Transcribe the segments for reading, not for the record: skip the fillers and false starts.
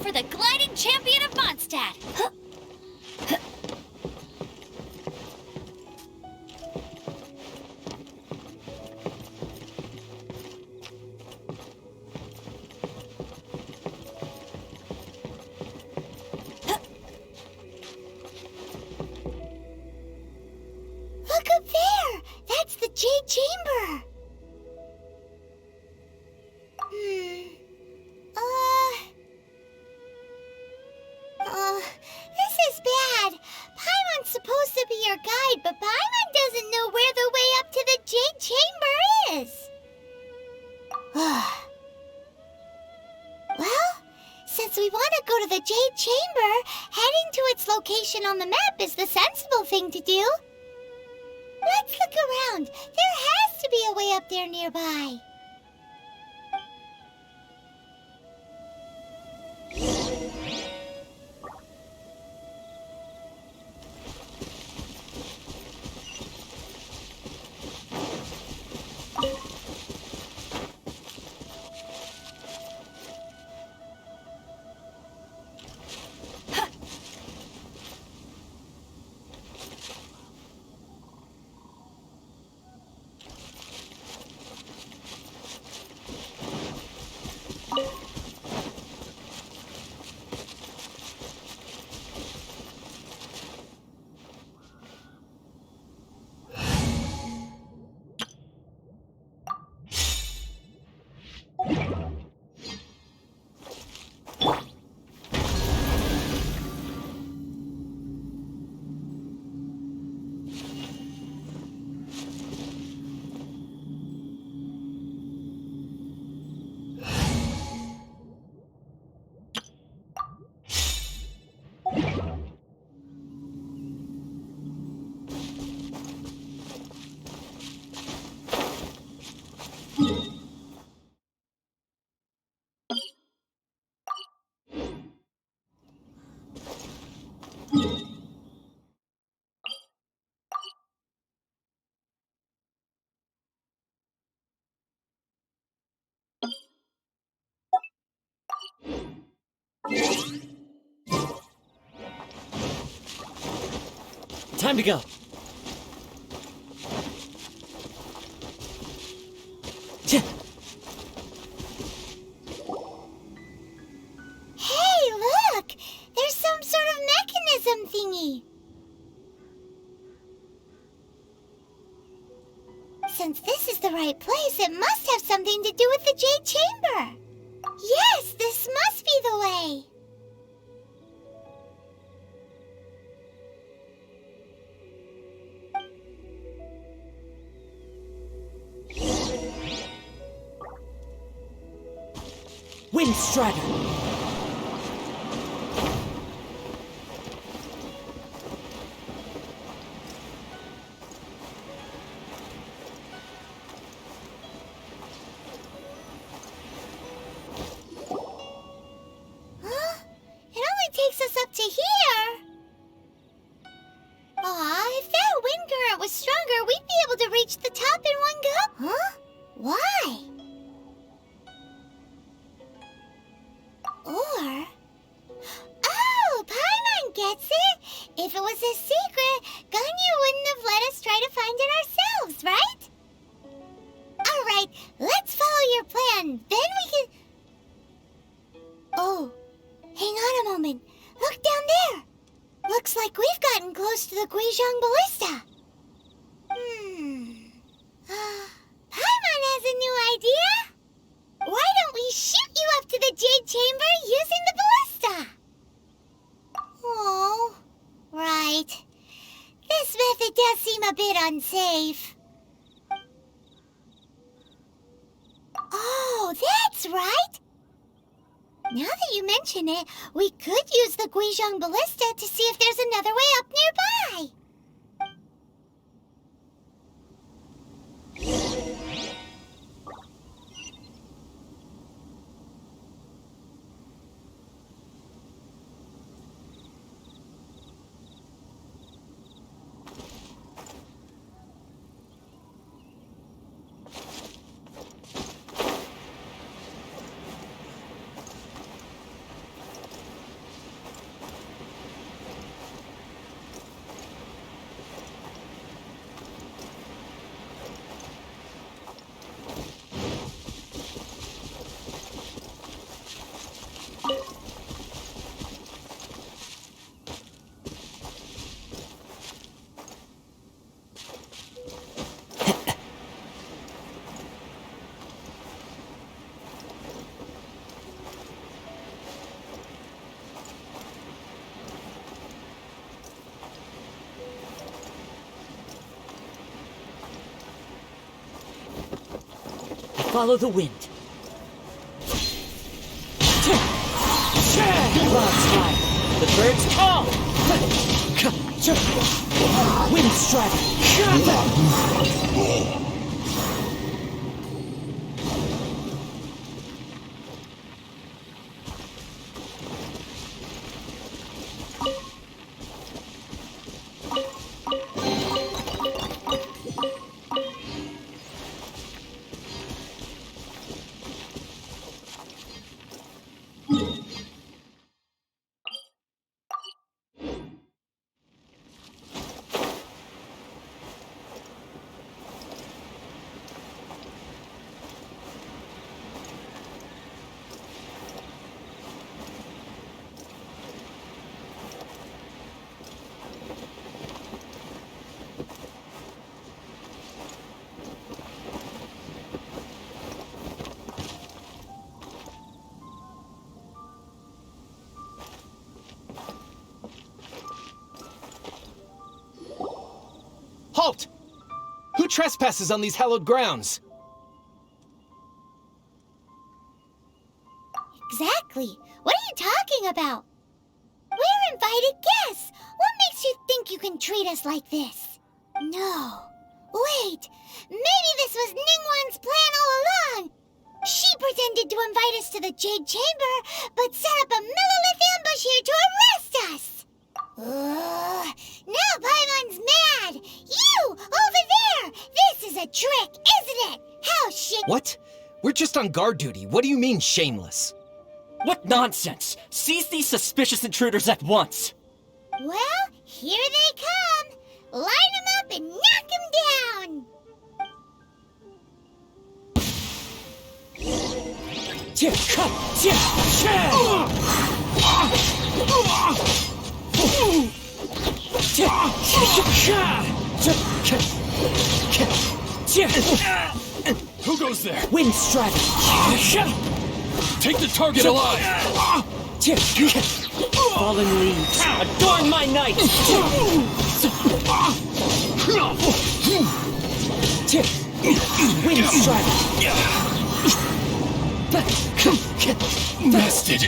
For the gliding champion of Mondstadt. Look up there! That's the Jade Chamber! This is bad. Paimon's supposed to be your guide, but Paimon doesn't know where the way up to the Jade Chamber is. Well, since we want to go to the Jade Chamber, heading to its location on the map is the sensible thing to do. Let's look around. There has to be a way up there nearby. Time to go. Hey, look! There's some sort of mechanism thingy. Since this is the right place, it must have something to do with the Jade Chamber. Yes, this must be the way. Wind Strider. Huh? It only takes us up to here. Aw, if that wind current was stronger, we'd be able to reach the top in one go. Huh? Why? Or... Oh, Paimon gets it! If it was a secret, Ganyu wouldn't have let us try to find it ourselves, right? Alright, let's follow your plan. Then we can... Oh, hang on a moment. Look down there. Looks like we've gotten close to the Guizhong Ballista. Paimon has a new idea. Why don't we shoot you up to the Jade Chamber using the ballista? Oh, right. This method does seem a bit unsafe. Oh, that's right. Now that you mention it, we could use the Guizhong Ballista to see if there's another way up nearby. Follow the wind. Clouds high. The birds call. Wind Strider. Halt! Who trespasses on these hallowed grounds? Exactly. What are you talking about? We're invited guests. What makes you think you can treat us like this? No. Wait. Maybe this was Ningguang's plan all along. She pretended to invite us to the Jade Chamber, but set up a millilith ambush here to arrest us. Now Paimon's mad. You, over there. This is a trick, isn't it? How shit... What? We're just on guard duty. What do you mean, shameless? What nonsense! Seize these suspicious intruders at once! Well, here they come. Line them up and knock them down. Who goes there? Wind Strider! Take the target alive! Fallen leaves, adorn my night! Wind Strider! Missed it!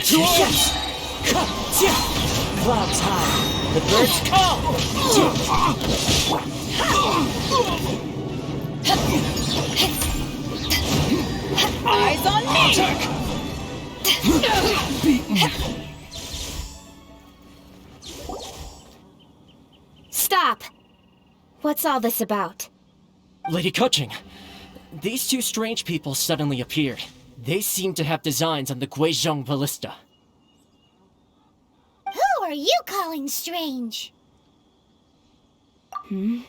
Clouds high, the birds call! Eyes on me! Attack! Stop! What's all this about? Lady Kuching, these two strange people suddenly appeared. They seem to have designs on the Guizhong Ballista. Who are you calling strange? You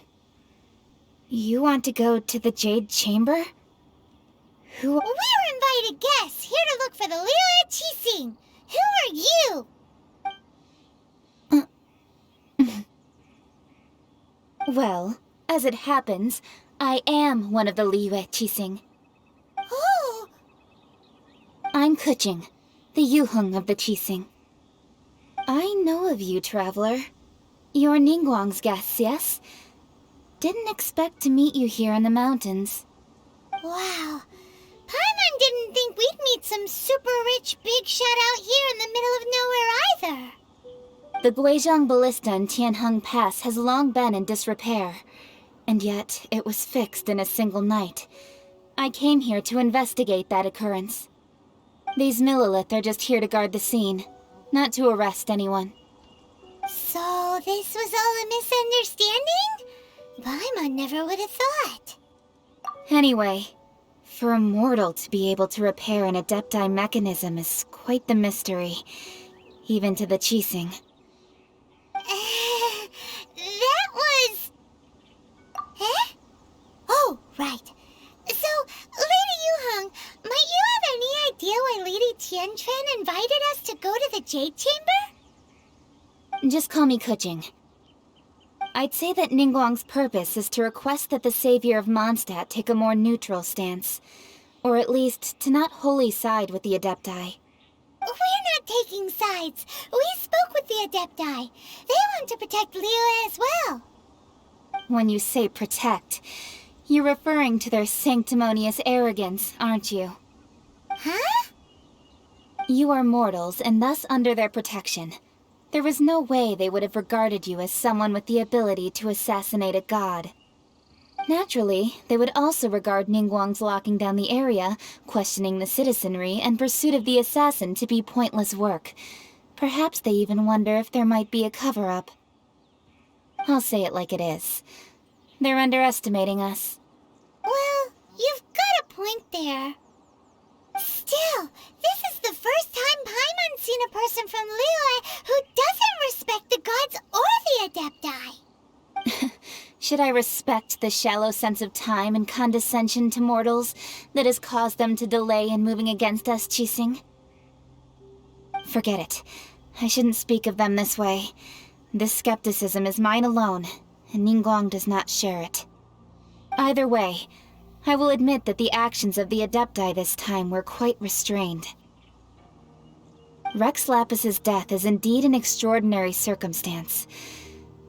want to go to the Jade Chamber? Who? We're invited guests here to look for the Liu Qixing. Who are you? Well, as it happens, I am one of the Liu Qixing. Oh, I'm Kuching, the Yuheng of the Qixing. I know of you, traveler. You're Ningguang's guests, yes? Didn't expect to meet you here in the mountains. wow. Paimon didn't think we'd meet some super rich big shot out here in the middle of nowhere either. The Guizhong Ballista in Tianheng Pass has long been in disrepair, and yet it was fixed in a single night. I came here to investigate that occurrence. These Millilith are just here to guard the scene, not to arrest anyone. So this was all a misunderstanding? Paimon never would have thought. Anyway, for a mortal to be able to repair an Adepti mechanism is quite the mystery, even to the Qixing. That was... Eh? Oh, right. So, Lady Yuheng, might you have any idea why Lady Tianquan invited us to go to the Jade Chamber? Just call me Kuching. I'd say that Ningguang's purpose is to request that the savior of Mondstadt take a more neutral stance. Or at least, to not wholly side with the Adepti. We're not taking sides. We spoke with the Adepti. They want to protect Liu as well. When you say protect, you're referring to their sanctimonious arrogance, aren't you? Huh? You are mortals, and thus under their protection. There was no way they would have regarded you as someone with the ability to assassinate a god. Naturally, they would also regard Ningguang's locking down the area, questioning the citizenry, and pursuit of the assassin to be pointless work. Perhaps they even wonder if there might be a cover-up. I'll say it like it is. They're underestimating us. Well, you've got a point there. Still, this is the first time Paimon's seen a person from Liyue who doesn't respect the gods or the Adepti. Should I respect the shallow sense of time and condescension to mortals that has caused them to delay in moving against us, Qixing? Forget it. I shouldn't speak of them this way. This skepticism is mine alone, and Ningguang does not share it. Either way, I will admit that the actions of the Adepti this time were quite restrained. Rex Lapis's death is indeed an extraordinary circumstance.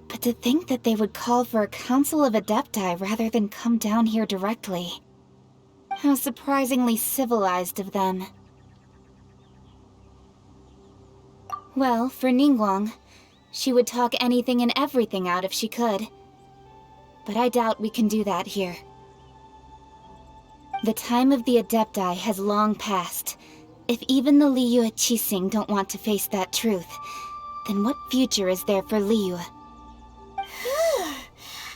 But to think that they would call for a council of Adepti rather than come down here directly. How surprisingly civilized of them. Well, for Ningguang, she would talk anything and everything out if she could. But I doubt we can do that here. The time of the Adepti has long passed. If even the Liyue Qixing don't want to face that truth, then what future is there for Liyue?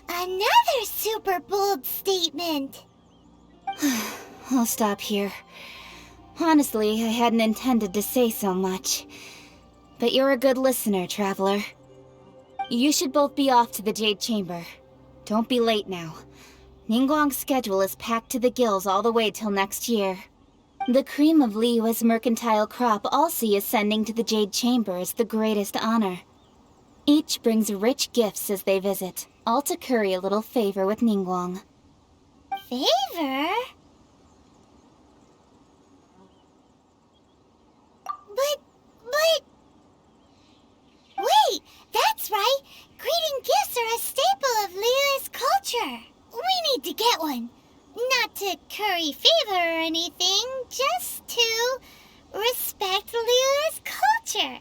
Another super bold statement. I'll stop here. Honestly, I hadn't intended to say so much. But you're a good listener, Traveler. You should both be off to the Jade Chamber. Don't be late now. Ningguang's schedule is packed to the gills all the way till next year. The cream of Liyue's mercantile crop all see ascending to the Jade Chamber as the greatest honor. Each brings rich gifts as they visit, all to curry a little favor with Ningguang. Favor? But... Wait, that's right! Greeting gifts are a staple of Liyue's culture. We need to get one. Not to curry favor or anything, just to respect Liyue's culture.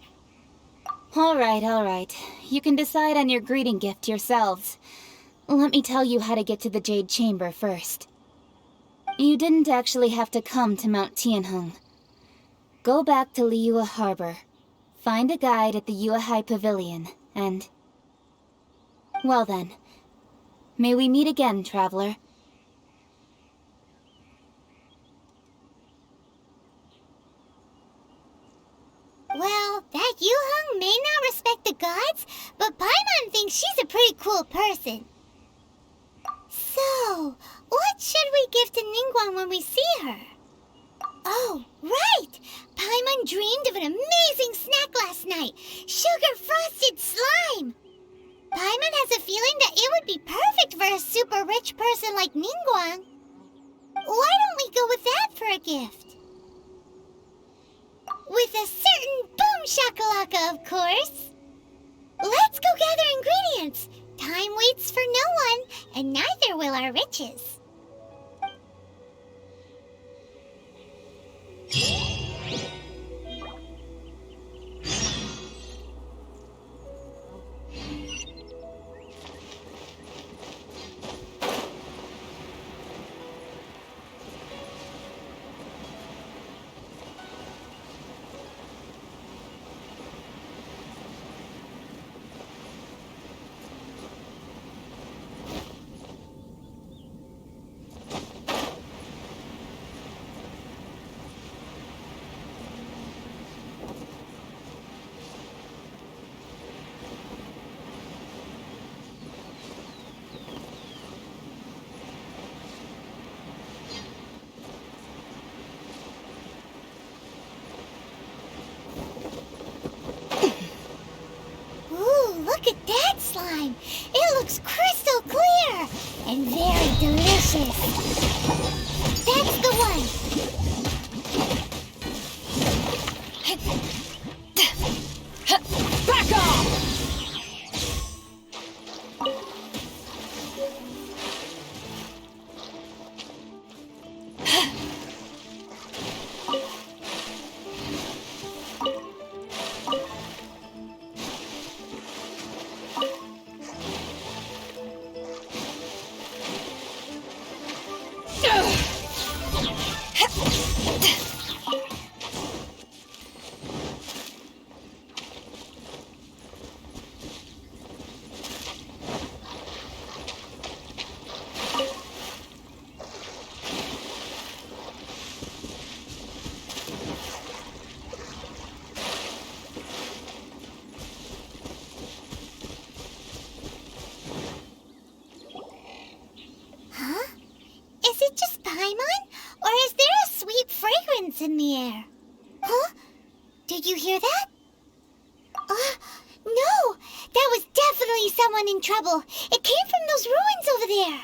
Alright. You can decide on your greeting gift yourselves. Let me tell you how to get to the Jade Chamber first. You didn't actually have to come to Mount Tianheng. Go back to Liyue Harbor. Find a guide at the Yuehai Pavilion, and... Well then. May we meet again, Traveler. Well, that Yuheng may not respect the gods, but Paimon thinks she's a pretty cool person. So, what should we give to Ningguang when we see her? Oh, right! Paimon dreamed of an amazing snack last night! Sugar-frosted slime! Paimon has a feeling that it would be perfect for a super rich person like Ningguang. Why don't we go with that for a gift? With a certain boom shakalaka, of course! Let's go gather ingredients! Time waits for no one, and neither will our riches. Look at that slime! It looks crystal clear! And very delicious! That's the one! Back off! In the air. Huh? Did you hear that? No! That was definitely someone in trouble. It came from those ruins over there.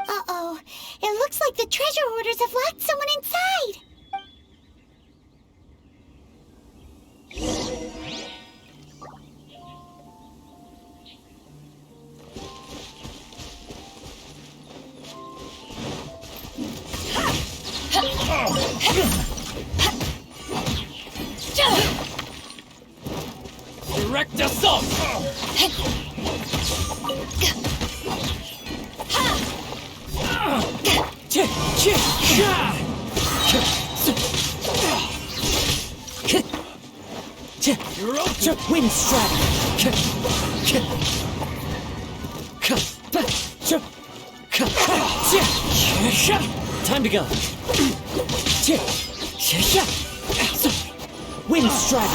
Uh-oh. It looks like the treasure hoarders have locked someone inside. Direct assault! Wind strike! Time to go! Wind Strider!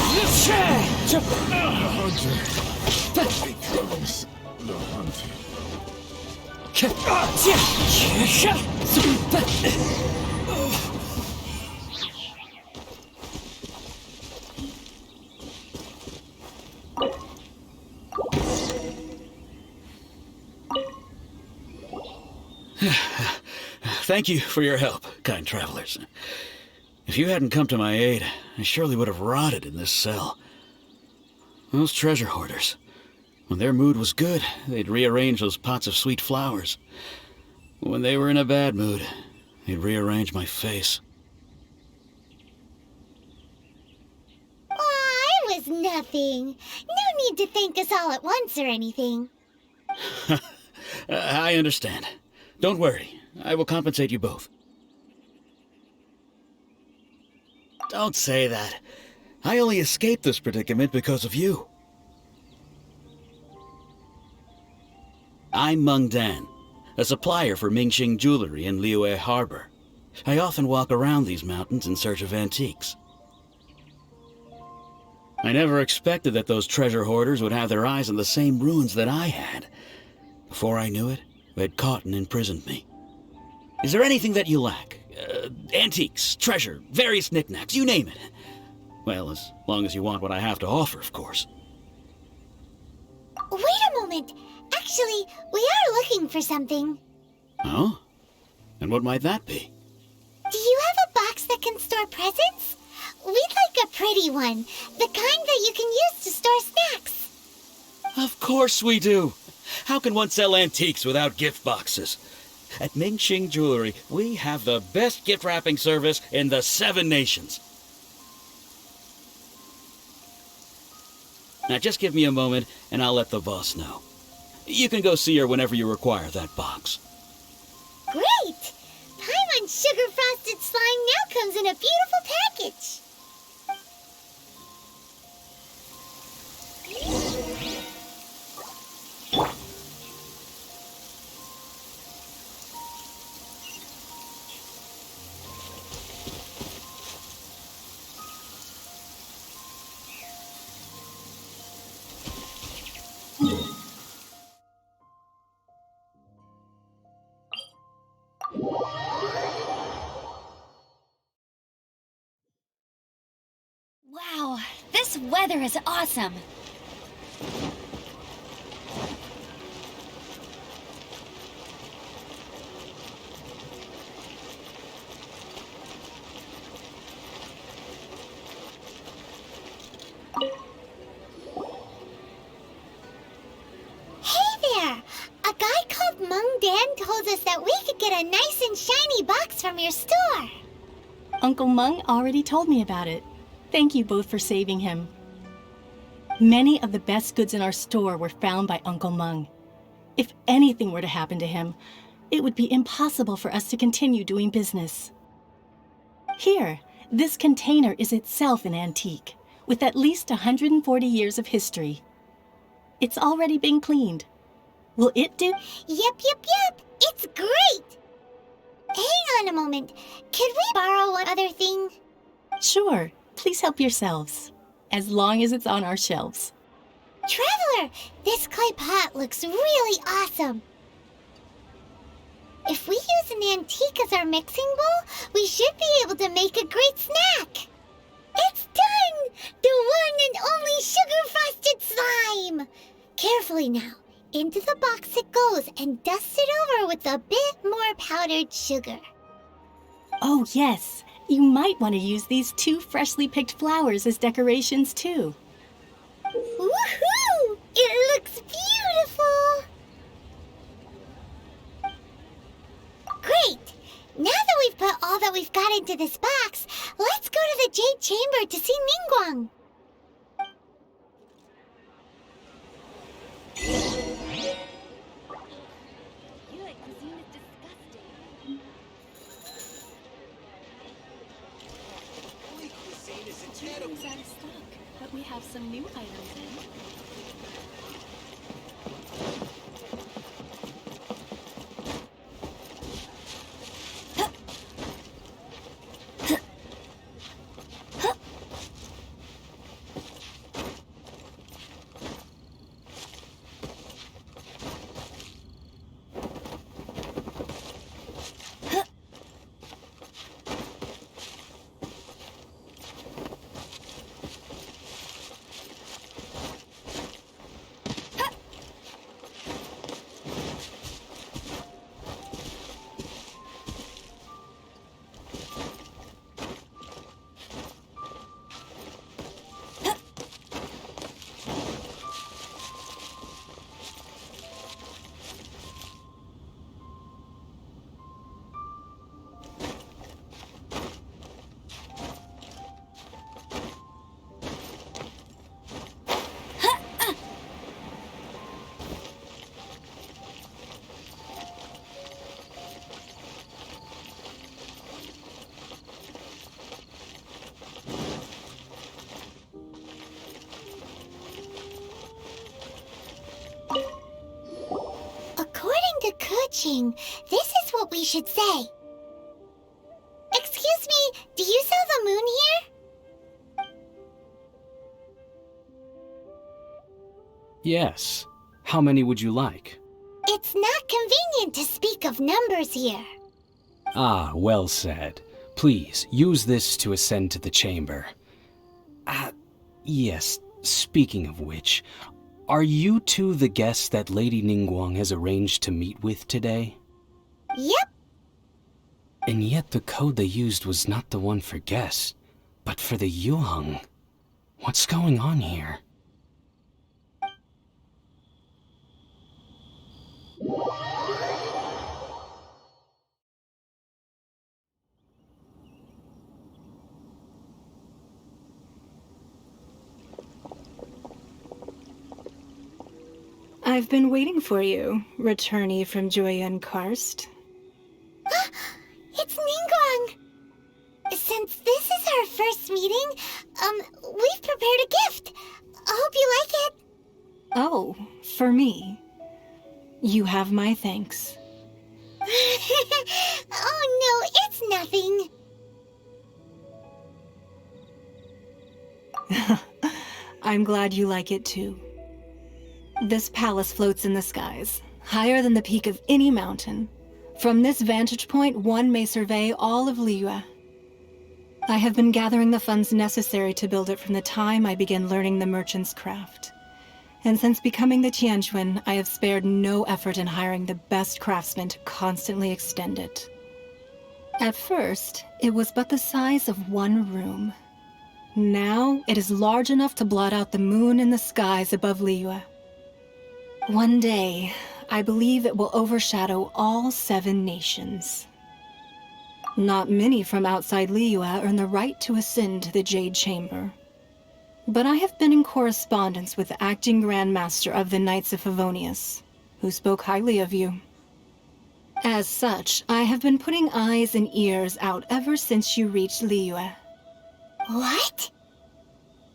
Becomes the hunted. Thank you for your help, kind travelers. If you hadn't come to my aid, I surely would have rotted in this cell. Those treasure hoarders, when their mood was good, they'd rearrange those pots of sweet flowers. When they were in a bad mood, they'd rearrange my face. Aw, it was nothing. No need to thank us all at once or anything. I understand. Don't worry, I will compensate you both. Don't say that. I only escaped this predicament because of you. I'm Meng Dan, a supplier for Mingxing jewelry in Liyue Harbor. I often walk around these mountains in search of antiques. I never expected that those treasure hoarders would have their eyes on the same ruins that I had. Before I knew it, they'd caught and imprisoned me. Is there anything that you lack? Antiques, treasure, various knickknacks, you name it. Well, as long as you want what I have to offer, of course. Wait a moment. Actually, we are looking for something. Oh? And what might that be? Do you have a box that can store presents? We'd like a pretty one. The kind that you can use to store snacks. Of course we do. How can one sell antiques without gift boxes? At Mingxing Jewelry, we have the best gift wrapping service in the 7 nations. Now just give me a moment and I'll let the boss know. You can go see her whenever you require that box. Great! Paimon Sugar Frosted Slime now comes in a beautiful package. Wow, this weather is awesome. A guy called Meng Dan told us that we could get a nice and shiny box from your store. Uncle Meng already told me about it. Thank you both for saving him. Many of the best goods in our store were found by Uncle Meng. If anything were to happen to him, it would be impossible for us to continue doing business. Here, this container is itself an antique, with at least 140 years of history. It's already been cleaned. Will it do? Yep. It's great. Hang on a moment. Could we borrow one other thing? Sure. Please help yourselves, as long as it's on our shelves. Traveler, this clay pot looks really awesome. If we use an antique as our mixing bowl, we should be able to make a great snack. It's done! The one and only sugar-frosted slime! Carefully now. Into the box it goes and dust it over with a bit more powdered sugar. Oh, yes. You might want to use these 2 freshly picked flowers as decorations, too. Woohoo! It looks beautiful! Great! Now that we've put all that we've got into this box, let's go to the Jade Chamber to see Ningguang. Everything's out of stock, but we have some new items in. approaching. This is what we should say. Excuse me, do you sell the moon here? Yes. How many would you like? It's not convenient to speak of numbers here. Ah, well said. Please, use this to ascend to the chamber. Yes, speaking of which, are you two the guests that Lady Ningguang has arranged to meet with today? Yep. And yet the code they used was not the one for guests, but for the Yuheng. What's going on here? I've been waiting for you, returnee from Joyun Karst. It's Ningguang! Since this is our first meeting, we've prepared a gift. I hope you like it. Oh, for me. You have my thanks. Oh no, it's nothing. I'm glad you like it too. This palace floats in the skies, higher than the peak of any mountain. From this vantage point, one may survey all of Liyue. I have been gathering the funds necessary to build it from the time I began learning the merchant's craft. And since becoming the Tianjuan, I have spared no effort in hiring the best craftsmen to constantly extend it. At first, it was but the size of one room. Now, it is large enough to blot out the moon in the skies above Liyue. One day, I believe it will overshadow all 7 nations. Not many from outside Liyue earn the right to ascend to the Jade Chamber. But I have been in correspondence with the acting Grand Master of the Knights of Favonius, who spoke highly of you. As such, I have been putting eyes and ears out ever since you reached Liyue. What?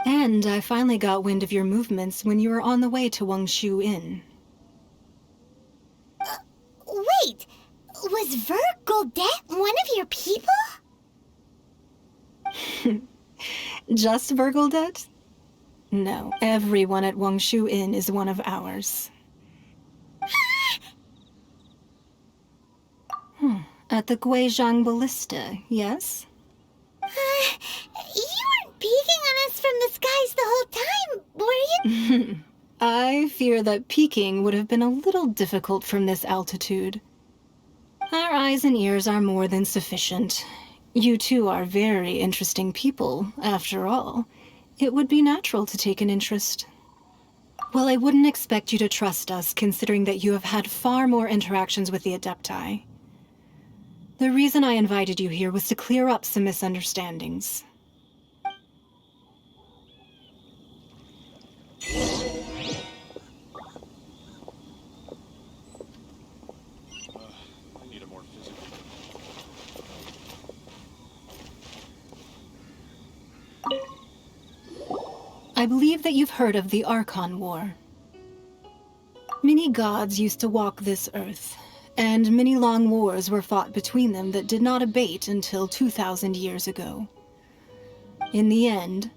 And I finally got wind of your movements when you were on the way to Wangshu Inn. Wait, was Guldet one of your people? Just Guldet? No, everyone at Wangshu Inn is one of ours. At the Guizhang Ballista, yes? You weren't peeking on us from the skies the whole time, were you? I fear that peeking would have been a little difficult from this altitude. Our eyes and ears are more than sufficient. You two are very interesting people, after all. It would be natural to take an interest. Well, I wouldn't expect you to trust us, considering that you have had far more interactions with the Adepti. The reason I invited you here was to clear up some misunderstandings. I believe that you've heard of the Archon War. Many gods used to walk this earth, and many long wars were fought between them that did not abate until 2,000 years ago. In the end,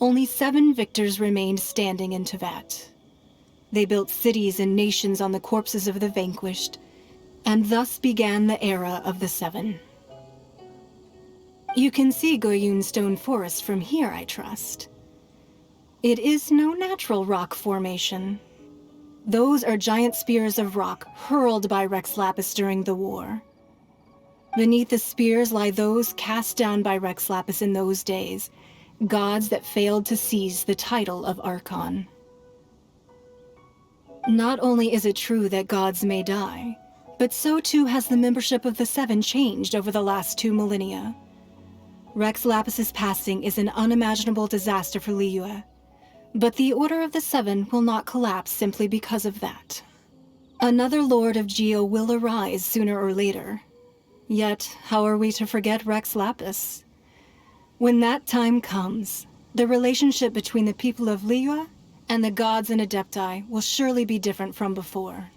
only 7 victors remained standing in Teyvat. They built cities and nations on the corpses of the vanquished, and thus began the era of the 7. You can see Goyun Stone Forest from here, I trust. It is no natural rock formation. Those are giant spears of rock hurled by Rex Lapis during the war. Beneath the spears lie those cast down by Rex Lapis in those days, gods that failed to seize the title of Archon. Not only is it true that gods may die, but so too has the membership of the 7 changed over the last 2 millennia. Rex Lapis's passing is an unimaginable disaster for Liyue, but the Order of the 7 will not collapse simply because of that. Another Lord of Geo will arise sooner or later. Yet, how are we to forget Rex Lapis? When that time comes, the relationship between the people of Liyue and the gods and Adepti will surely be different from before.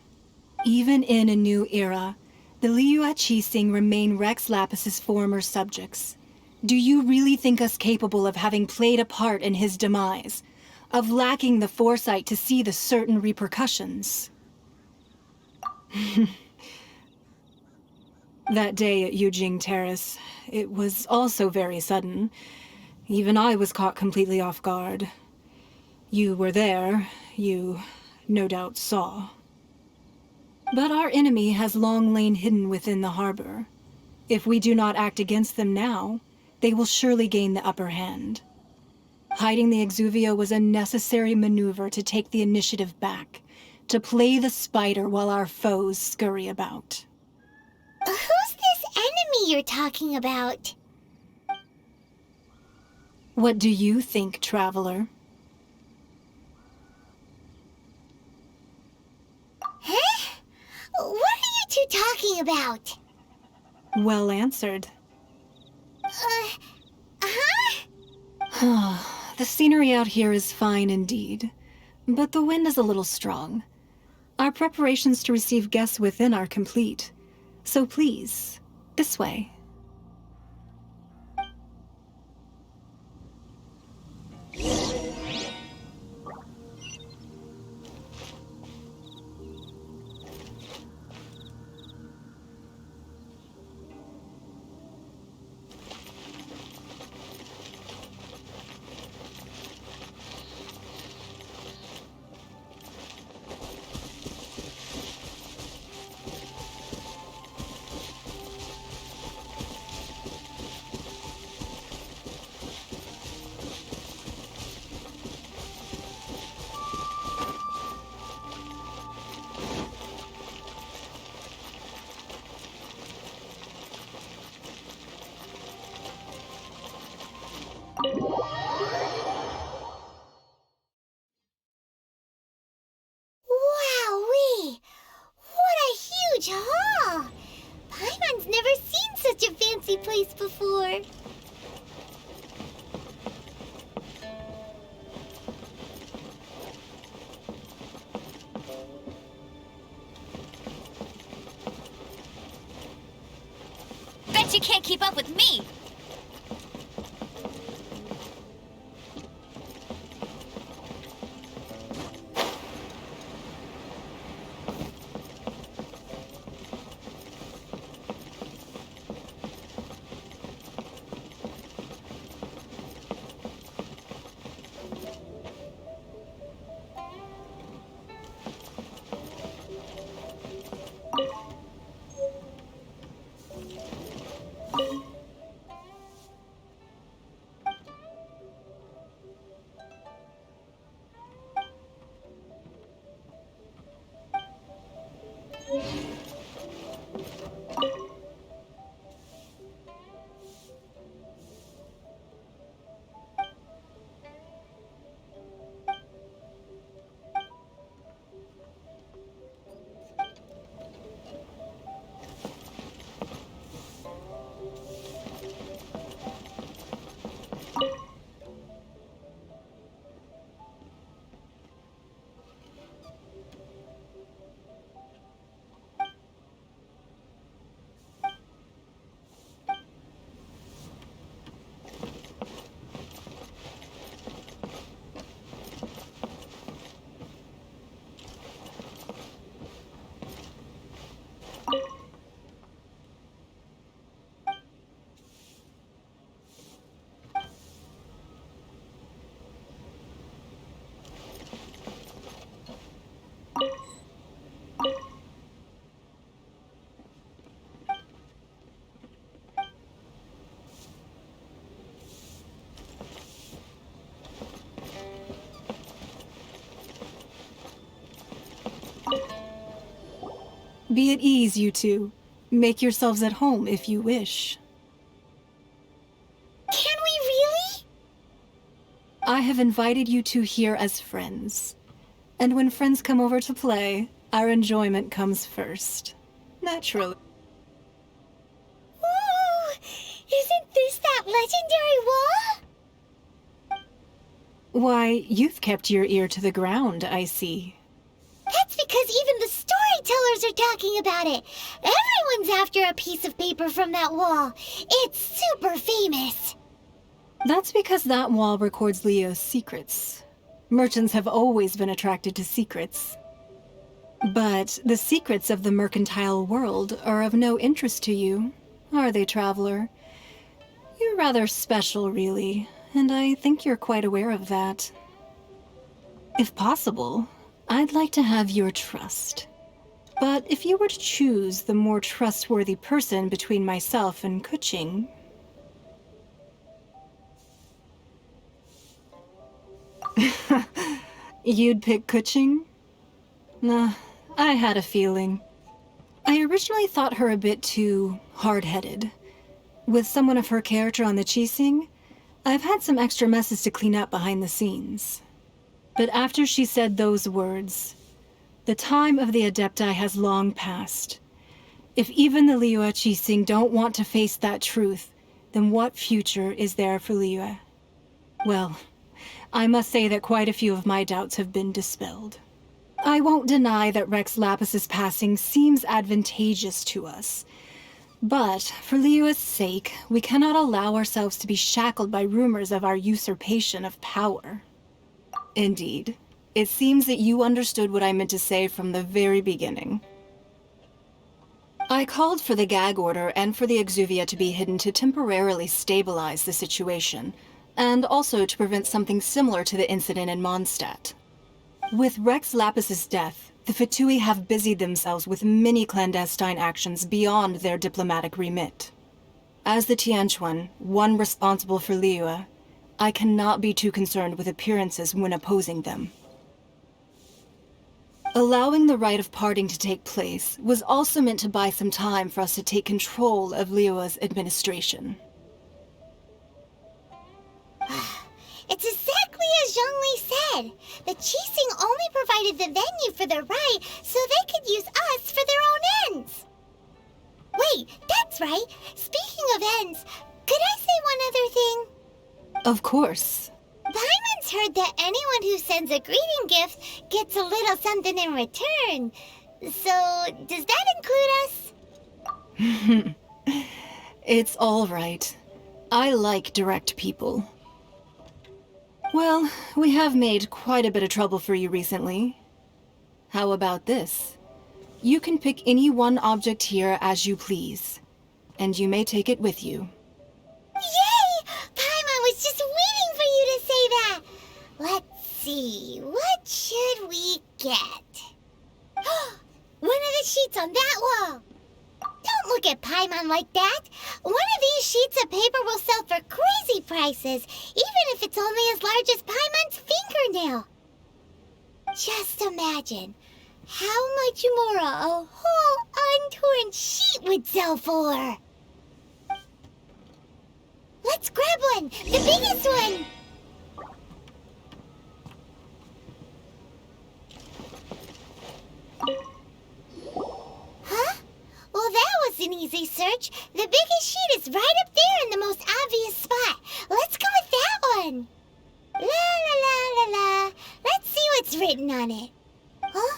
Even in a new era, The Liyue Qixing remain Rex Lapis's former subjects. Do you really think us capable of having played a part in his demise? Of lacking the foresight to see the certain repercussions? That day at Yujing Terrace, it was also very sudden. Even I was caught completely off guard. You were there. You, no doubt, saw. But our enemy has long lain hidden within the harbor. If we do not act against them now, they will surely gain the upper hand. Hiding the Exuvio was a necessary maneuver to take the initiative back, to play the spider while our foes scurry about. Who's this enemy you're talking about? What do you think, Traveler? Huh? What are you two talking about? Well answered. Huh? The scenery out here is fine indeed, but the wind is a little strong. Our preparations to receive guests within are complete, so please, this way. Wowee! What a huge hall! Paimon's never seen such a fancy place before. Bet you can't keep up with me! Be at ease, you two. Make yourselves at home if you wish. Can we really? I have invited you two here as friends. And when friends come over to play, our enjoyment comes first. Naturally. Ooh! Isn't this that legendary wall? Why, you've kept your ear to the ground, I see. That's because even the storytellers are talking about it. Everyone everyone's after a piece of paper from that wall. It's super famous. That's because that wall records Leo's secrets. Merchants have always been attracted to secrets. But the secrets of the mercantile world are of no interest to you, are they, traveler? You're rather special, really, and I think you're quite aware of that. If possible, I'd like to have your trust. But if you were to choose the more trustworthy person between myself and Kuching... You'd pick Kuching? Nah, I had a feeling. I originally thought her a bit too hard-headed. With someone of her character on the Qixing, I've had some extra messes to clean up behind the scenes. But after she said those words, the time of the Adepti has long passed. If even the Liyue Qixing don't want to face that truth, then what future is there for Liyue? Well, I must say that quite a few of my doubts have been dispelled. I won't deny that Rex Lapis's passing seems advantageous to us. But, for Liyue's sake, we cannot allow ourselves to be shackled by rumors of our usurpation of power. Indeed. It seems that you understood what I meant to say from the very beginning. I called for the gag order and for the exuvia to be hidden to temporarily stabilize the situation, and also to prevent something similar to the incident in Mondstadt. With Rex Lapis's death, the Fatui have busied themselves with many clandestine actions beyond their diplomatic remit. As the Tianquan, one responsible for Liyue, I cannot be too concerned with appearances when opposing them. Allowing the rite of parting to take place was also meant to buy some time for us to take control of Liyue's administration. It's exactly as Zhongli said. The Qixing only provided the venue for the rite so they could use us for their own ends. Wait, that's right. Speaking of ends, could I say one other thing? Of course. Paimon's heard that anyone who sends a greeting gift gets a little something in return. So, does that include us? It's all right. I like direct people. Well, we have made quite a bit of trouble for you recently. How about this? You can pick any one object here as you please, and you may take it with you. Yay! Paimon was just waiting for you to say that! Let's see, what should we get? One of the sheets on that wall! Don't look at Paimon like that! One of these sheets of paper will sell for crazy prices, even if it's only as large as Paimon's fingernail. Just imagine how much more a whole untorn sheet would sell for. Let's grab one! The biggest one! Huh? Well, that was an easy search. The biggest sheet is right up there in the most obvious spot. Let's go with that one. La la la la la. Let's see what's written on it. Huh?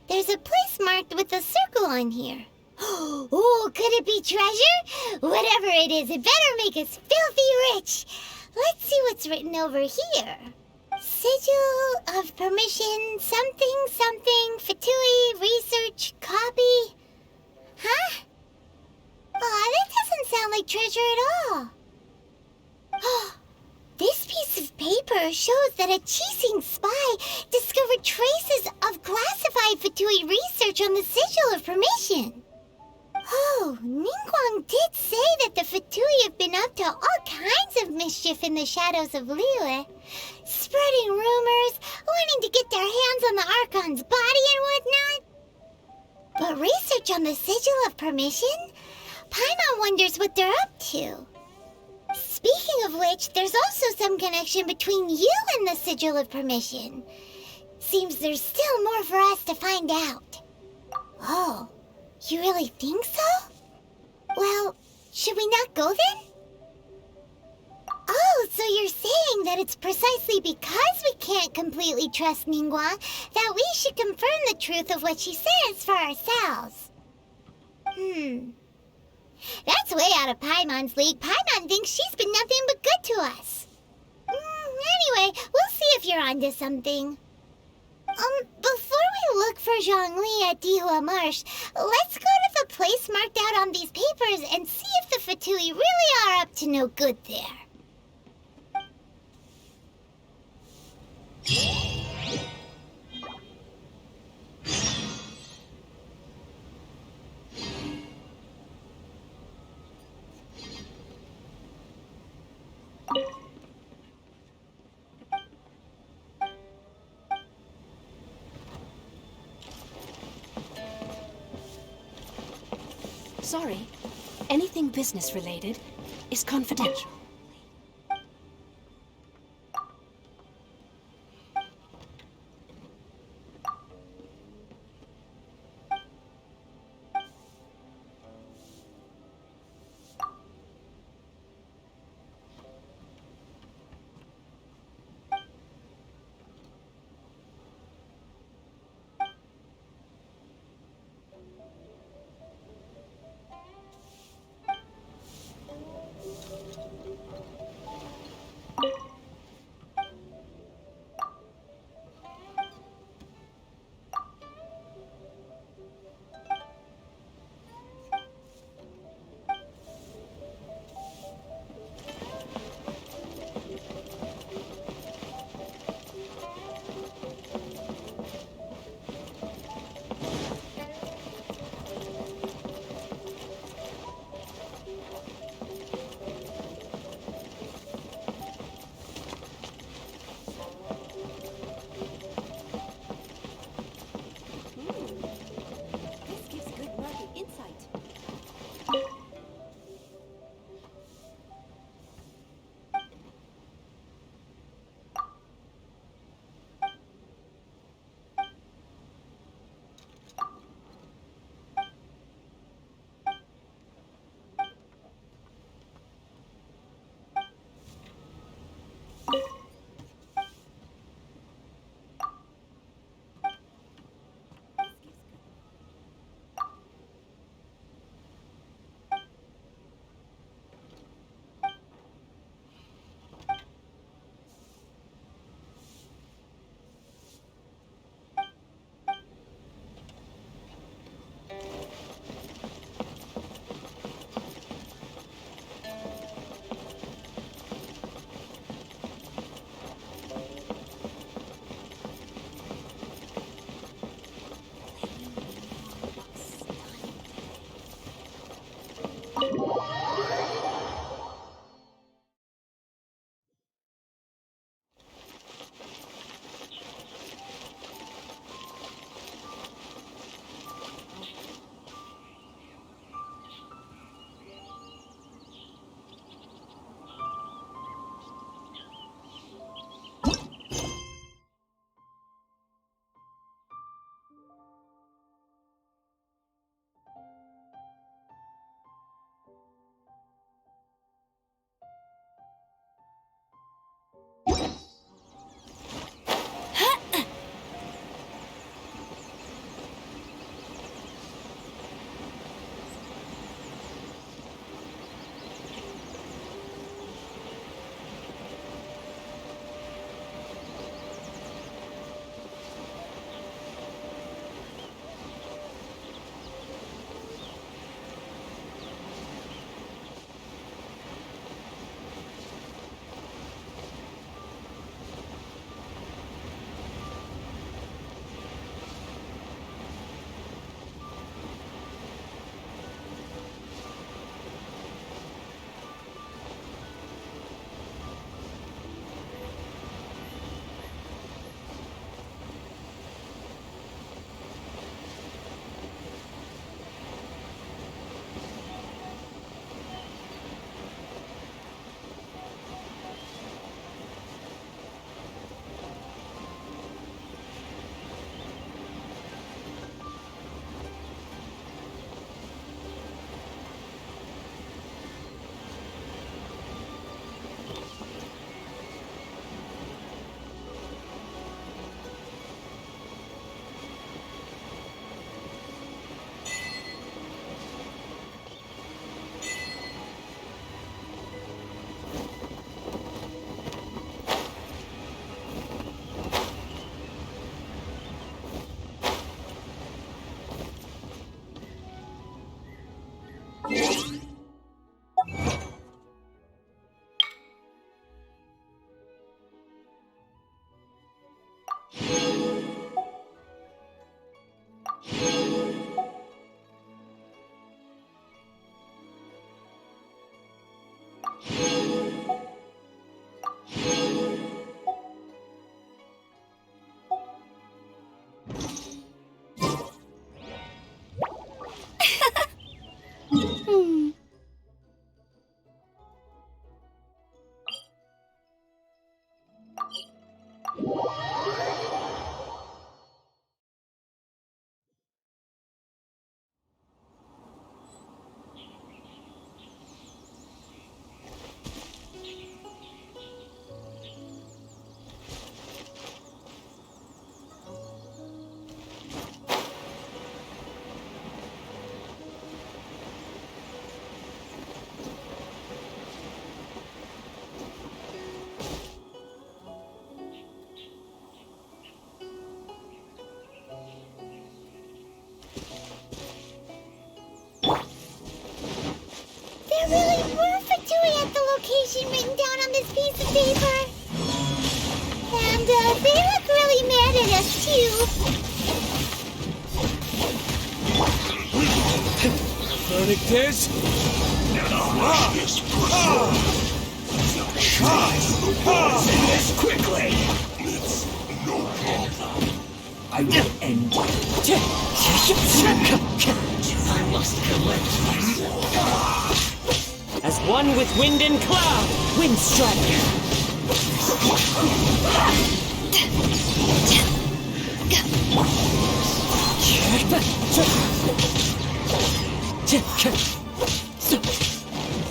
There's a place marked with a circle on here. Oh, could it be treasure? Whatever it is, it better make us filthy rich. Let's see what's written over here. Sigil of permission, something, something, Fatui, research, copy. Huh? Aw, that doesn't sound like treasure at all. This piece of paper shows that a Qixing spy discovered traces of classified Fatui research on the Sigil of Permission. Oh, Ningguang did say that the Fatui have been up to all kinds of mischief in the shadows of Liyue, spreading rumors, wanting to get their hands on the Archon's body and whatnot. But research on the Sigil of Permission? Paimon wonders what they're up to. Speaking of which, there's also some connection between you and the Sigil of Permission. Seems there's still more for us to find out. Oh, you really think so? Well, should we not go then? Oh, so you're saying that it's precisely because we can't completely trust Ningguang that we should confirm the truth of what she says for ourselves. That's way out of Paimon's league. Paimon thinks she's been nothing but good to us. Anyway, we'll see if you're onto something. Before we look for Zhongli at Dihua Marsh, let's go to the place marked out on these papers and see if the Fatui really are up to no good there. Sorry, anything business related is confidential. And they look really mad at us, too. Sonic this? This quickly! It's no problem. I will end you. I must collect myself. As one with wind and cloud, Wind Strider.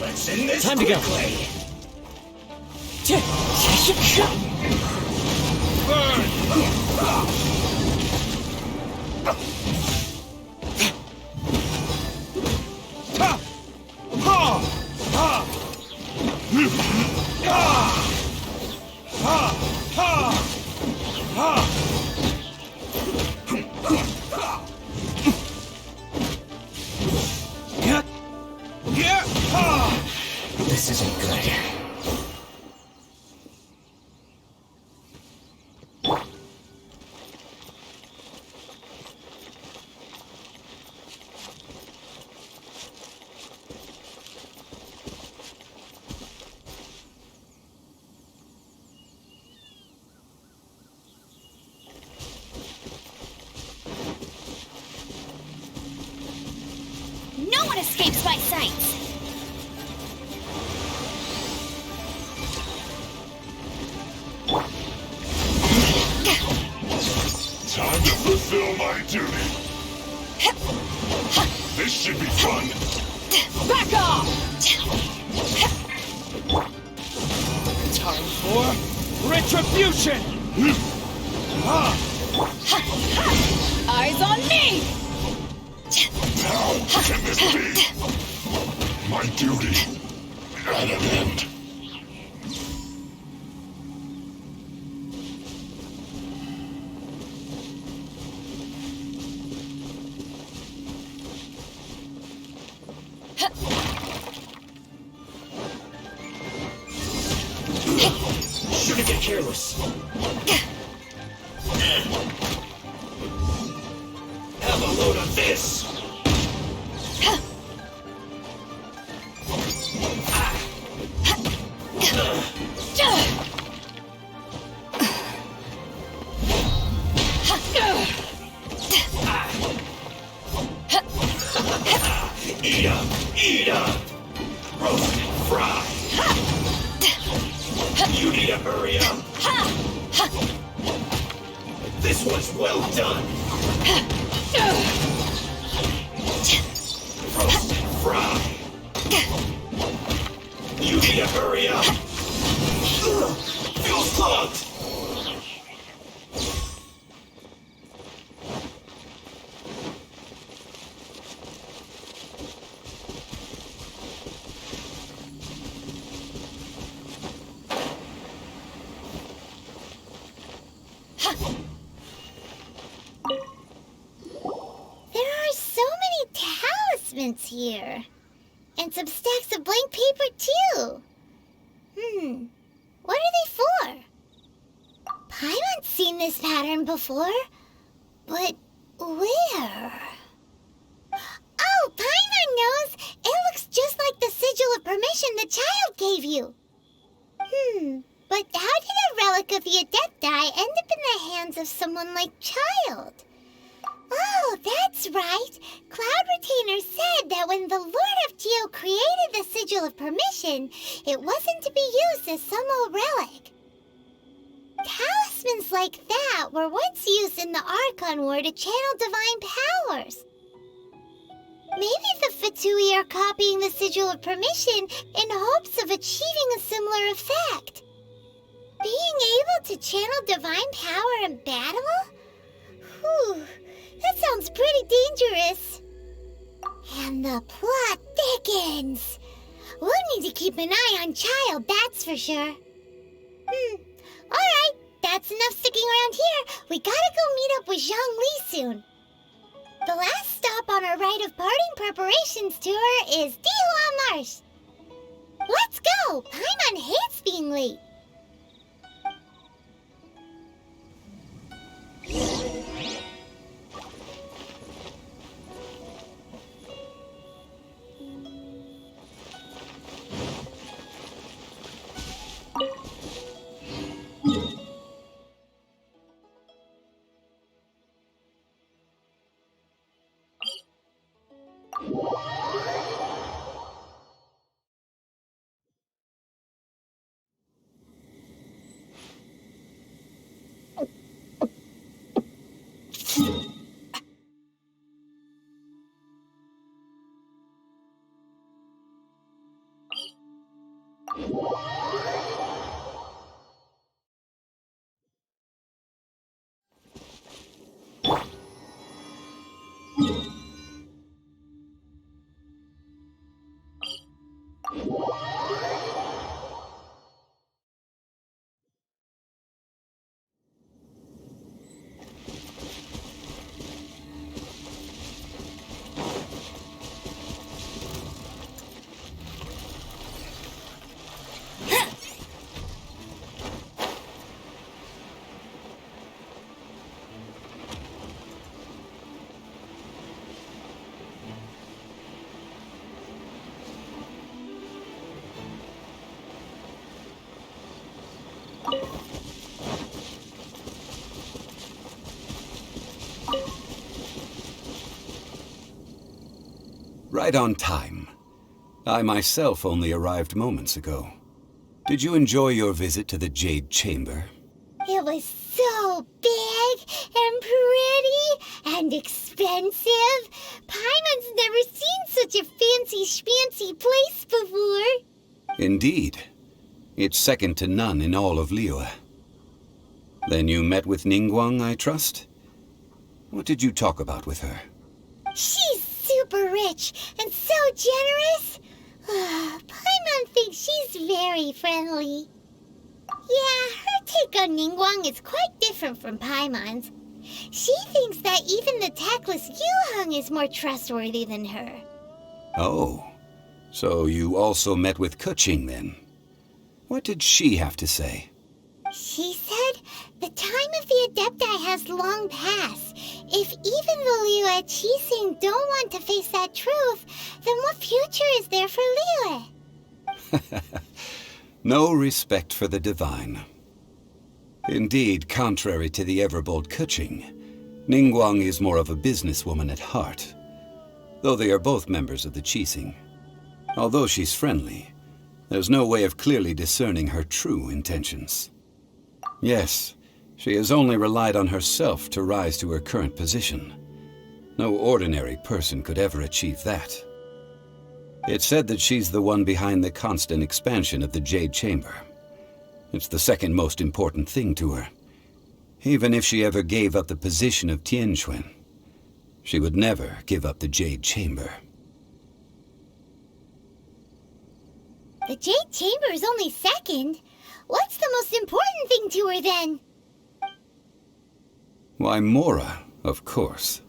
Let's end this Time to go. quickly. This isn't good. No one escapes my sight. Time to fulfill my duty. This should be fun. Back off! Time for retribution! Eyes on me! How can this be? My duty at an end. Shouldn't get careless. Have a load of this. Eat up, eat up. Roast and fry. You need to hurry up. This was well done. Roast and fry. You need to hurry up. Feels clogged. There are so many talismans here. And some stacks of blank paper, too. What are they for? Paimon's seen this pattern before. But where? Oh, Paimon knows! It looks just like the sigil of permission the child gave you. But how did a relic of the Adepti end up in the hands of someone like Child? Oh, that's right. Cloud Retainer said that when the Lord of Geo created the Sigil of Permission, it wasn't to be used as some old relic. Talismans like that were once used in the Archon War to channel divine powers. Maybe the Fatui are copying the Sigil of Permission in hopes of achieving a similar effect. Being able to channel divine power in battle? Whew. That sounds pretty dangerous. And the plot thickens. We'll need to keep an eye on Child, that's for sure. Alright, that's enough sticking around here. We gotta go meet up with Zhang Li soon. The last stop on our Rite of Parting preparations tour is Dihua Marsh. Let's go! Paimon hates being late. Right on time. I myself only arrived moments ago. Did you enjoy your visit to the Jade Chamber? It was so big and pretty and expensive. Paimon's never seen such a fancy schmancy place before. Indeed. It's second to none in all of Liyue. Then you met with Ningguang, I trust? What did you talk about with her? She's super rich and so generous. Paimon thinks she's very friendly. Yeah, her take on Ningguang is quite different from Paimon's. She thinks that even the tactless Yuheng is more trustworthy than her. Oh, so you also met with Keqing then? What did she have to say? She said the time of the Adepti has long passed. If even the Liyue Qixing don't want to face that truth, then what future is there for Liyue? No respect for the divine. Indeed, contrary to the ever-bold Keqing, Ningguang is more of a businesswoman at heart, though they are both members of the Qixing. Although she's friendly, there's no way of clearly discerning her true intentions. Yes, she has only relied on herself to rise to her current position. No ordinary person could ever achieve that. It's said that she's the one behind the constant expansion of the Jade Chamber. It's the second most important thing to her. Even if she ever gave up the position of Tianquan, she would never give up the Jade Chamber. The Jade Chamber is only second. What's the most important thing to her then? Why, Mora, of course.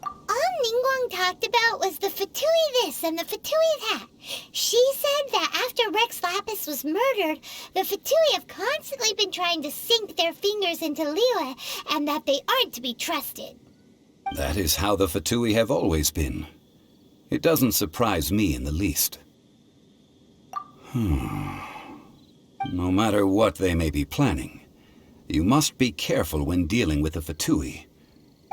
All Ningguang talked about was the Fatui this and the Fatui that. She said that after Rex Lapis was murdered, the Fatui have constantly been trying to sink their fingers into Liyue, and that they aren't to be trusted. That is how the Fatui have always been. It doesn't surprise me in the least. No matter what they may be planning, you must be careful when dealing with the Fatui.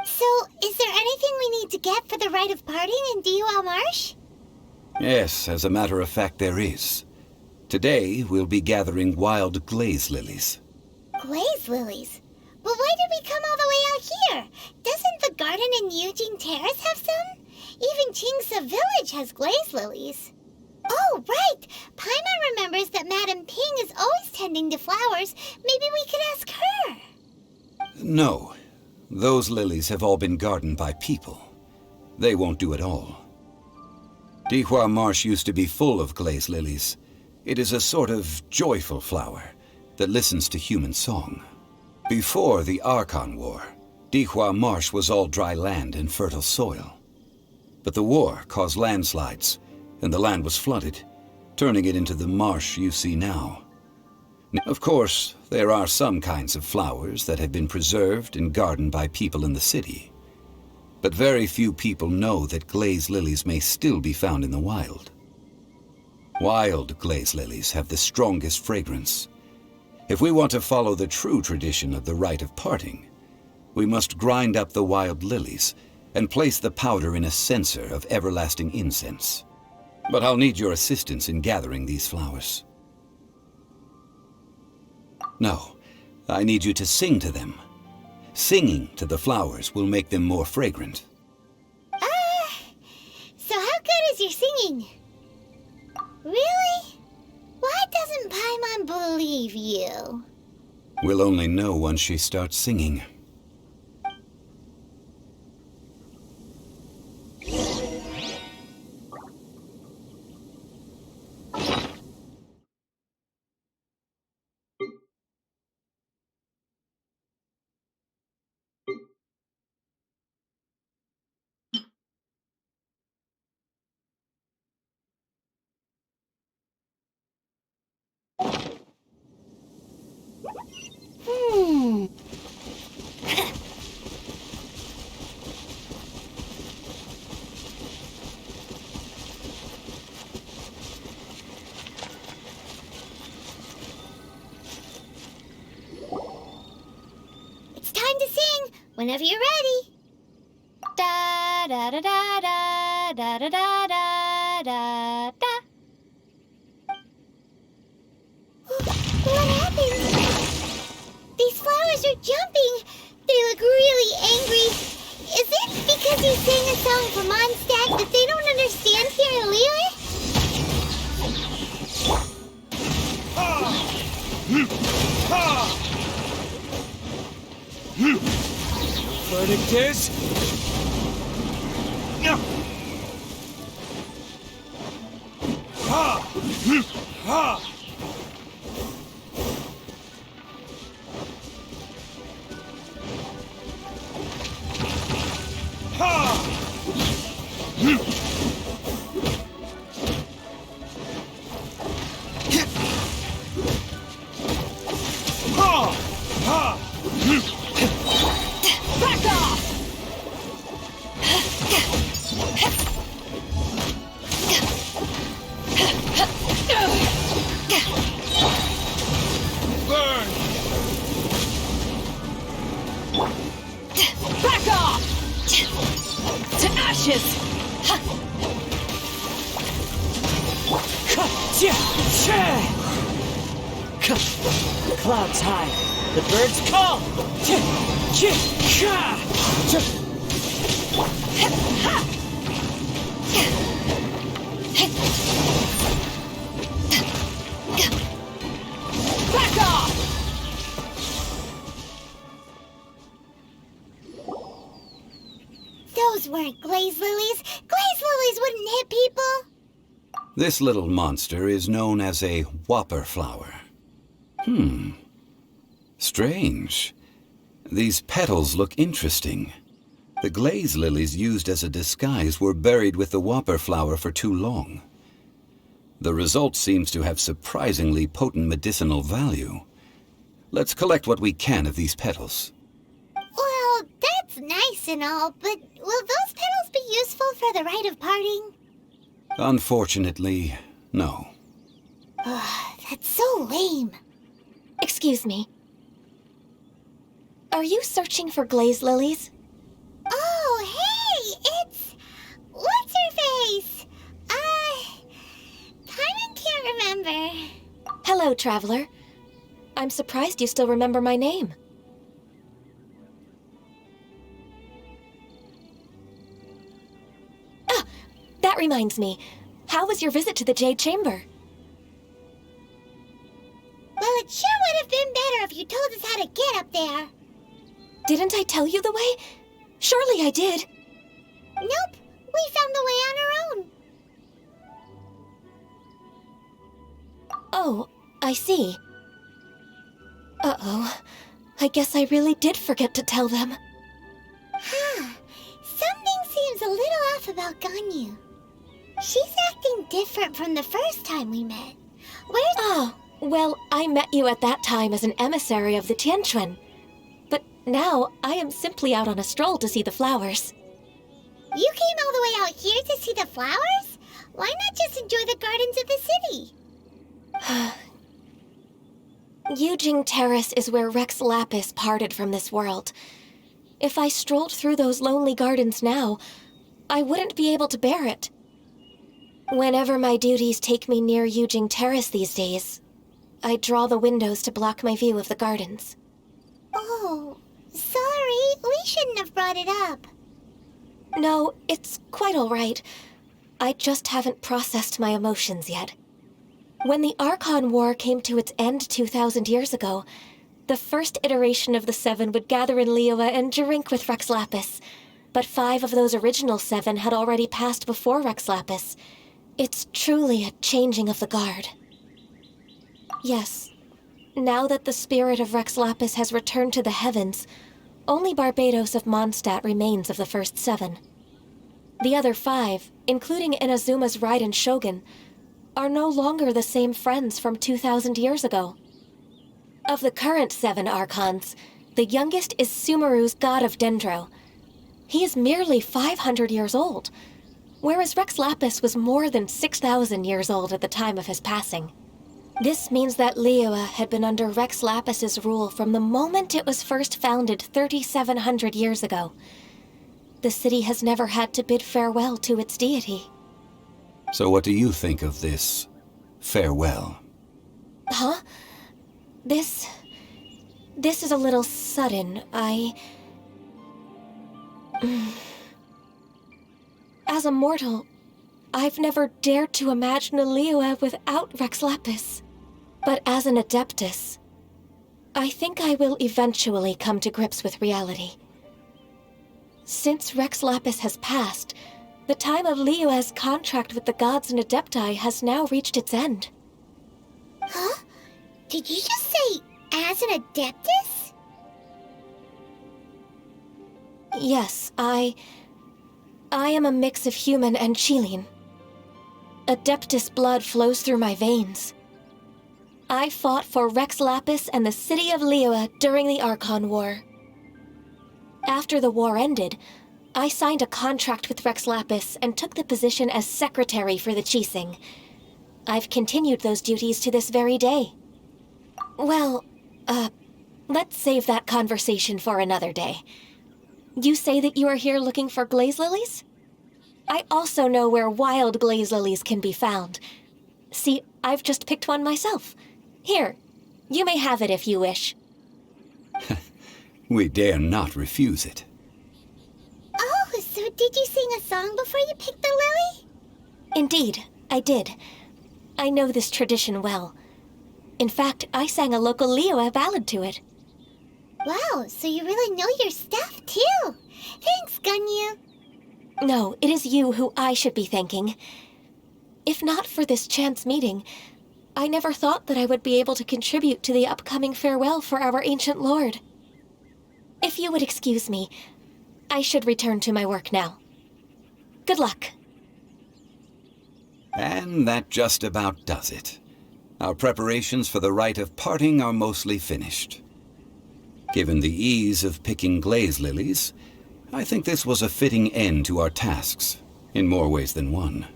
So, is there anything we need to get for the rite of parting in Dihua Marsh? Yes, as a matter of fact, there is. Today, we'll be gathering wild glaze lilies. Glaze lilies? But why did we come all the way out here? Doesn't the garden in Yujing Terrace have some? Even Qingse Village has glaze lilies. Oh, right! Paimon remembers that Madame Ping is always tending to flowers. Maybe we could ask her. No. Those lilies have all been gardened by people. They won't do it all. Dihua Marsh used to be full of glaze lilies. It is a sort of joyful flower that listens to human song. Before the Archon War, Dihua Marsh was all dry land and fertile soil. But the war caused landslides, and the land was flooded, turning it into the marsh you see now. Of course, there are some kinds of flowers that have been preserved and gardened by people in the city. But very few people know that glaze lilies may still be found in the wild. Wild glaze lilies have the strongest fragrance. If we want to follow the true tradition of the rite of parting, we must grind up the wild lilies and place the powder in a censer of everlasting incense. But I'll need your assistance in gathering these flowers. No, I need you to sing to them. Singing to the flowers will make them more fragrant. So how good is your singing? Really? Why doesn't Paimon believe you? We'll only know once she starts singing. It's time to sing, whenever you're ready. Da da da da da da da da da da da. What happened? These flowers are jumping. They look really angry. Is it because he sang a song for Mondstadt that they don't understand here in Liyue? Verdict is... No! Ha! Ha! Ha! Back off! Burn! Back off! To ashes! Clouds high. The birds call. Back off! Those weren't glaze lilies. Glaze lilies wouldn't hit people. This little monster is known as a whopper flower. Strange. These petals look interesting. The glaze lilies used as a disguise were buried with the whopper flower for too long. The result seems to have surprisingly potent medicinal value. Let's collect what we can of these petals. Well, that's nice and all, but will those petals be useful for the rite of parting? Unfortunately, no. That's so lame. Excuse me. Are you searching for glaze lilies? Oh, hey! It's... what's her face? Paimon can't remember. Hello, traveler. I'm surprised you still remember my name. Ah, that reminds me. How was your visit to the Jade Chamber? Well, it sure would have been better if you told us how to get up there. Didn't I tell you the way? Surely I did. Nope, we found the way on our own. Oh, I see. Uh-oh. I guess I really did forget to tell them. Something seems a little off about Ganyu. She's acting different from the first time we met. Where's... Oh, well, I met you at that time as an emissary of the Tianquan. But now, I am simply out on a stroll to see the flowers. You came all the way out here to see the flowers? Why not just enjoy the gardens of the city? Yujing Terrace is where Rex Lapis parted from this world. If I strolled through those lonely gardens now, I wouldn't be able to bear it. Whenever my duties take me near Yujing Terrace these days, I draw the windows to block my view of the gardens. Oh, sorry. We shouldn't have brought it up. No, it's quite all right. I just haven't processed my emotions yet. When the Archon War came to its end 2,000 years ago, the first iteration of the Seven would gather in Liyue and drink with Rex Lapis. But 5 of those original 7 had already passed before Rex Lapis. It's truly a changing of the guard. Yes, now that the spirit of Rex Lapis has returned to the heavens, only Barbados of Mondstadt remains of the first 7. The other 5, including Inazuma's Raiden Shogun, are no longer the same friends from 2,000 years ago. Of the current 7 Archons, the youngest is Sumeru's god of Dendro. He is merely 500 years old, whereas Rex Lapis was more than 6,000 years old at the time of his passing. This means that Liyue had been under Rex Lapis's rule from the moment it was first founded 3,700 years ago. the city has never had to bid farewell to its deity. So what do you think of this farewell? Huh? This is a little sudden. As a mortal, I've never dared to imagine a Liyue without Rex Lapis. But as an Adeptus, I think I will eventually come to grips with reality. Since Rex Lapis has passed, the time of Liyue's contract with the gods and Adepti has now reached its end. Huh? Did you just say, as an Adeptus? Yes, I am a mix of human and Chilean. Adeptus blood flows through my veins. I fought for Rex Lapis and the city of Liyue during the Archon War. After the war ended, I signed a contract with Rex Lapis and took the position as secretary for the Qixing. I've continued those duties to this very day. Well, let's save that conversation for another day. You say that you are here looking for glaze lilies? I also know where wild glaze lilies can be found. See, I've just picked one myself. Here, you may have it if you wish. We dare not refuse it. Oh, so did you sing a song before you picked the lily? Indeed, I did. I know this tradition well. In fact, I sang a local Liyue ballad to it. Wow, so you really know your stuff, too. Thanks, Gunyu. No, it is you who I should be thanking. If not for this chance meeting, I never thought that I would be able to contribute to the upcoming farewell for our ancient lord. If you would excuse me, I should return to my work now. Good luck. And that just about does it. Our preparations for the rite of parting are mostly finished. Given the ease of picking glaze lilies, I think this was a fitting end to our tasks, in more ways than one.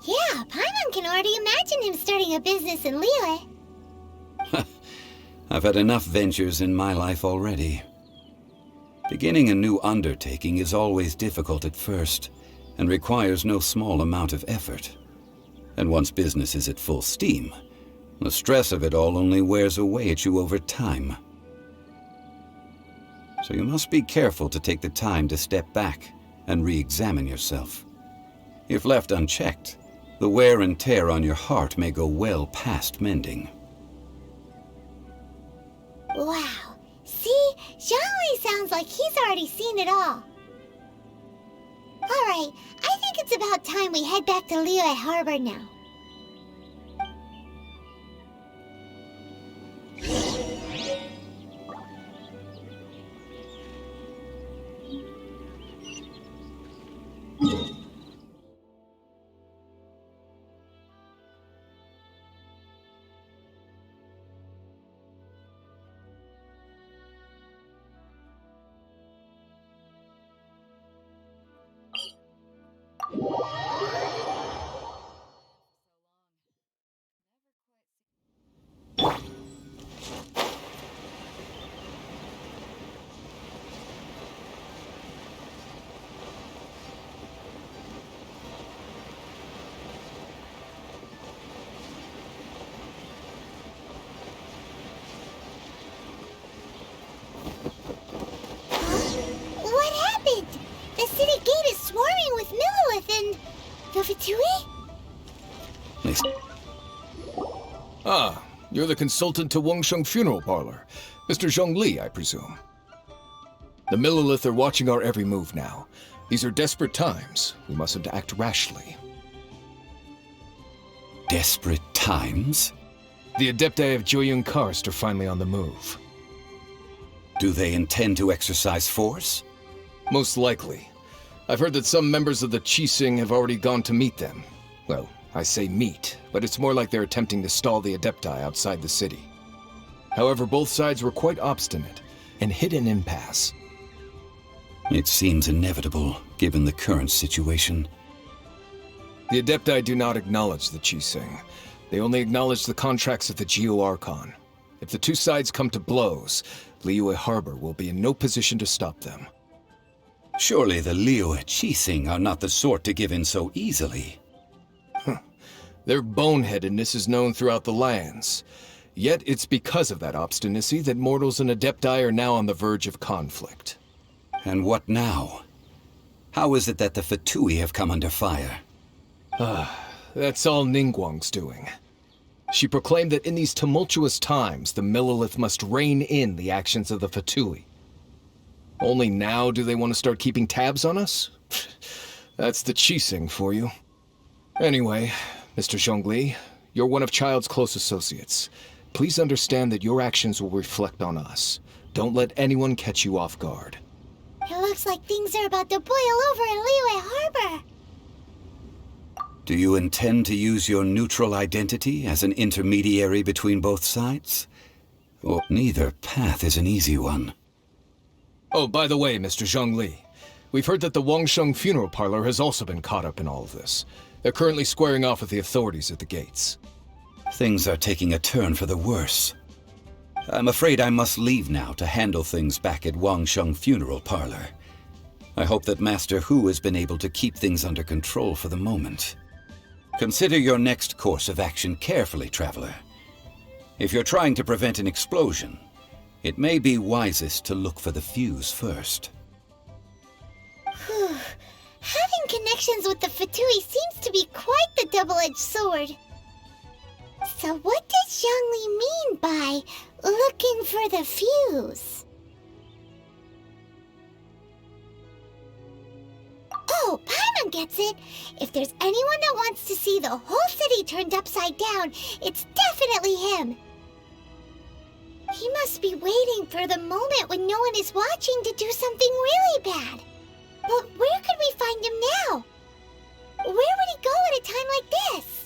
Yeah, Paimon can already imagine him starting a business in Liyue. I've had enough ventures in my life already. Beginning a new undertaking is always difficult at first, and requires no small amount of effort. And once business is at full steam, the stress of it all only wears away at you over time. So you must be careful to take the time to step back and re-examine yourself. If left unchecked, the wear and tear on your heart may go well past mending. Wow. See? Zhongli sounds like he's already seen it all. Alright, I think it's about time we head back to Liyue Harbor now. What happened? The city gate is swarming with Millilith and... the Fatui? Ah, you're the consultant to Wengsheng Funeral Parlor. Mr. Zhongli, I presume. The Millilith are watching our every move now. These are desperate times. We mustn't act rashly. Desperate times? The Adepti of Joyun Karst are finally on the move. Do they intend to exercise force? Most likely. I've heard that some members of the Qixing have already gone to meet them. Well, I say meet, but it's more like they're attempting to stall the Adepti outside the city. However, both sides were quite obstinate and hit an impasse. It seems inevitable, given the current situation. The Adepti do not acknowledge the Qixing. They only acknowledge the contracts of the Geo-Archon. If the two sides come to blows, Liyue Harbor will be in no position to stop them. Surely the Liyue Qixing are not the sort to give in so easily. Their boneheadedness is known throughout the lands. Yet it's because of that obstinacy that mortals and Adepti are now on the verge of conflict. And what now? How is it that the F2P have come under fire? That's all Ningguang's doing. She proclaimed that in these tumultuous times, the Millelith must rein in the actions of the F2P. Only now do they want to start keeping tabs on us? That's the Qixing for you. Anyway, Mr. Zhongli, you're one of Child's close associates. Please understand that your actions will reflect on us. Don't let anyone catch you off guard. It looks like things are about to boil over in Liyue Harbor. Do you intend to use your neutral identity as an intermediary between both sides? Or neither path is an easy one. Oh, by the way, Mr. Zhongli, we've heard that the Wangsheng funeral parlor has also been caught up in all of this. They're currently squaring off with the authorities at the gates. Things are taking a turn for the worse. I'm afraid I must leave now to handle things back at Wangsheng funeral parlor. I hope that Master Hu has been able to keep things under control for the moment. Consider your next course of action carefully, traveler. If you're trying to prevent an explosion, it may be wisest to look for the fuse first. Whew. Having connections with the F2P seems to be quite the double-edged sword. So what does Zhongli mean by looking for the fuse? Oh, Paimon gets it! If there's anyone that wants to see the whole city turned upside down, it's definitely him! He must be waiting for the moment when no one is watching to do something really bad. But where could we find him now? Where would he go at a time like this?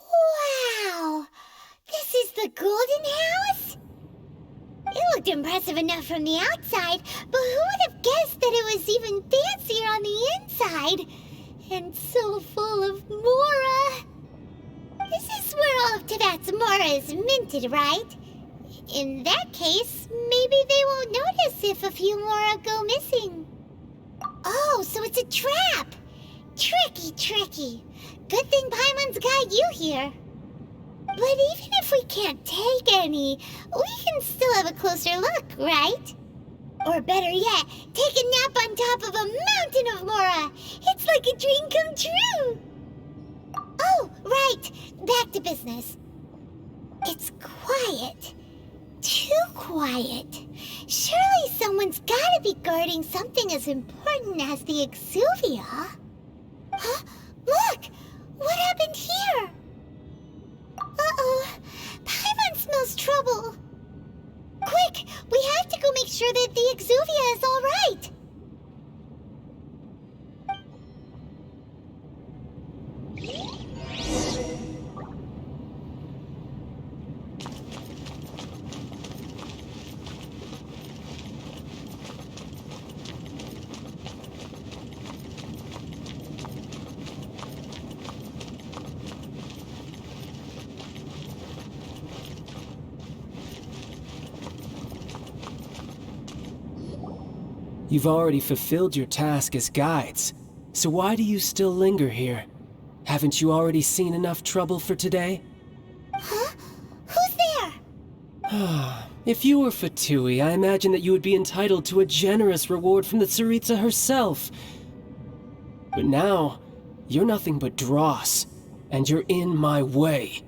Wow! This is the Golden House? It looked impressive enough from the outside, but who would have guessed that it was even fancier on the inside? And so full of Mora. This is where all of Tibet's Mora is minted, right? In that case, maybe they won't notice if a few Mora go missing. Oh, so it's a trap! Tricky, tricky. Good thing Paimon's got you here. But even if we can't take any, we can still have a closer look, right? Or better yet, take a nap on top of a mountain of Mora. It's like a dream come true. Oh, right. Back to business. It's quiet. Too quiet. Surely someone's gotta be guarding something as important as the Exuvia. Huh? Look! What happened here? Uh-oh. Paimon smells trouble. Quick! We have to go make sure sure that the Exuvia is all right. You've already fulfilled your task as guides, so why do you still linger here? Haven't you already seen enough trouble for today? Huh? Who's there? If you were Fatui, I imagine that you would be entitled to a generous reward from the Tsaritsa herself. But now, you're nothing but dross, and you're in my way.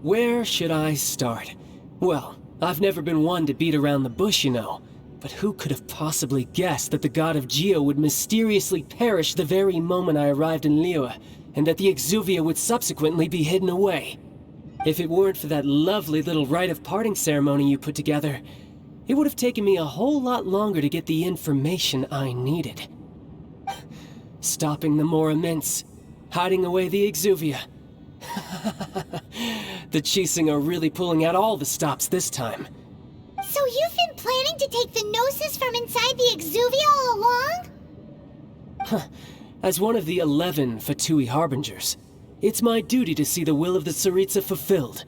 Where should I start? Well, I've never been one to beat around the bush, you know. But who could have possibly guessed that the god of Geo would mysteriously perish the very moment I arrived in Liyue, and that the Exuvia would subsequently be hidden away? If it weren't for that lovely little rite of parting ceremony you put together, it would have taken me a whole lot longer to get the information I needed. Stopping the Mora Mints, hiding away the Exuvia. The Qixing are really pulling out all the stops this time. So you've been planning to take the Gnosis from inside the Exuvia all along? As one of the 11 Fatui Harbingers, it's my duty to see the will of the Tsaritsa fulfilled.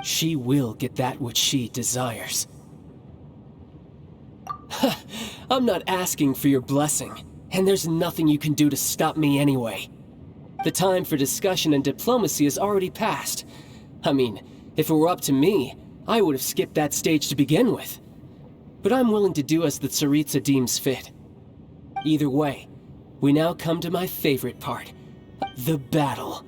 She will get that which she desires. I'm not asking for your blessing, and there's nothing you can do to stop me anyway. The time for discussion and diplomacy has already passed. I mean, if it were up to me, I would have skipped that stage to begin with. But I'm willing to do as the Tsaritsa deems fit. Either way, we now come to my favorite part, the battle.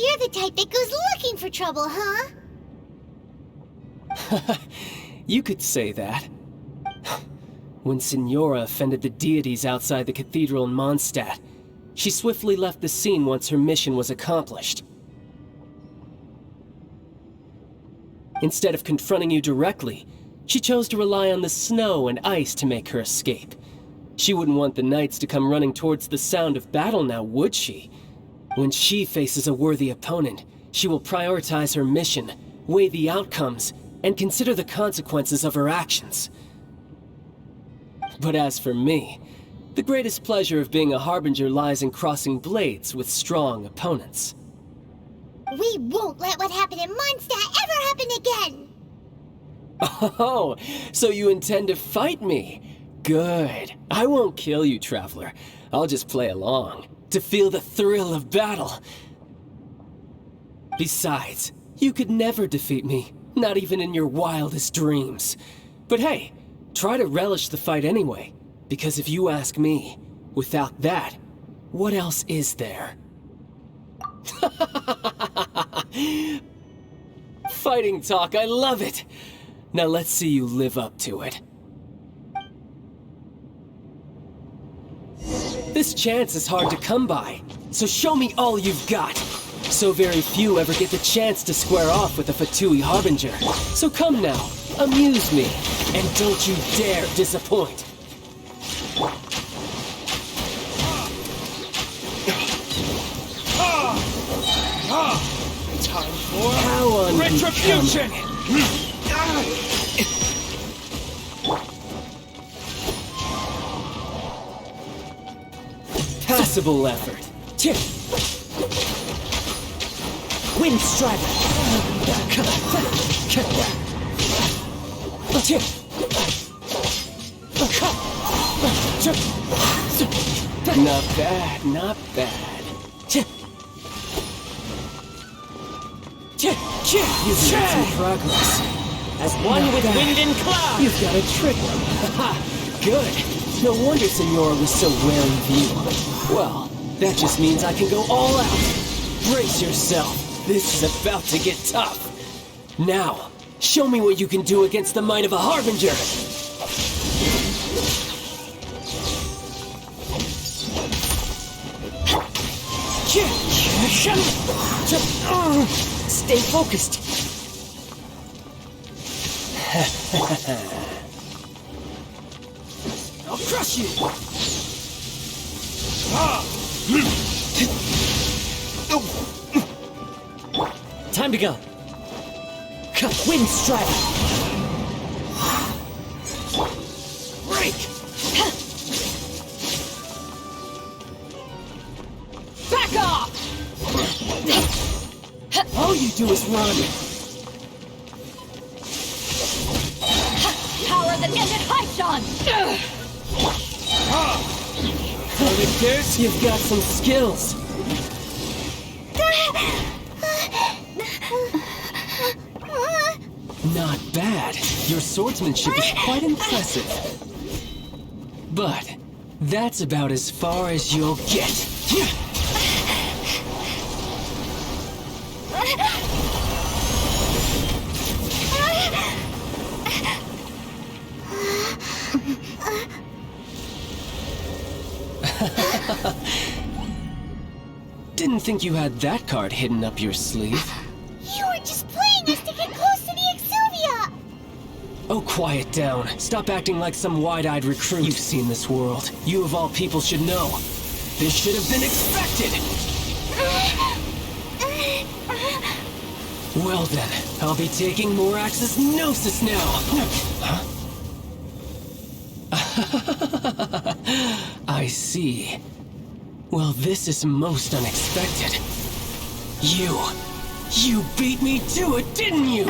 you're the type that goes looking for trouble, huh? You could say that. When Signora offended the deities outside the cathedral in Mondstadt, she swiftly left the scene once her mission was accomplished. Instead of confronting you directly, she chose to rely on the snow and ice to make her escape. She wouldn't want the knights to come running towards the sound of battle now, would she? When she faces a worthy opponent, she will prioritize her mission, weigh the outcomes, and consider the consequences of her actions. But as for me, the greatest pleasure of being a harbinger lies in crossing blades with strong opponents. We won't let what happened in Mondstadt ever happen again! Oh, so you intend to fight me? Good. I won't kill you, Traveler. I'll just play along, to feel the thrill of battle. Besides, you could never defeat me, not even in your wildest dreams. But hey, try to relish the fight anyway, because if you ask me, without that, what else is there? Fighting talk, I love it! Now let's see you live up to it. This chance is hard to come by, so show me all you've got. So very few ever get the chance to square off with a F2P Harbinger. So come now, amuse me, and don't you dare disappoint. Time for How retribution! Passable effort. Wind Strider. Not bad, not bad. You've made some progress. As one with wind and cloud. You've got a trick. Haha, good. No wonder Signora was so wary of you. Well, that just means I can go all out. Brace yourself. This is about to get tough. Now, show me what you can do against the might of a Harbinger. Stay focused. I'll crush you! Time to go. Wind Strider. Break! Back off! All you do is run. Power that ended Haishan! With this, you've got some skills. Not bad. Your swordsmanship is quite impressive. But that's about as far as you'll get. Didn't think you had that card hidden up your sleeve. You were just playing us to get close to the Exuvia! Oh, quiet down. Stop acting like some wide-eyed recruit. You've seen this world. You of all people should know. This should have been expected! Well then, I'll be taking Morax's Gnosis now! Huh? I see. Well, this is most unexpected. You beat me to it, didn't you?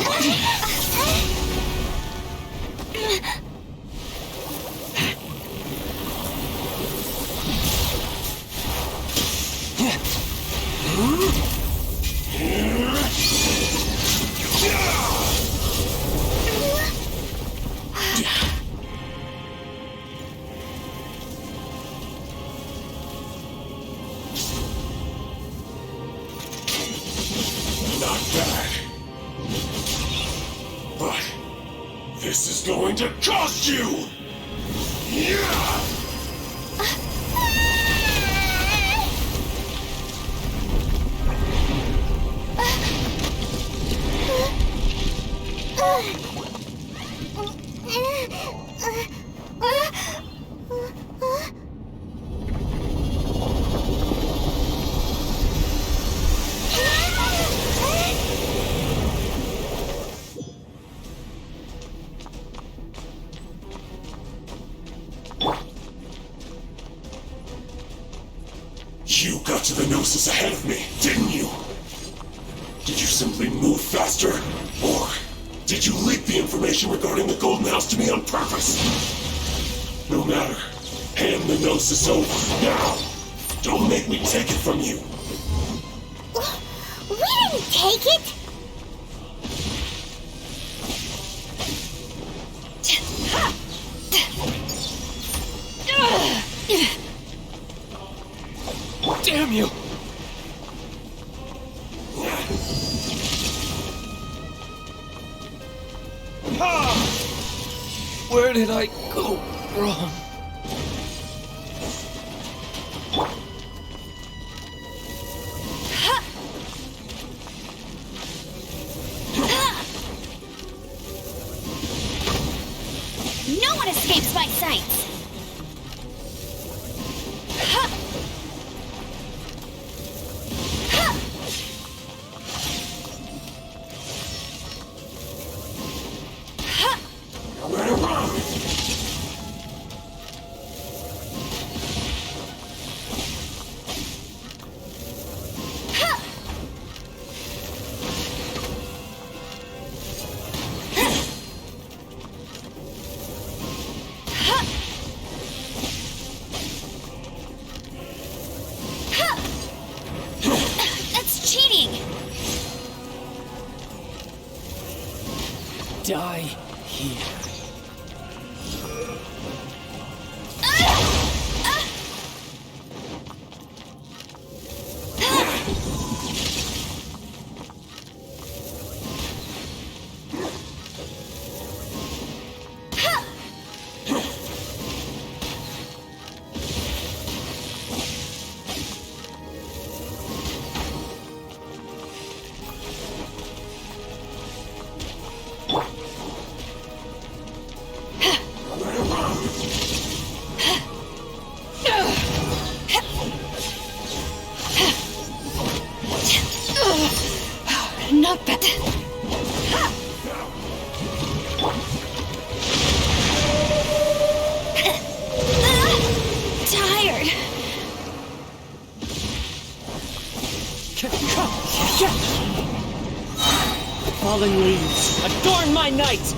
This is going to cost you! Yeah! You got to the Gnosis ahead of me, didn't you? Did you simply move faster? Or did you leak the information regarding the Golden House to me on purpose? No matter. Hand the Gnosis over, now! Don't make me take it from you! We didn't take it! Damn you! Where did I go wrong? No one escapes my sights! Die here. Not bad. Tired. Fallen leaves, adorn my night!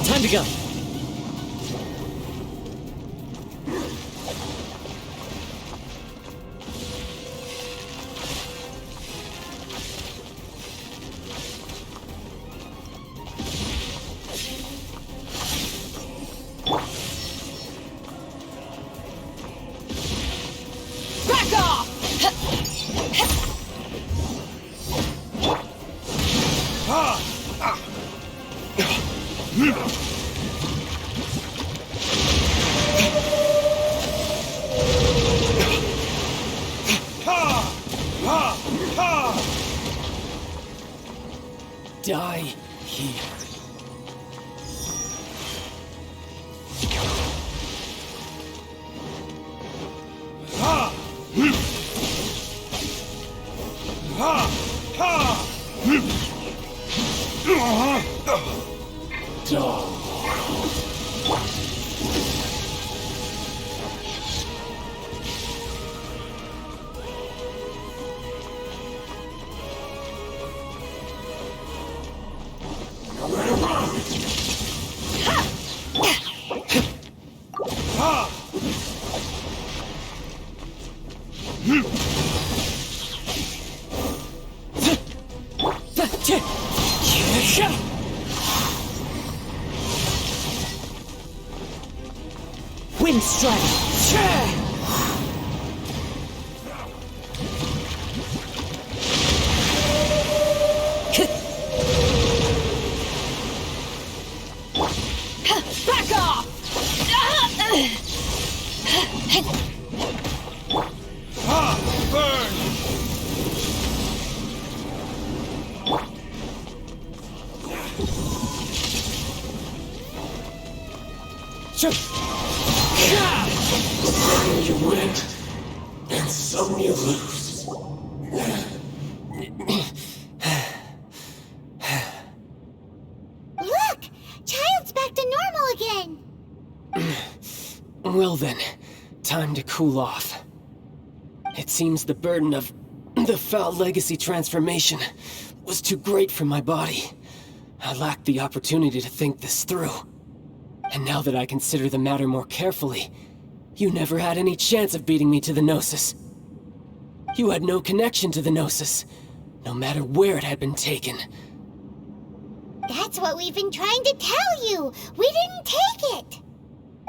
Time to go. Back off! die here. Wind strike. Back off! Burn! Some you win, and some you lose. Look! Child's back to normal again! Well then, time to cool off. It seems the burden of the foul legacy transformation was too great for my body. I lacked the opportunity to think this through. And now that I consider the matter more carefully, you never had any chance of beating me to the Gnosis. You had no connection to the Gnosis, no matter where it had been taken. That's what we've been trying to tell you! We didn't take it!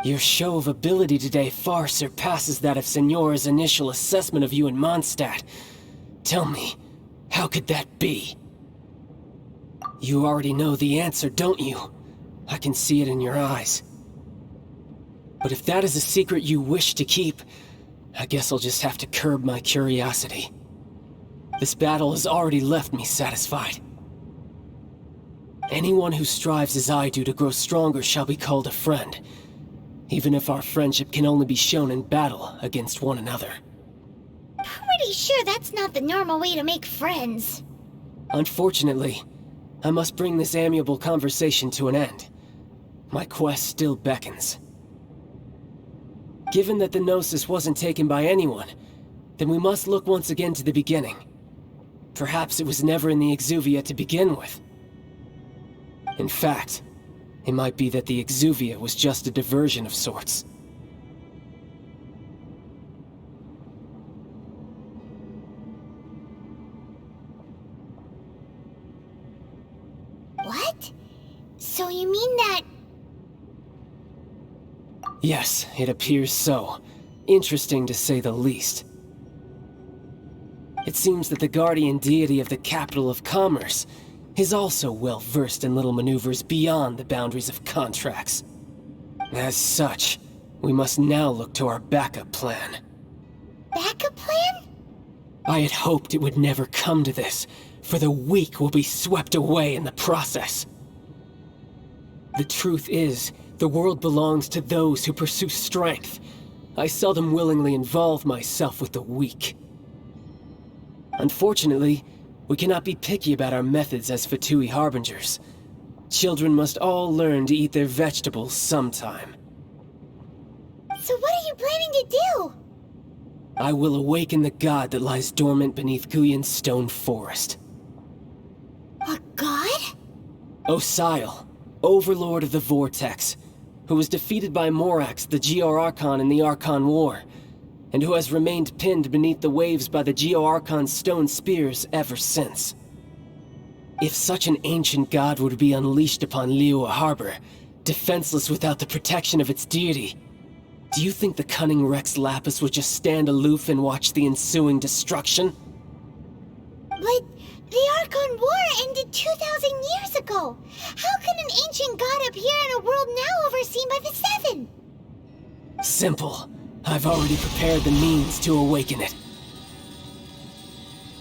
Your show of ability today far surpasses that of Signora's initial assessment of you in Mondstadt. Tell me, how could that be? You already know the answer, don't you? I can see it in your eyes. But if that is a secret you wish to keep, I guess I'll just have to curb my curiosity. This battle has already left me satisfied. Anyone who strives as I do to grow stronger shall be called a friend, even if our friendship can only be shown in battle against one another. Pretty sure that's not the normal way to make friends. Unfortunately, I must bring this amiable conversation to an end. My quest still beckons. Given that the Gnosis wasn't taken by anyone, then we must look once again to the beginning. Perhaps it was never in the Exuvia to begin with. In fact, it might be that the Exuvia was just a diversion of sorts. What? So you mean that... Yes, it appears so. Interesting to say the least. It seems that the guardian deity of the capital of commerce is also well versed in little maneuvers beyond the boundaries of contracts. As such, we must now look to our backup plan. Backup plan? I had hoped it would never come to this, for the weak will be swept away in the process. The truth is, the world belongs to those who pursue strength. I seldom willingly involve myself with the weak. Unfortunately, we cannot be picky about our methods as F2P harbingers. Children must all learn to eat their vegetables sometime. So what are you planning to do? I will awaken the god that lies dormant beneath Guyon's stone forest. A god? Osile, overlord of the Vortex, who was defeated by Morax, the Geo-Archon in the Archon War, and who has remained pinned beneath the waves by the Geo-Archon's stone spears ever since. If such an ancient god were to be unleashed upon Liyue Harbor, defenseless without the protection of its deity, do you think the cunning Rex Lapis would just stand aloof and watch the ensuing destruction? But the Archon War ended 2,000 years ago. How can an ancient god appear in a world now overseen by the Seven? Simple. I've already prepared the means to awaken it.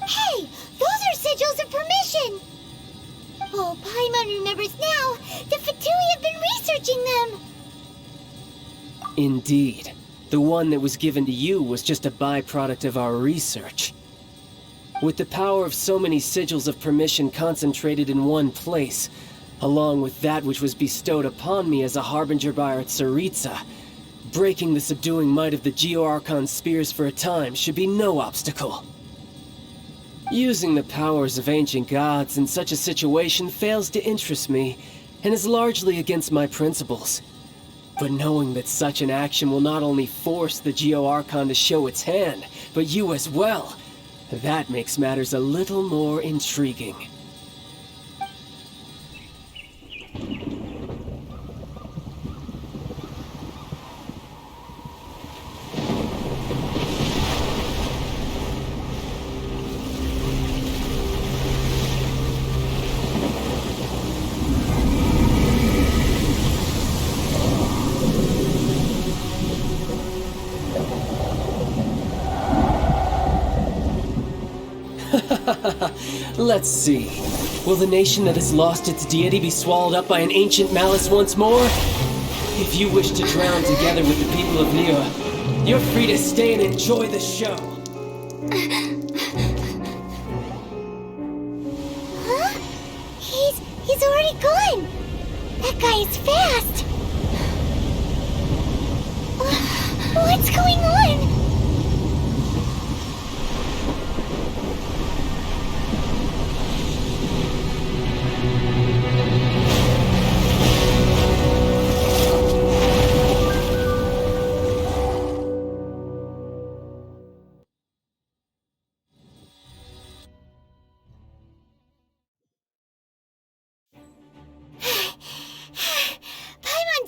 Hey, those are sigils of permission! Oh, Paimon remembers now! The Fatui have been researching them! Indeed. The one that was given to you was just a byproduct of our research. With the power of so many sigils of permission concentrated in one place, along with that which was bestowed upon me as a harbinger by our Tsaritsa, breaking the subduing might of the Geo-Archon spears for a time should be no obstacle. Using the powers of ancient gods in such a situation fails to interest me, and is largely against my principles. But knowing that such an action will not only force the Geo-Archon to show its hand, but you as well, that makes matters a little more intriguing. Let's see. Will the nation that has lost its deity be swallowed up by an ancient malice once more? If you wish to drown together with the people of Liyue, you're free to stay and enjoy the show. Huh? He's already gone! That guy is fast! What's going on?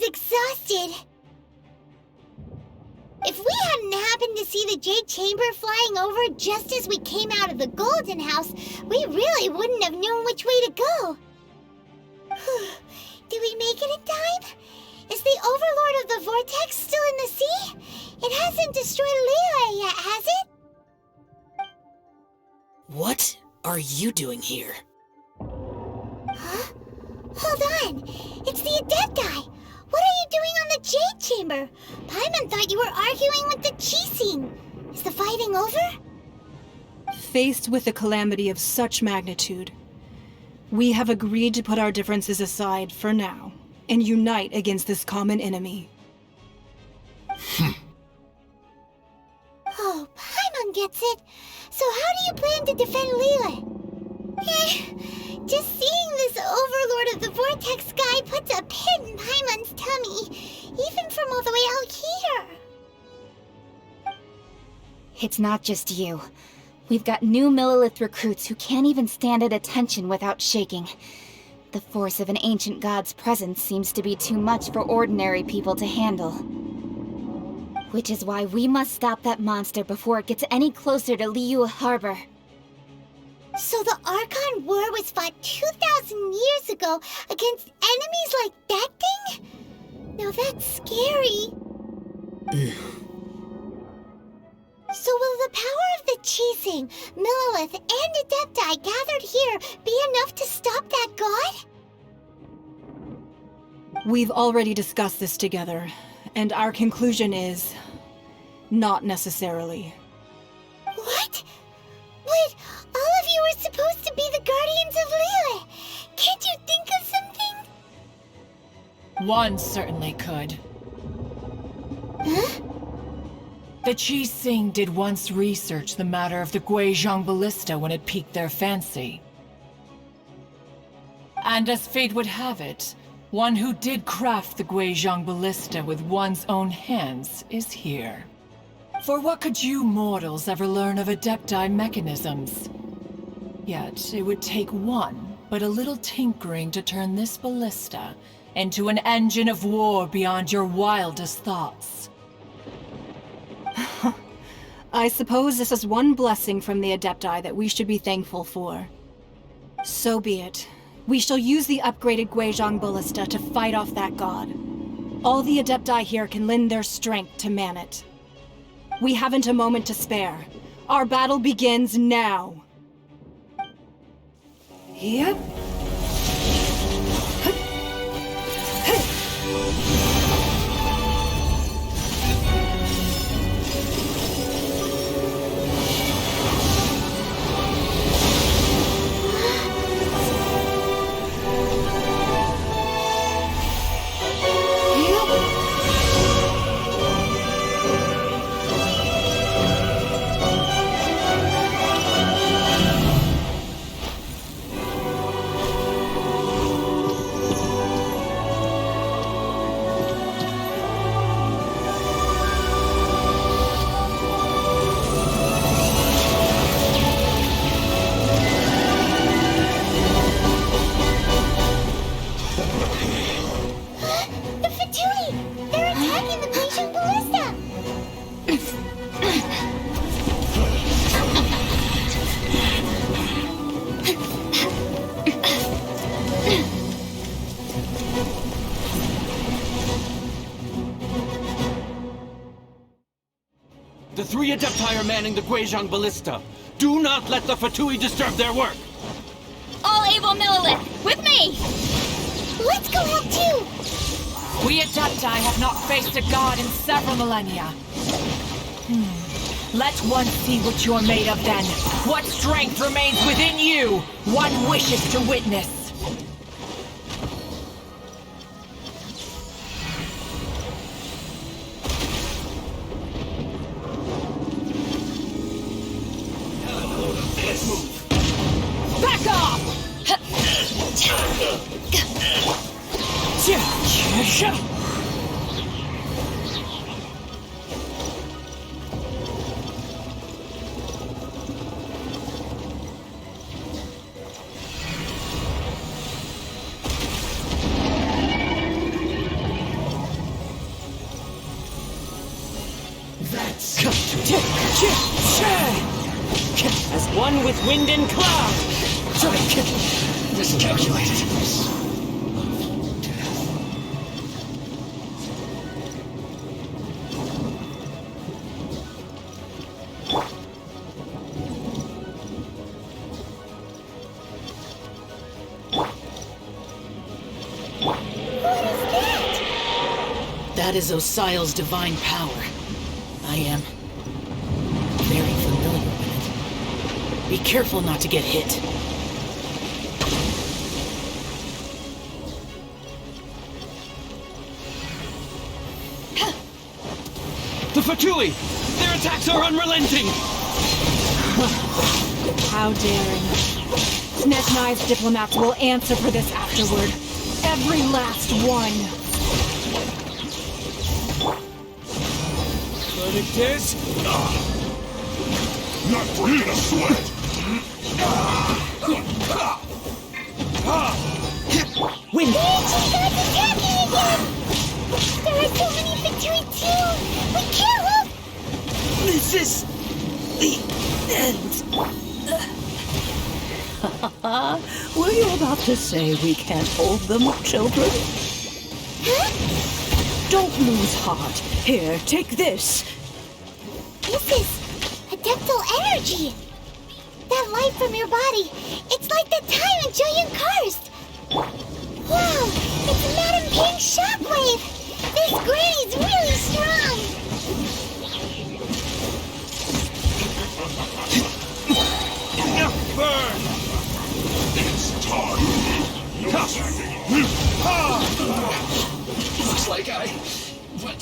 Exhausted. If we hadn't happened to see the Jade Chamber flying over just as we came out of the Golden House, we really wouldn't have known which way to go. Did we make it in time? Is the Overlord of the Vortex still in the sea? It hasn't destroyed Liyue yet, has it? What are you doing here? Huh? Hold on. It's the Adepti. What are you doing on the Jade Chamber? Paimon thought you were arguing with the Qixing. Is the fighting over? Faced with a calamity of such magnitude, we have agreed to put our differences aside for now and unite against this common enemy. Oh, Paimon gets it. So how do you plan to defend Liyue? Just seeing this Overlord of the Vortex guy puts a pit in Paimon's tummy, even from all the way out here. It's not just you. We've got new Millilith recruits who can't even stand at attention without shaking. The force of an ancient god's presence seems to be too much for ordinary people to handle. Which is why we must stop that monster before it gets any closer to Liyue Harbor. So the Archon War was fought 2,000 years ago against enemies like that thing? Now that's scary. So will the power of the Qixing, Millilith, and Adepti gathered here be enough to stop that god? We've already discussed this together, and our conclusion is... not necessarily. What? But all of you were supposed to be the Guardians of Liyue. Can't you think of something? One certainly could. Huh? The Qixing did once research the matter of the Guizhong Ballista when it piqued their fancy. And as fate would have it, one who did craft the Guizhong Ballista with one's own hands is here. For what could you mortals ever learn of Adepti mechanisms? Yet it would take one, but a little tinkering to turn this ballista into an engine of war beyond your wildest thoughts. I suppose this is one blessing from the Adepti that we should be thankful for. So be it. We shall use the upgraded Guizhong Ballista to fight off that god. All the Adepti here can lend their strength to man it. We haven't a moment to spare. Our battle begins now. Yep. The 3 Adepti are manning the Guizhong Ballista. Do not let the F2P disturb their work! All able Millilith, with me! Let's go help too! We Adepti have not faced a god in several millennia. Let one see what you're made of then. What strength remains within you, one wishes to witness. Back off! As one with wind and cloud! Miscalculated. That is Osial's divine power. I am very familiar with it. Be careful not to get hit. The F2P! Their attacks are unrelenting! How daring. Snezhnai's diplomats will answer for this afterward. Every last one. Verdict is... Not breaking a sweat! Wind! The ancient god's attacking again! There are so many F2P too! We can't hold... This is... the end. Were you about to say we can't hold them, children? Huh? Don't lose heart. Here, take this. This is adeptal energy! That light from your body, it's like the time in Julian Karst! Wow, it's Madame Ping's shockwave! This granny's really strong! Enough burn! It's time! No attacking! Looks like I... What?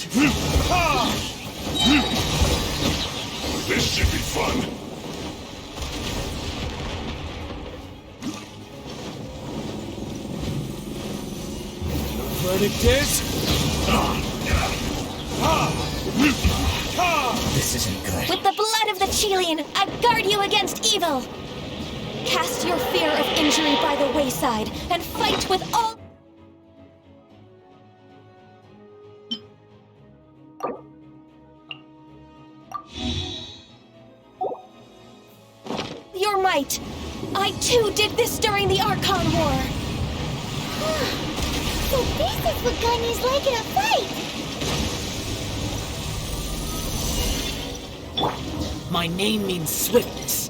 This should be fun! Verdict is... This isn't good. With the blood of the Chilean, I guard you against evil! Cast your fear of injury by the wayside, and fight with all... your might! I too did this during the Archon War! So this is what Gunny's like in a fight! My name means swiftness.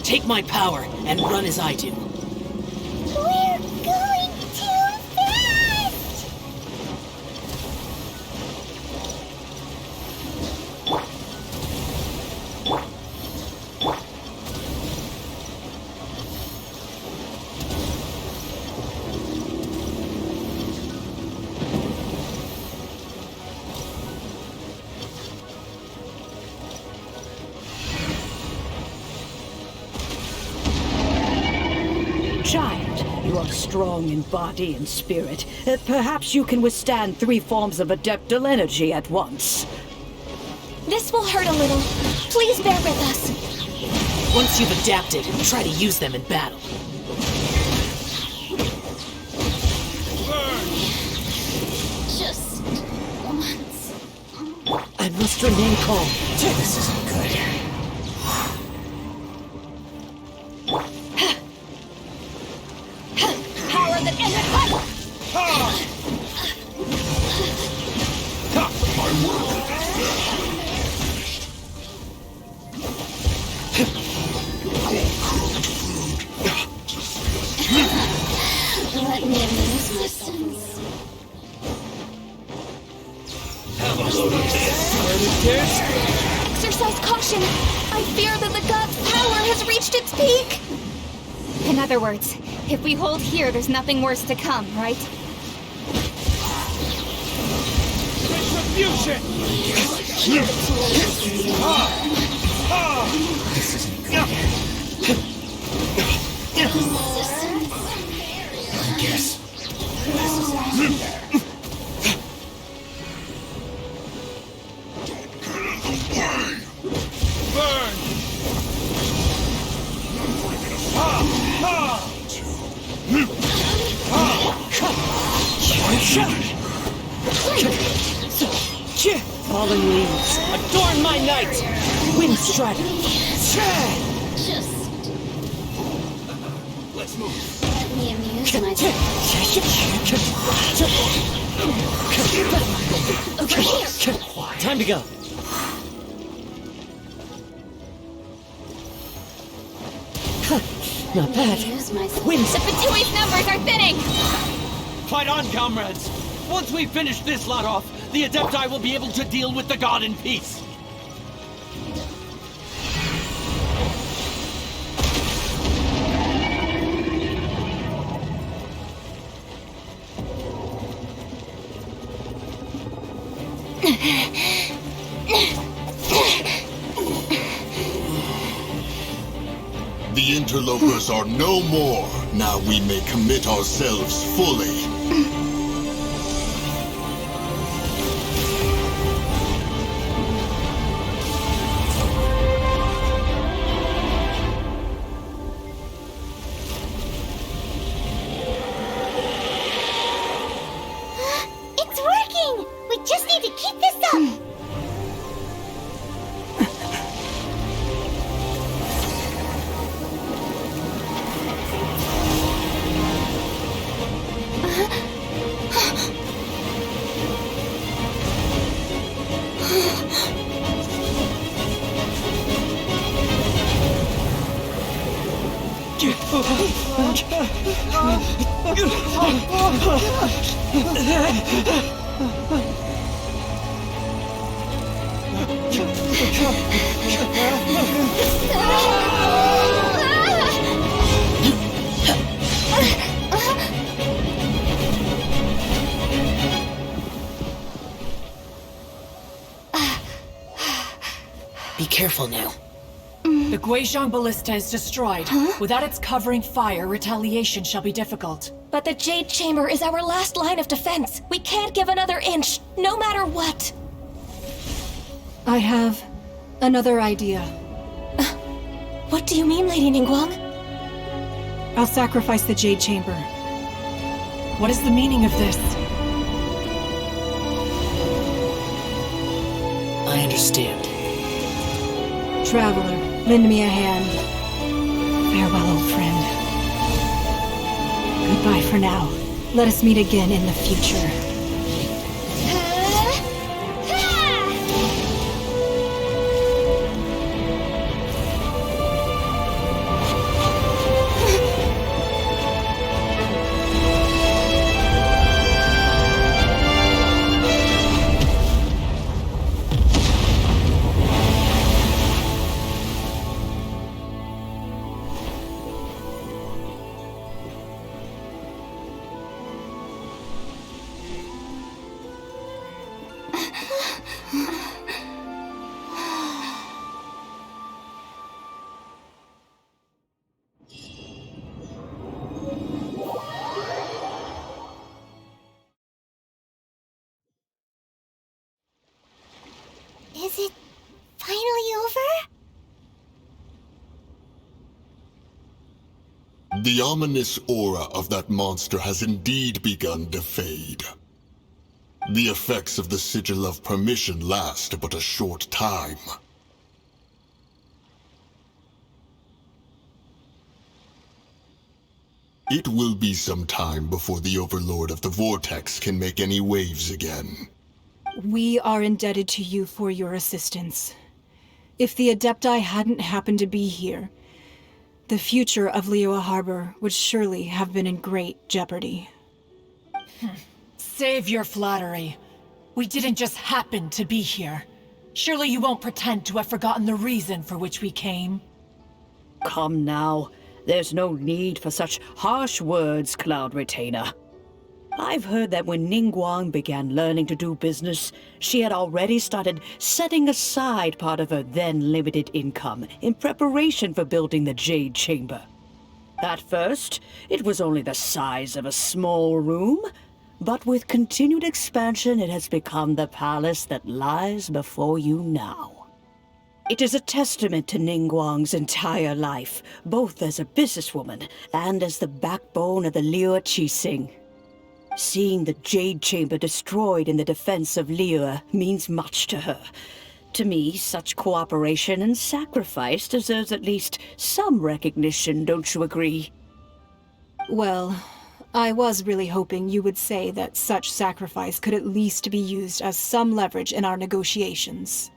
Take my power and run as I do. We're going too fast! Child, you are strong in body and spirit. Perhaps you can withstand 3 forms of adeptal energy at once. This will hurt a little. Please bear with us. Once you've adapted, try to use them in battle. Just once. I must remain calm. This isn't good. Power that ended life! My work is Let me amuse myself. Exercise caution! I fear that the god's power has reached its peak! In other words, if we hold here, there's nothing worse to come, right? Retribution! This isn't good. I guess. Burn! Fallen leaves, adorn my night! Wind strider! Just Let's move. let me amuse myself. Over here. Time to go. Not bad. Amuse myself. The Fatui's numbers are thinning! Fight on, comrades! Once we finish this lot off, the Adepti will be able to deal with the god in peace. The interlopers are no more. Now we may commit ourselves fully. It's working! We just need to keep this up! Be careful now. The Guizhong Ballista is destroyed. Without its covering fire, retaliation shall be difficult. But the Jade Chamber is our last line of defense. We can't give another inch, no matter what. I have another idea. What do you mean, Lady Ningguang? I'll sacrifice the Jade Chamber. What is the meaning of this? I understand. Traveler, lend me a hand. Farewell, old friend. Goodbye for now. Let us meet again in the future. The ominous aura of that monster has indeed begun to fade. The effects of the Sigil of Permission last but a short time. It will be some time before the Overlord of the Vortex can make any waves again. We are indebted to you for your assistance. If the Adepti hadn't happened to be here, the future of Liyue Harbor would surely have been in great jeopardy. Save your flattery. We didn't just happen to be here. Surely you won't pretend to have forgotten the reason for which we came. Come now. There's no need for such harsh words, Cloud Retainer. I've heard that when Ningguang began learning to do business, she had already started setting aside part of her then limited income in preparation for building the Jade Chamber. At first, it was only the size of a small room, but with continued expansion it has become the palace that lies before you now. It is a testament to Ningguang's entire life, both as a businesswoman and as the backbone of the Liyue Qixing. Seeing the Jade Chamber destroyed in the defense of Liyue means much to her. To me, such cooperation and sacrifice deserves at least some recognition, don't you agree? Well, I was really hoping you would say that such sacrifice could at least be used as some leverage in our negotiations.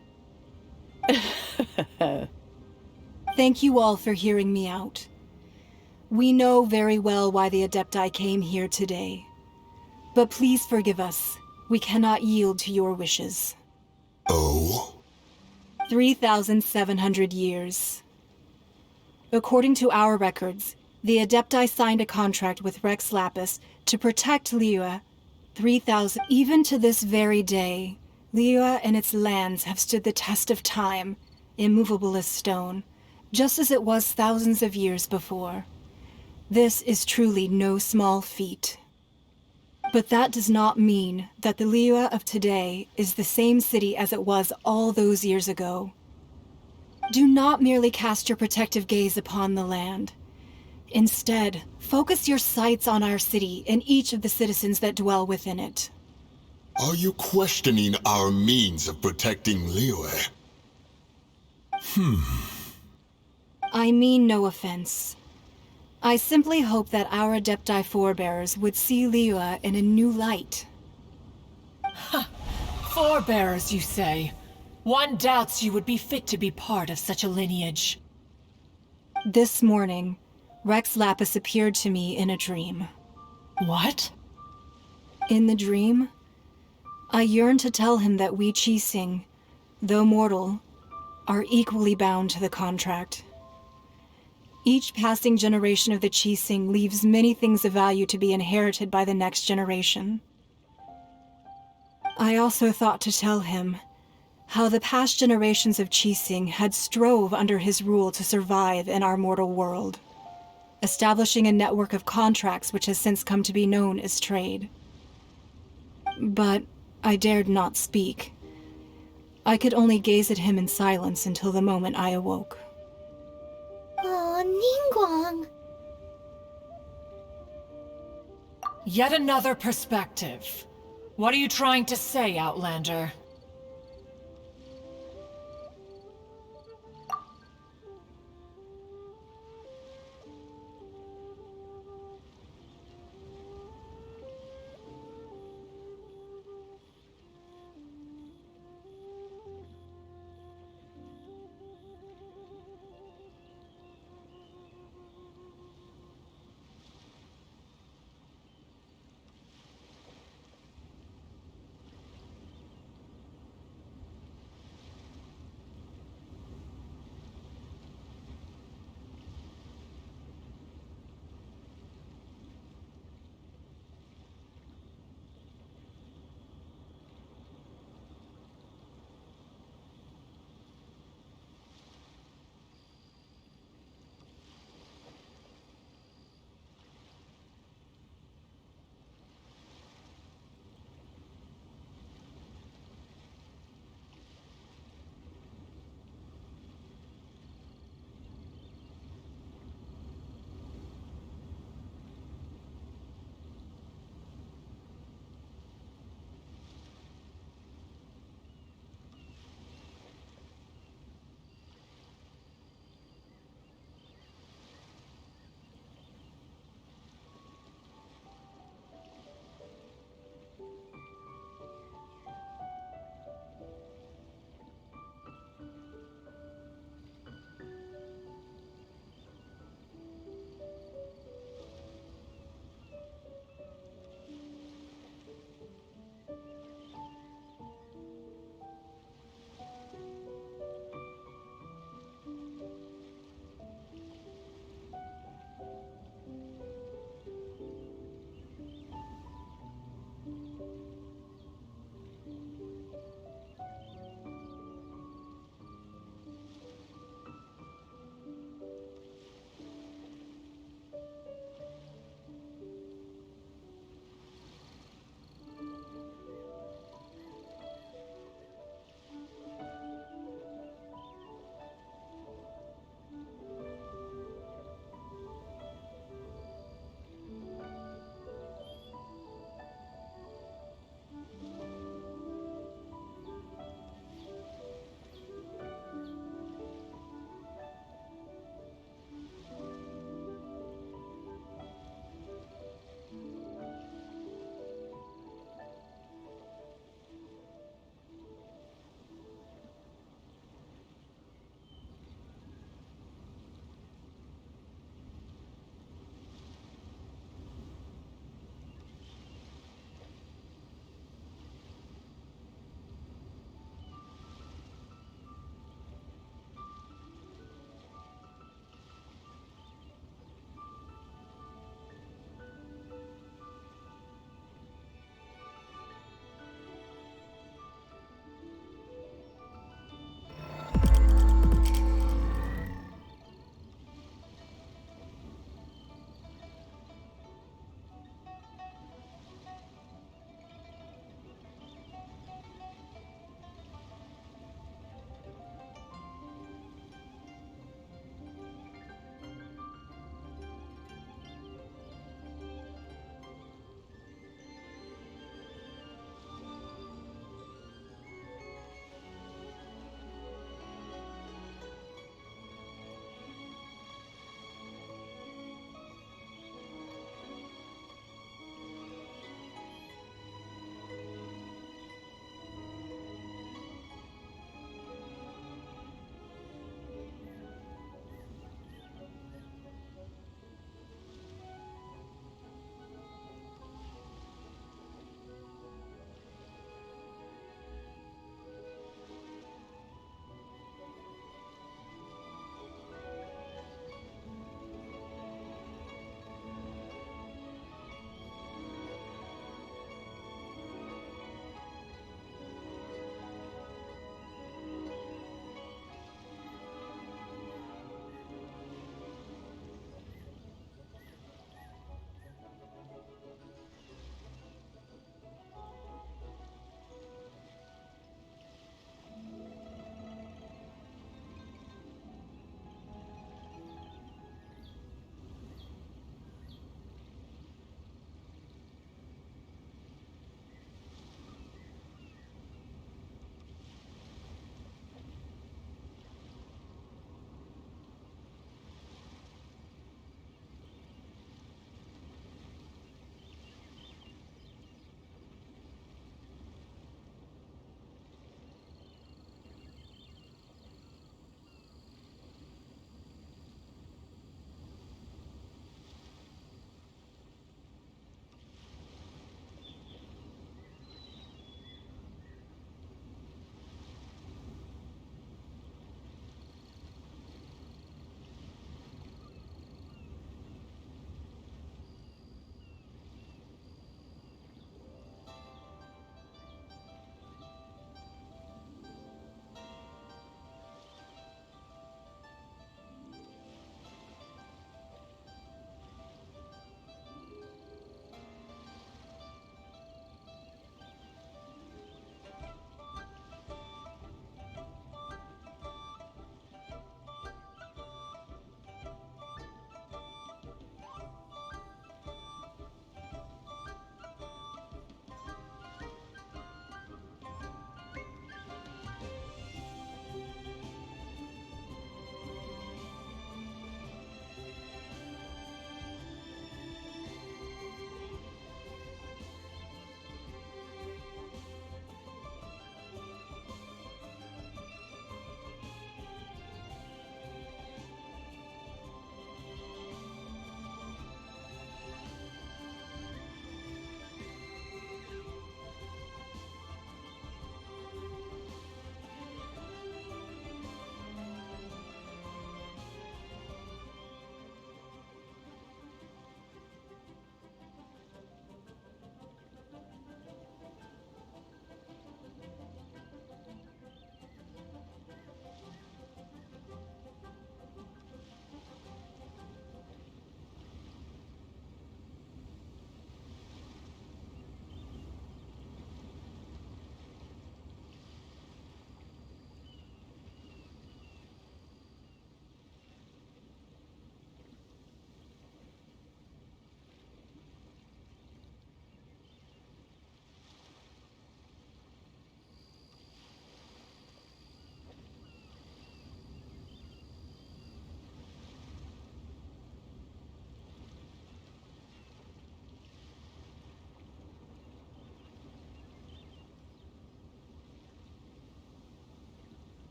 Thank you all for hearing me out. We know very well why the Adepti came here today. But please forgive us. We cannot yield to your wishes. Oh? 3,700 years. According to our records, the Adepti signed a contract with Rex Lapis to protect Liyue. 3,000. Even to this very day, Liyue and its lands have stood the test of time, immovable as stone, just as it was thousands of years before. This is truly no small feat. But that does not mean that the Liyue of today is the same city as it was all those years ago. Do not merely cast your protective gaze upon the land. Instead, focus your sights on our city and each of the citizens that dwell within it. Are you questioning our means of protecting Liyue? I mean no offense. I simply hope that our Adepti forebears would see Liyue in a new light. Forebearers, you say? One doubts you would be fit to be part of such a lineage. This morning, Rex Lapis appeared to me in a dream. What? In the dream, I yearned to tell him that we Qixing, though mortal, are equally bound to the contract. Each passing generation of the Qixing leaves many things of value to be inherited by the next generation. I also thought to tell him how the past generations of Qixing had strove under his rule to survive in our mortal world, establishing a network of contracts which has since come to be known as trade. But I dared not speak. I could only gaze at him in silence until the moment I awoke. Oh, Ningguang. Yet another perspective. What are you trying to say, Outlander?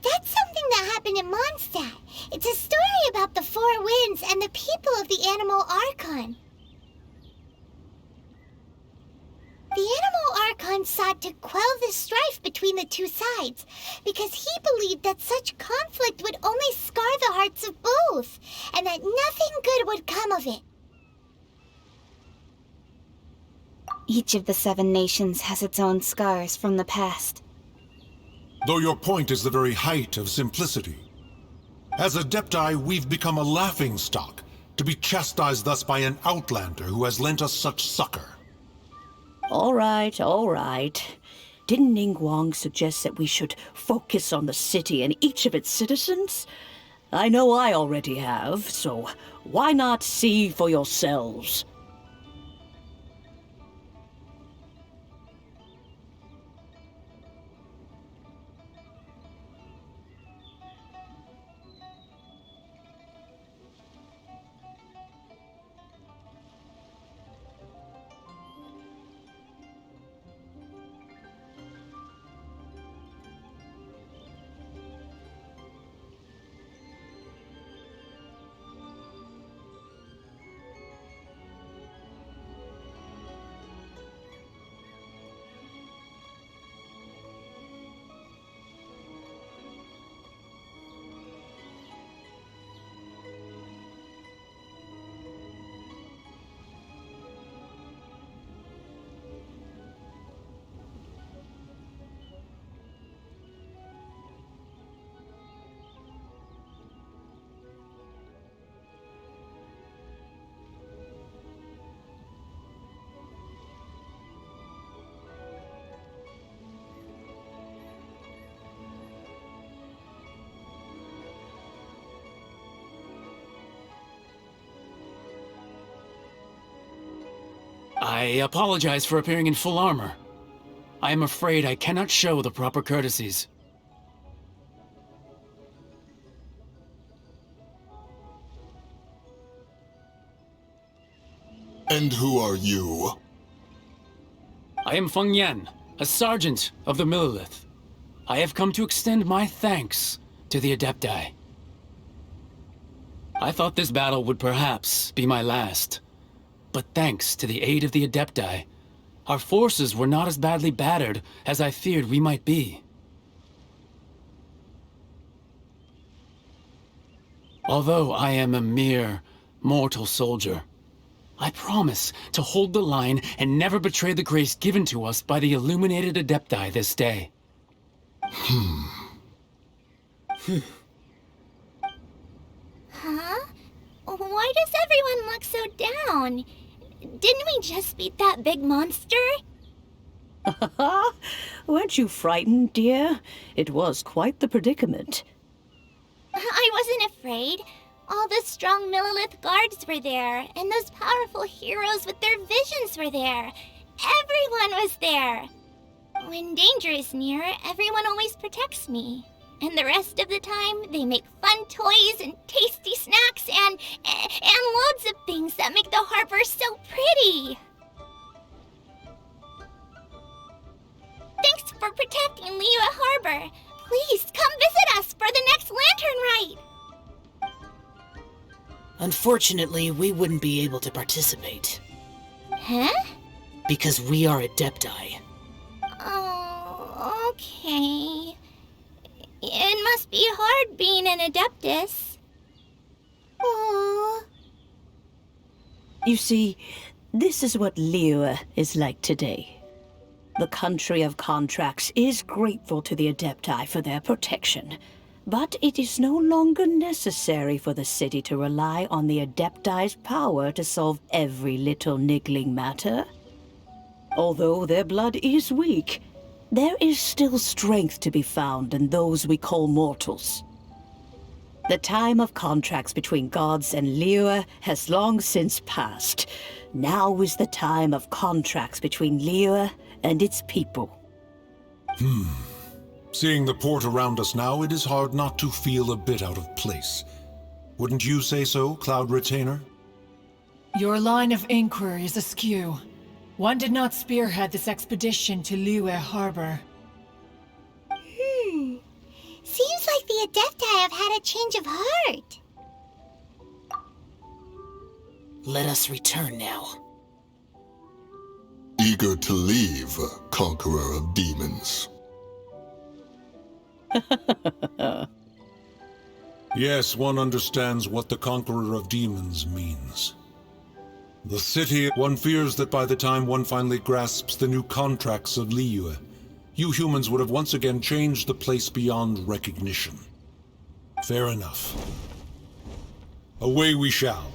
That's something that happened in Mondstadt. It's a story about the Four Winds and the people of the Animal Archon. The Animal Archon sought to quell the strife between the two sides, because he believed that such conflict would only scar the hearts of both, and that nothing good would come of it. Each of the 7 nations has its own scars from the past. Though your point is the very height of simplicity. As Adepti, we've become a laughingstock, to be chastised thus by an outlander who has lent us such succor. All right, all right. Didn't Ningguang suggest that we should focus on the city and each of its citizens? I know I already have, so why not see for yourselves? I apologize for appearing in full armor. I am afraid I cannot show the proper courtesies. And who are you? I am Feng Yan, a sergeant of the Millilith. I have come to extend my thanks to the Adepti. I thought this battle would perhaps be my last. But thanks to the aid of the Adepti, our forces were not as badly battered as I feared we might be. Although I am a mere mortal soldier, I promise to hold the line and never betray the grace given to us by the illuminated Adepti this day. Huh? Why does everyone look so down? Didn't we just beat that big monster? Weren't you frightened, dear? It was quite the predicament. I wasn't afraid. All the strong Millilith guards were there, and those powerful heroes with their visions were there. Everyone was there. When danger is near, everyone always protects me. And the rest of the time, they make fun toys and tasty snacks and loads of things that make the harbor so pretty. Thanks for protecting Liyue Harbor. Please come visit us for the next lantern rite. Unfortunately, we wouldn't be able to participate. Huh? Because we are Adepti. Oh, okay. It must be hard being an Adeptus. Aww. You see, this is what Liyue is like today. The country of contracts is grateful to the Adepti for their protection, but it is no longer necessary for the city to rely on the Adepti's power to solve every little niggling matter. Although their blood is weak, there is still strength to be found in those we call mortals. The time of contracts between gods and Liyue has long since passed. Now is the time of contracts between Liyue and its people. Seeing the port around us now, it is hard not to feel a bit out of place. Wouldn't you say so, Cloud Retainer? Your line of inquiry is askew. One did not spearhead this expedition to Liyue Harbor. Seems like the Adepti have had a change of heart. Let us return now. Eager to leave, conqueror of demons. Yes, one understands what the Conqueror of Demons means. The city, one fears that by the time one finally grasps the new contracts of Liyue, you humans would have once again changed the place beyond recognition. Fair enough. Away we shall,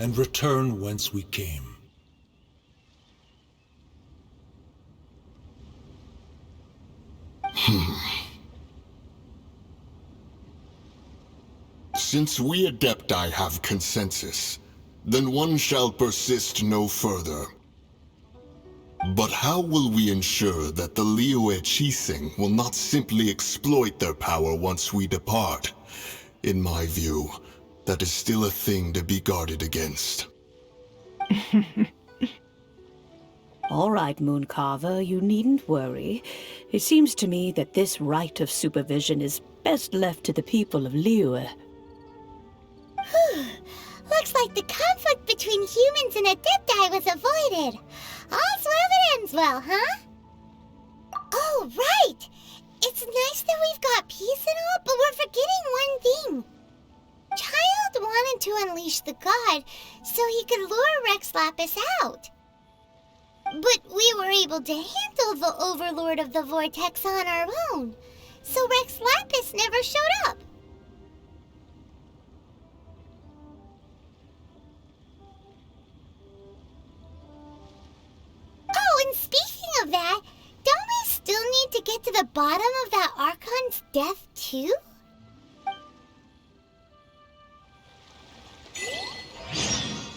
and return whence we came. Since we Adepti have consensus, then one shall persist no further. But how will we ensure that the Liyue Qixing will not simply exploit their power once we depart? In my view, that is still a thing to be guarded against. All right, Mooncarver, you needn't worry. It seems to me that this right of supervision is best left to the people of Liyue. Looks like the conflict between humans and Adepti was avoided. All's well that ends well, huh? Oh, right! It's nice that we've got peace and all, but we're forgetting one thing. Child wanted to unleash the god so he could lure Rex Lapis out. But we were able to handle the Overlord of the Vortex on our own, so Rex Lapis never showed up. Oh, and speaking of that, don't we still need to get to the bottom of that Archon's death, too?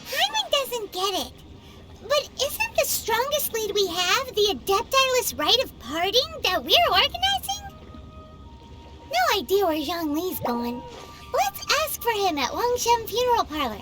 Hyman doesn't get it. But isn't the strongest lead we have the Adepti-less rite of parting that we're organizing? No idea where Zhongli's going. Let's ask for him at Wangshen Funeral Parlor.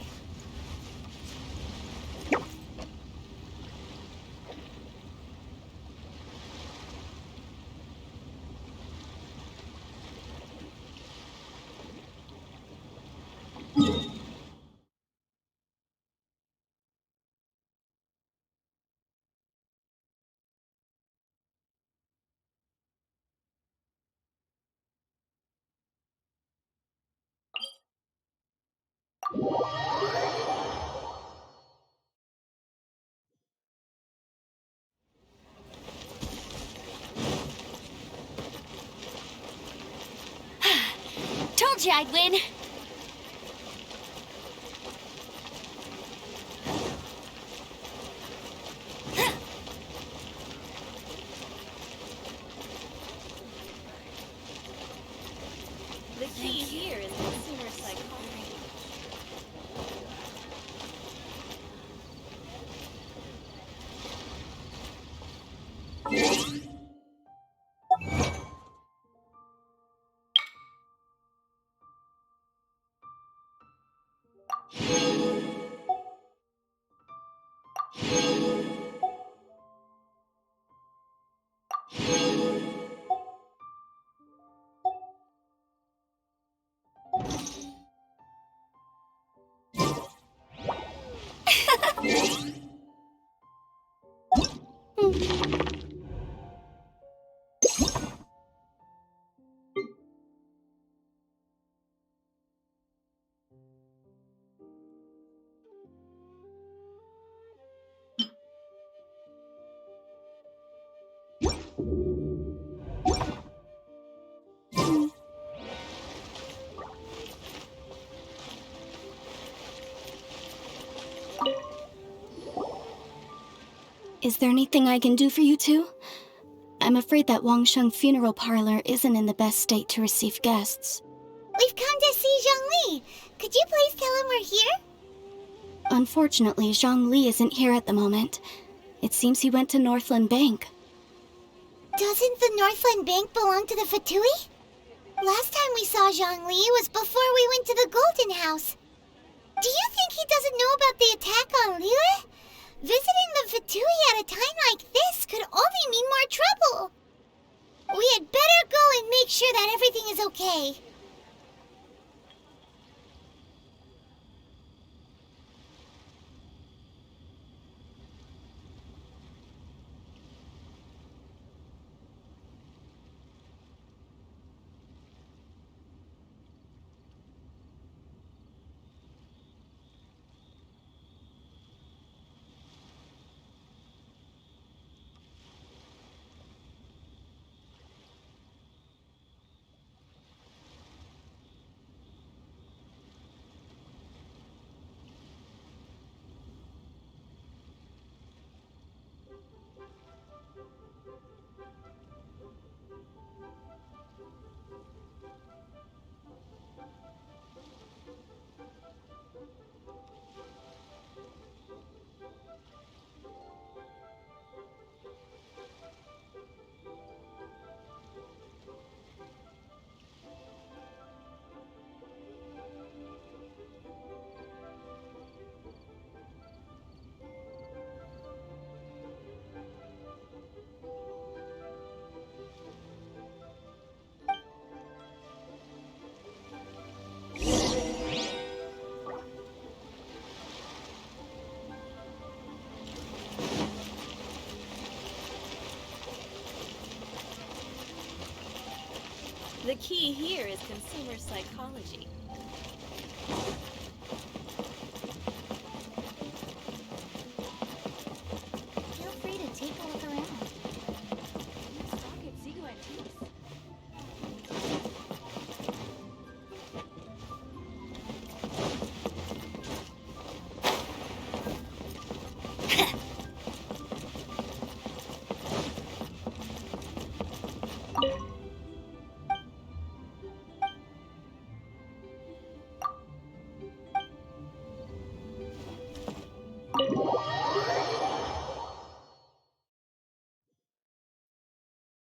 Told you I'd win. The key here is consumer psychology. Is there anything I can do for you two? I'm afraid that Wangshen Funeral Parlor isn't in the best state to receive guests. We've come to see Zhongli. Could you please tell him we're here? Unfortunately, Zhongli isn't here at the moment. It seems he went to Northland Bank. Doesn't the Northland Bank belong to the Fatui? Last time we saw Zhongli was before we went to the Golden House. Do you think he doesn't know about the attack on Liyue? Visiting the Fatui at a time like this could only mean more trouble. We had better go and make sure that everything is okay. The key here is consumer psychology. Feel free to take a look around.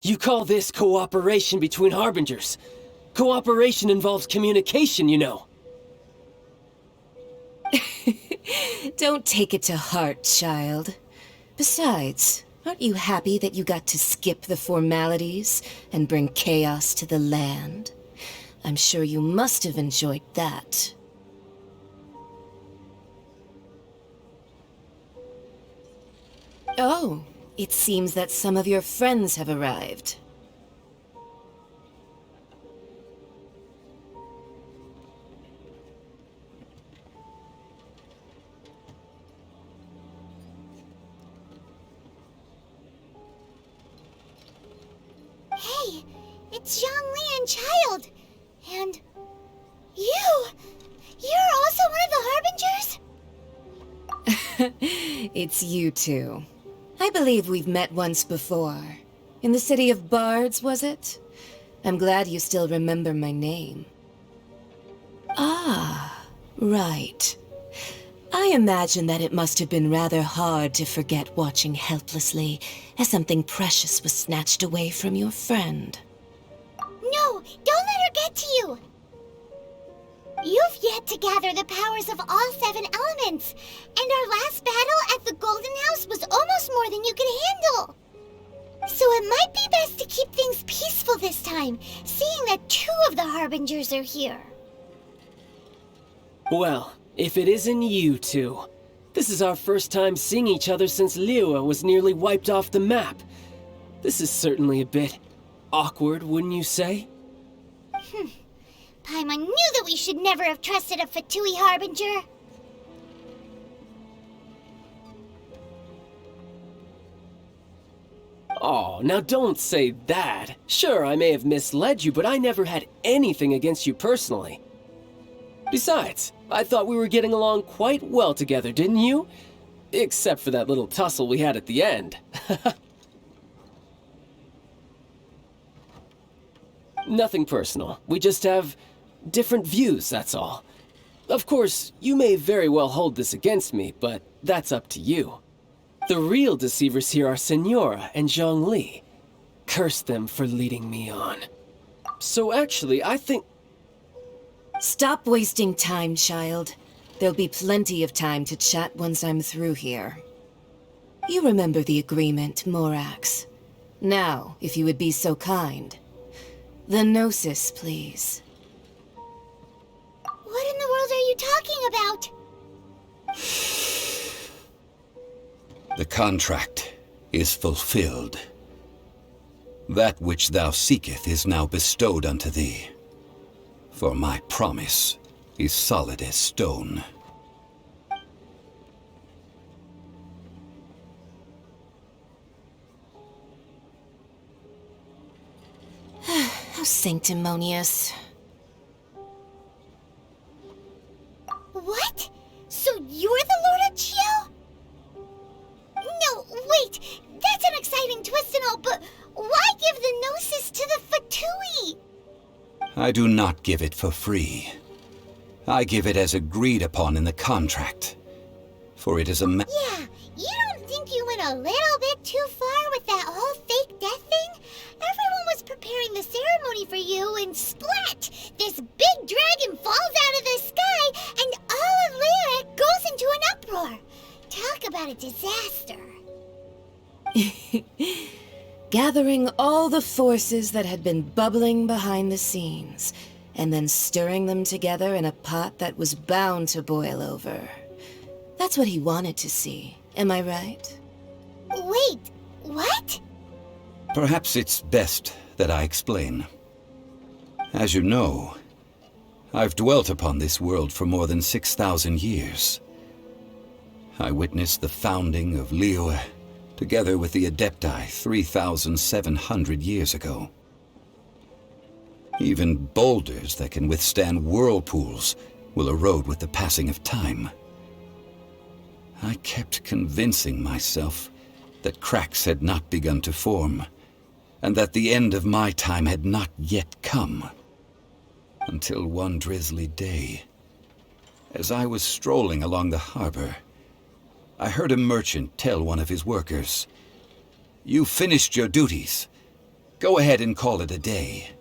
You call this cooperation between Harbingers? Cooperation involves communication, you know. Don't take it to heart, child. Besides, aren't you happy that you got to skip the formalities and bring chaos to the land? I'm sure you must have enjoyed that. Oh, it seems that some of your friends have arrived. Hey, it's Zhongli and Child. And you! You're also one of the Harbingers? It's you two. I believe we've met once before. In the city of Bards, was it? I'm glad you still remember my name. Ah, right. I imagine that it must have been rather hard to forget watching helplessly as something precious was snatched away from your friend. No, don't let her get to you! You've yet to gather the powers of all 7 elements, and our last battle at the Golden House was almost more than you could handle. So it might be best to keep things peaceful this time, seeing that 2 of the Harbingers are here. Well, if it isn't you two. This is our first time seeing each other since Liyue was nearly wiped off the map. This is certainly a bit awkward, wouldn't you say? Paimon knew that we should never have trusted a Fatui Harbinger. Oh, now don't say that. Sure, I may have misled you, but I never had anything against you personally. Besides, I thought we were getting along quite well together, didn't you? Except for that little tussle we had at the end. Nothing personal. We just have different views, that's all. Of course, you may very well hold this against me, but that's up to you. The real deceivers here are Senora and Zhongli. Curse them for leading me on. So actually, I think... Stop wasting time, child. There'll be plenty of time to chat once I'm through here. You remember the agreement, Morax. Now, if you would be so kind. The Gnosis, please. What in the world are you talking about? The contract is fulfilled. That which thou seeketh is now bestowed unto thee. For my promise is solid as stone. How sanctimonious. What? So you're the Lord of Geo? No, wait! That's an exciting twist and all, but why give the Gnosis to the Fatui? I do not give it for free. I give it as agreed upon in the contract. For it is a Yeah, you don't think you went a little bit too far with that whole fake death thing? Everyone was preparing the ceremony for you, and splat! This big dragon falls out of the sky, and all of Liyue goes into an uproar. Talk about a disaster. Gathering all the forces that had been bubbling behind the scenes, and then stirring them together in a pot that was bound to boil over. That's what he wanted to see, am I right? Wait, what? Perhaps it's best that I explain. As you know, I've dwelt upon this world for more than 6,000 years. I witnessed the founding of Liyue, together with the Adepti 3,700 years ago. Even boulders that can withstand whirlpools will erode with the passing of time. I kept convincing myself that cracks had not begun to form, and that the end of my time had not yet come. Until one drizzly day, as I was strolling along the harbor, I heard a merchant tell one of his workers, "You finished your duties. Go ahead and call it a day."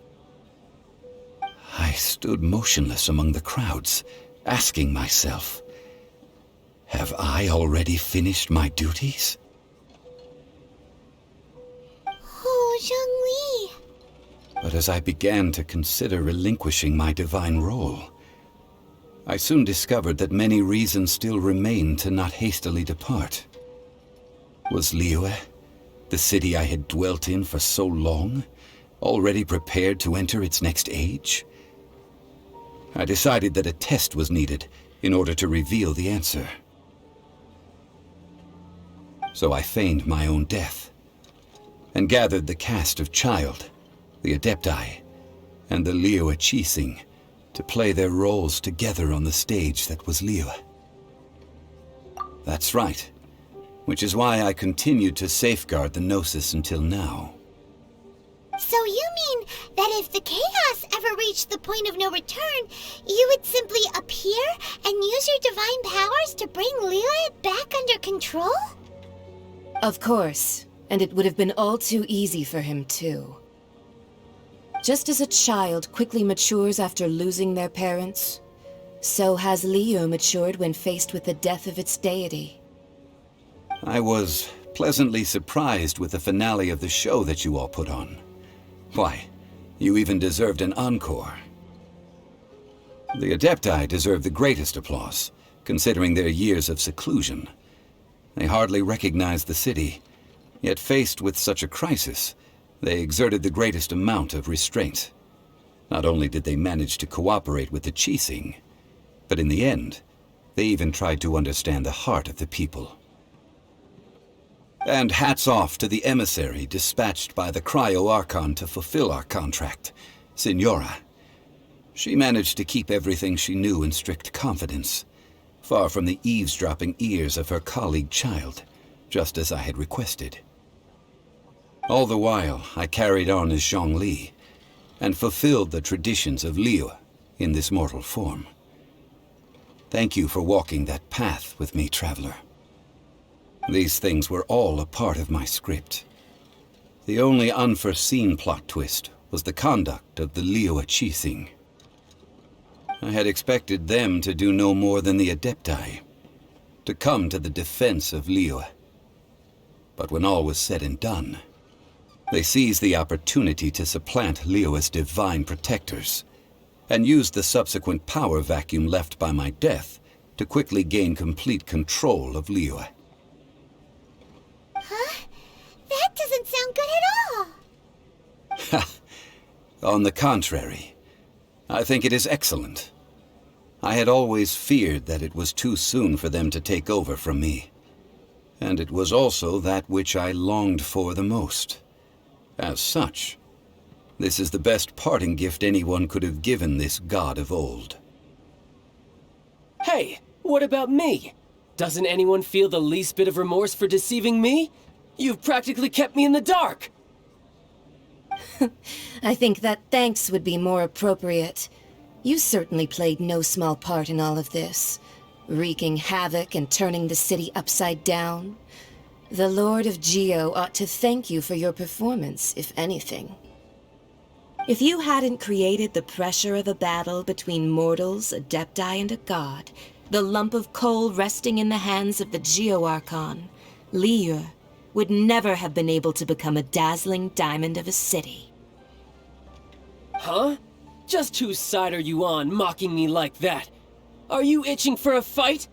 I stood motionless among the crowds, asking myself, have I already finished my duties? Oh, Zhongli. But as I began to consider relinquishing my divine role, I soon discovered that many reasons still remained to not hastily depart. Was Liyue, the city I had dwelt in for so long, already prepared to enter its next age? I decided that a test was needed in order to reveal the answer. So I feigned my own death, and gathered the cast of Child, the Adepti, and the Liyue Qixing to play their roles together on the stage that was Liyue. That's right, which is why I continued to safeguard the Gnosis until now. So you mean that if the chaos ever reached the point of no return, you would simply appear and use your divine powers to bring Liyue back under control? Of course, and it would have been all too easy for him too. Just as a child quickly matures after losing their parents, so has Liyue matured when faced with the death of its deity. I was pleasantly surprised with the finale of the show that you all put on. Why, you even deserved an encore. The Adepti deserve the greatest applause, considering their years of seclusion. They hardly recognized the city, yet faced with such a crisis, they exerted the greatest amount of restraint. Not only did they manage to cooperate with the Qixing, but in the end, they even tried to understand the heart of the people. And hats off to the emissary dispatched by the Cryo-Archon to fulfill our contract, Signora. She managed to keep everything she knew in strict confidence, far from the eavesdropping ears of her colleague Child, just as I had requested. All the while, I carried on as Zhongli, and fulfilled the traditions of Liyue in this mortal form. Thank you for walking that path with me, Traveler. These things were all a part of my script. The only unforeseen plot twist was the conduct of the Liyue Qixing. I had expected them to do no more than the Adepti, to come to the defense of Liyue. But when all was said and done, they seized the opportunity to supplant Liyue's divine protectors, and used the subsequent power vacuum left by my death to quickly gain complete control of Liyue. Huh? That doesn't sound good at all. On the contrary, I think it is excellent. I had always feared that it was too soon for them to take over from me. And it was also that which I longed for the most. As such, this is the best parting gift anyone could have given this god of old. Hey, what about me? Doesn't anyone feel the least bit of remorse for deceiving me? You've practically kept me in the dark! I think that thanks would be more appropriate. You certainly played no small part in all of this, wreaking havoc and turning the city upside down. The Lord of Geo ought to thank you for your performance, if anything. If you hadn't created the pressure of a battle between mortals, Adepti, and a god, the lump of coal resting in the hands of the Geo-Archon, Liyue, would never have been able to become a dazzling diamond of a city. Huh? Just whose side are you on, mocking me like that? Are you itching for a fight?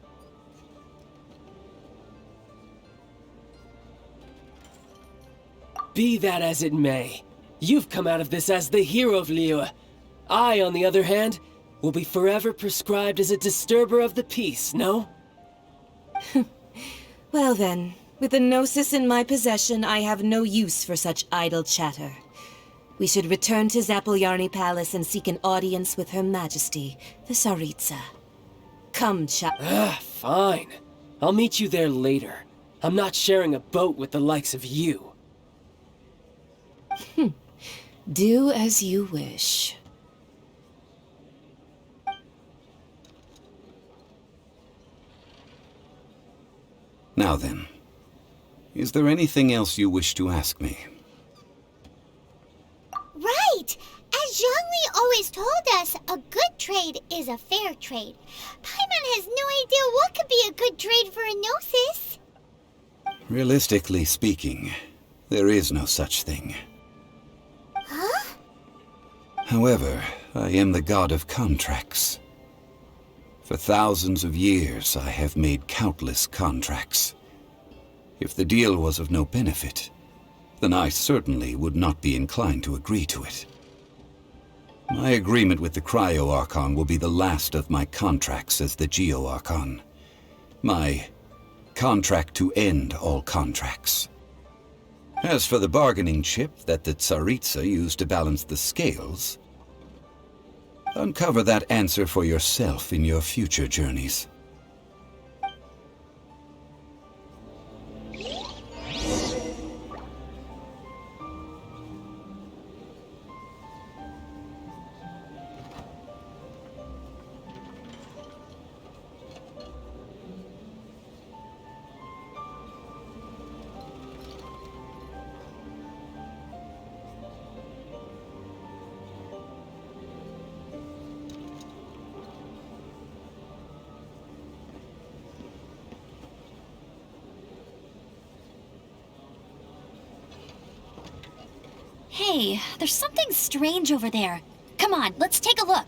Be that as it may, you've come out of this as the hero of Liyue. I, on the other hand, will be forever prescribed as a disturber of the peace, no? Well then, with the Gnosis in my possession, I have no use for such idle chatter. We should return to Zapolyarny Palace and seek an audience with Her Majesty, the Tsaritsa. Come, Fine. I'll meet you there later. I'm not sharing a boat with the likes of you. Do as you wish. Now then, is there anything else you wish to ask me? Right! As Zhongli always told us, a good trade is a fair trade. Paimon has no idea what could be a good trade for a Gnosis. Realistically speaking, there is no such thing. Huh? However, I am the god of contracts. For thousands of years, I have made countless contracts. If the deal was of no benefit, then I certainly would not be inclined to agree to it. My agreement with the Cryo-Archon will be the last of my contracts as the Geo-Archon. My contract to end all contracts. As for the bargaining chip that the Tsaritsa used to balance the scales, uncover that answer for yourself in your future journeys. Hey, there's something strange over there. Come on, let's take a look.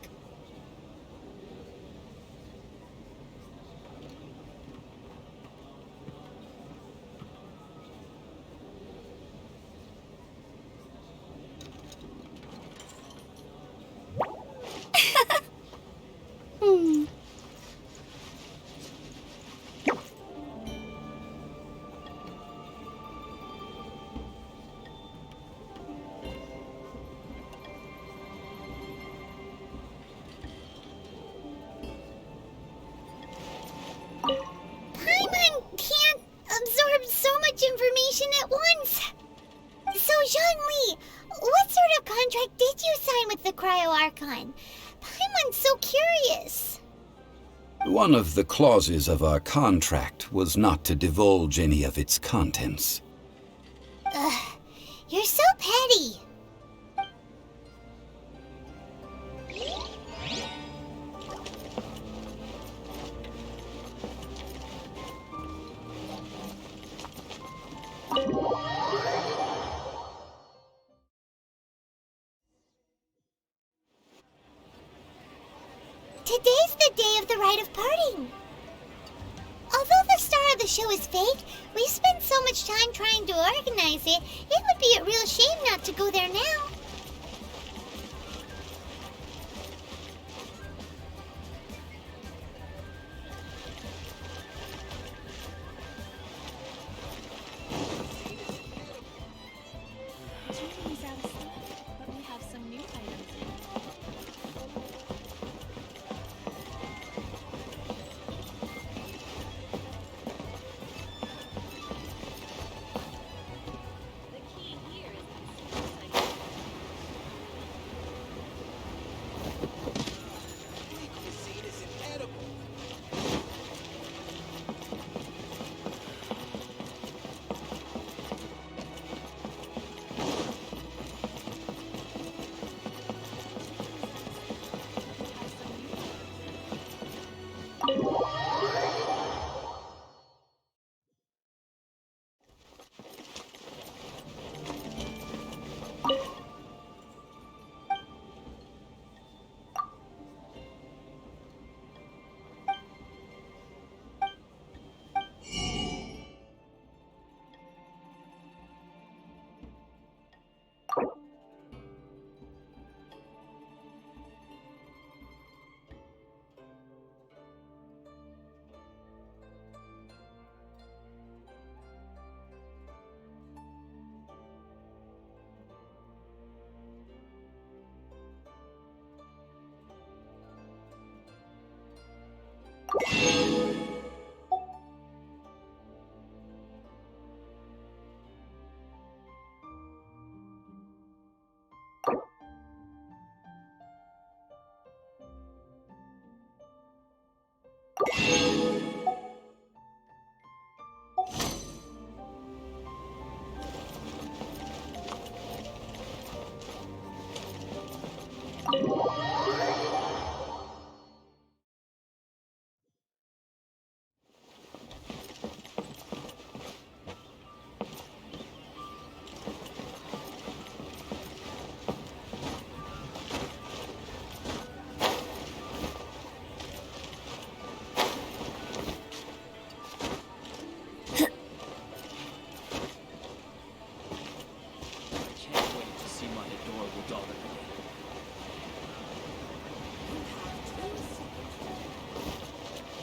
Information at once. So, Zhongli, what sort of contract did you sign with the Cryo-Archon? Paimon's so curious. One of the clauses of our contract was not to divulge any of its contents. Ugh, you're so petty. Today's the day of the rite of parting. Although the star of the show is fake, we spent so much time trying to organize it, it would be a real shame not to go there now. But we have some new items in.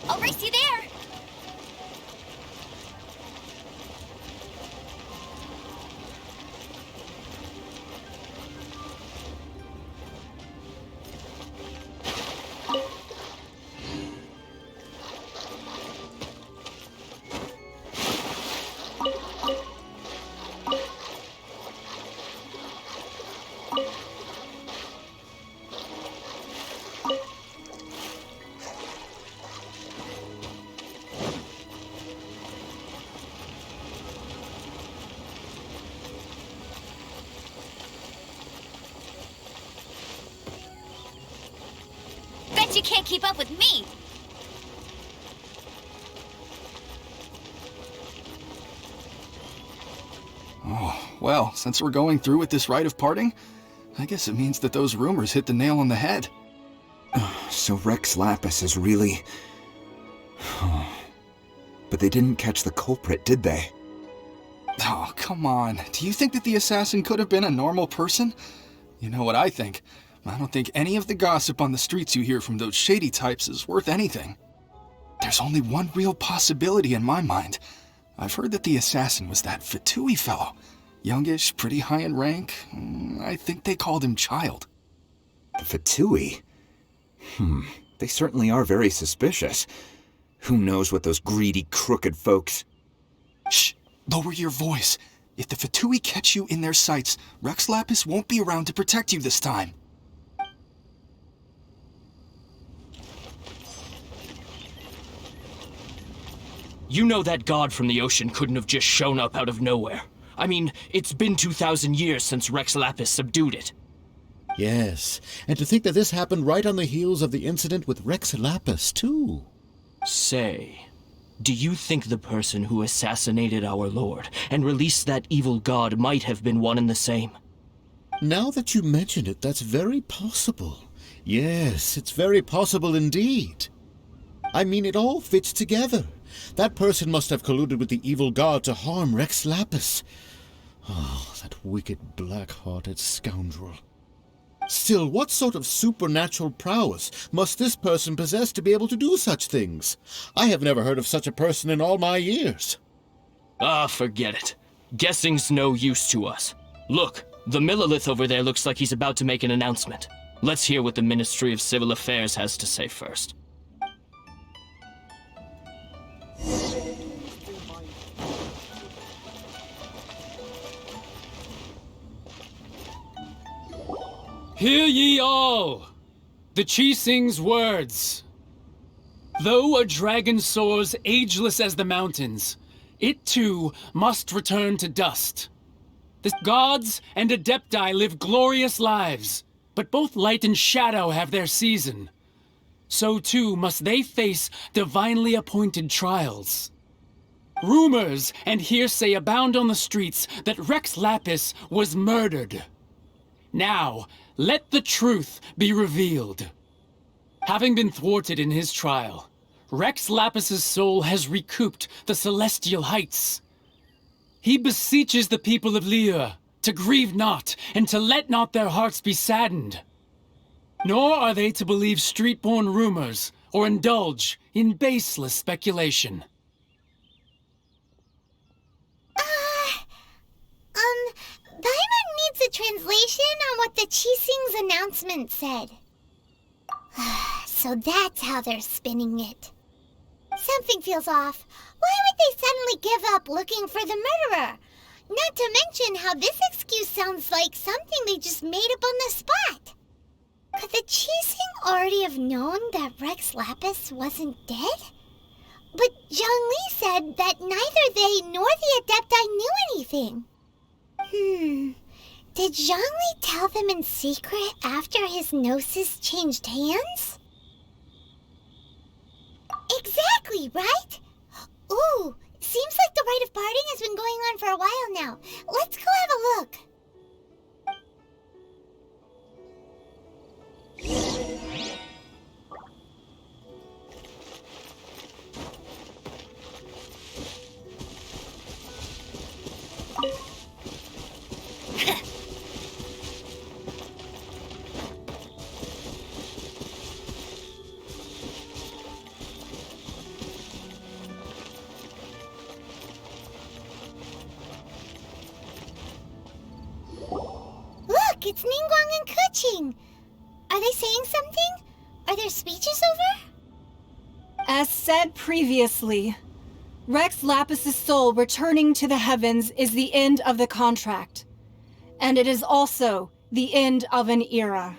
I'll race you there! Bet you can't keep up with me! Oh, well, since we're going through with this rite of parting, I guess it means that those rumors hit the nail on the head. So Rex Lapis is really... But they didn't catch the culprit, did they? Oh, come on. Do you think that the assassin could have been a normal person? You know what I think. I don't think any of the gossip on the streets you hear from those shady types is worth anything. There's only one real possibility in my mind. I've heard that the assassin was that F2P fellow. Youngish, pretty high in rank. I think they called him Child. The F2P? They certainly are very suspicious. Who knows what those greedy, crooked folks... Shh! Lower your voice. If the F2P catch you in their sights, Rex Lapis won't be around to protect you this time. You know that god from the ocean couldn't have just shown up out of nowhere. I mean, it's been 2,000 years since Rex Lapis subdued it. Yes, and to think that this happened right on the heels of the incident with Rex Lapis, too. Say, do you think the person who assassinated our lord and released that evil god might have been one and the same? Now that you mention it, that's very possible. Yes, it's very possible indeed. I mean, it all fits together. That person must have colluded with the evil god to harm Rex Lapis. Oh, that wicked, black-hearted scoundrel. Still, what sort of supernatural prowess must this person possess to be able to do such things? I have never heard of such a person in all my years. Ah, forget it. Guessing's no use to us. Look, the Millilith over there looks like he's about to make an announcement. Let's hear what the Ministry of Civil Affairs has to say first. Hear ye all! The Qixing's words. Though a dragon soars ageless as the mountains, it too must return to dust. The gods and Adepti live glorious lives, but both light and shadow have their season. So too must they face divinely appointed trials. Rumors and hearsay abound on the streets that Rex Lapis was murdered. Now, let the truth be revealed. Having been thwarted in his trial, Rex Lapis's soul has recouped the celestial heights. He beseeches the people of Liyue to grieve not and to let not their hearts be saddened. Nor are they to believe street-born rumors or indulge in baseless speculation. Paimon needs a translation on what the Qixing's announcement said. So that's how they're spinning it. Something feels off. Why would they suddenly give up looking for the murderer? Not to mention how this excuse sounds like something they just made up on the spot. Could the Qixing already have known that Rex Lapis wasn't dead? But Zhongli said that neither they nor the Adepti knew anything. Did Zhongli tell them in secret after his gnosis changed hands? Exactly, right? Ooh, seems like the rite of parting has been going on for a while now. Let's go have a look. Look, it's Ningguang and Keqing. Are they saying something? Are their speeches over? As said previously, Rex Lapis's soul returning to the heavens is the end of the contract. And it is also the end of an era.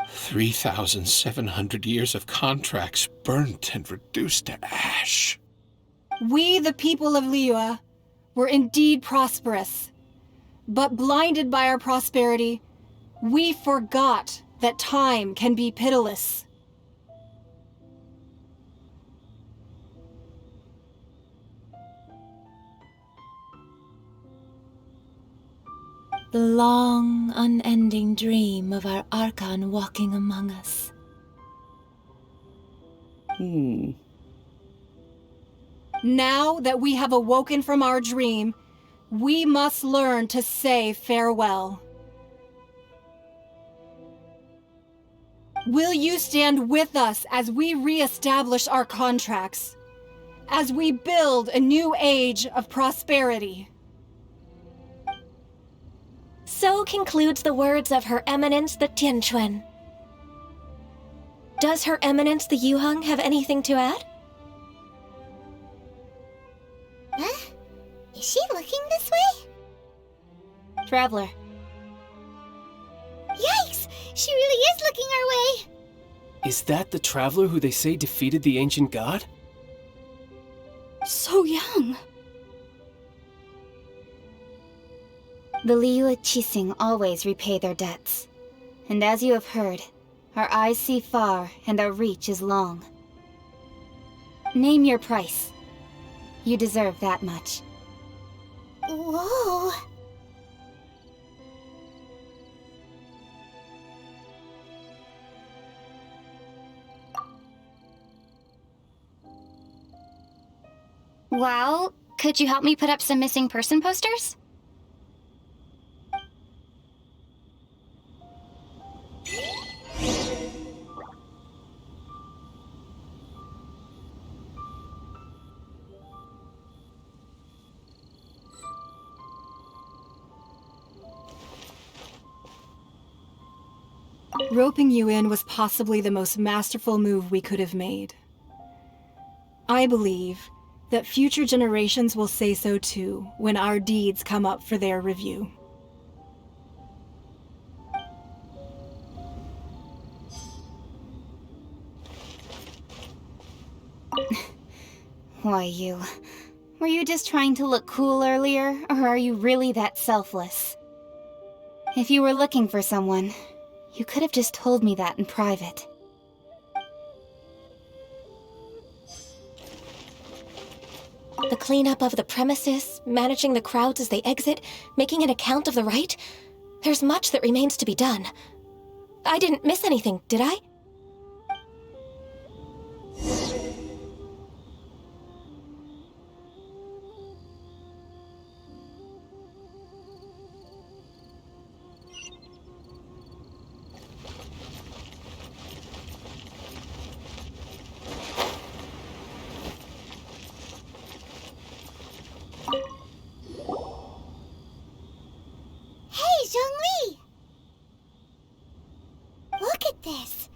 3,700 years of contracts burnt and reduced to ash. We, the people of Liyue, were indeed prosperous. But blinded by our prosperity, we forgot that time can be pitiless. The long, unending dream of our Archon walking among us. Now that we have awoken from our dream, we must learn to say farewell. Will you stand with us as we re-establish our contracts? As we build a new age of prosperity? So concludes the words of Her Eminence the Tianquan. Does Her Eminence the Yuheng have anything to add? Huh? Is she looking this way? Traveler. Yikes! She really is looking our way! Is that the traveler who they say defeated the ancient god? So young. The Liyue Qixing always repay their debts. And as you have heard, our eyes see far and our reach is long. Name your price. You deserve that much. Whoa! Well, could you help me put up some missing person posters? Roping you in was possibly the most masterful move we could have made. I believe that future generations will say so too when our deeds come up for their review. Why, you... Were you just trying to look cool earlier, or are you really that selfless? If you were looking for someone, you could have just told me that in private. The cleanup of the premises, managing the crowds as they exit, making an account of the rite? There's much that remains to be done. I didn't miss anything, did I? Hey, Zhongli! Look at this.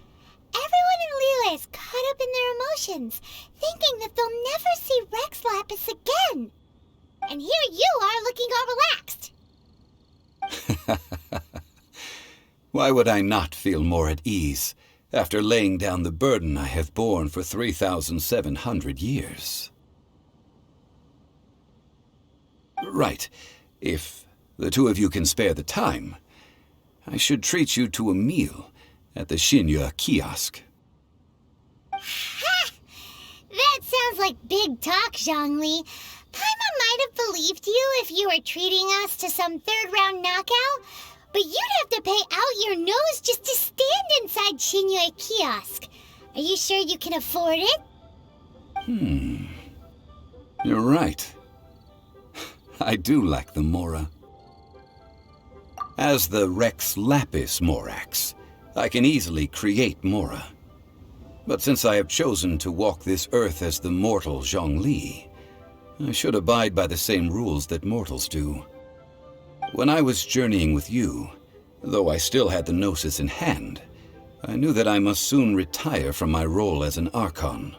Everyone in Liyue is caught up emotions, thinking that they'll never see Rex Lapis again. And here you are looking all relaxed. Why would I not feel more at ease after laying down the burden I have borne for 3,700 years? Right. If the two of you can spare the time, I should treat you to a meal at the Shinya kiosk. Ha! That sounds like big talk, Zhongli. Paimon might have believed you if you were treating us to some third-round knockout, but you'd have to pay out your nose just to stand inside Shinya kiosk. Are you sure you can afford it? You're right. I do lack the Mora. As the Rex Lapis Morax, I can easily create Mora. But since I have chosen to walk this earth as the mortal Zhongli, I should abide by the same rules that mortals do. When I was journeying with you, though I still had the Gnosis in hand, I knew that I must soon retire from my role as an Archon,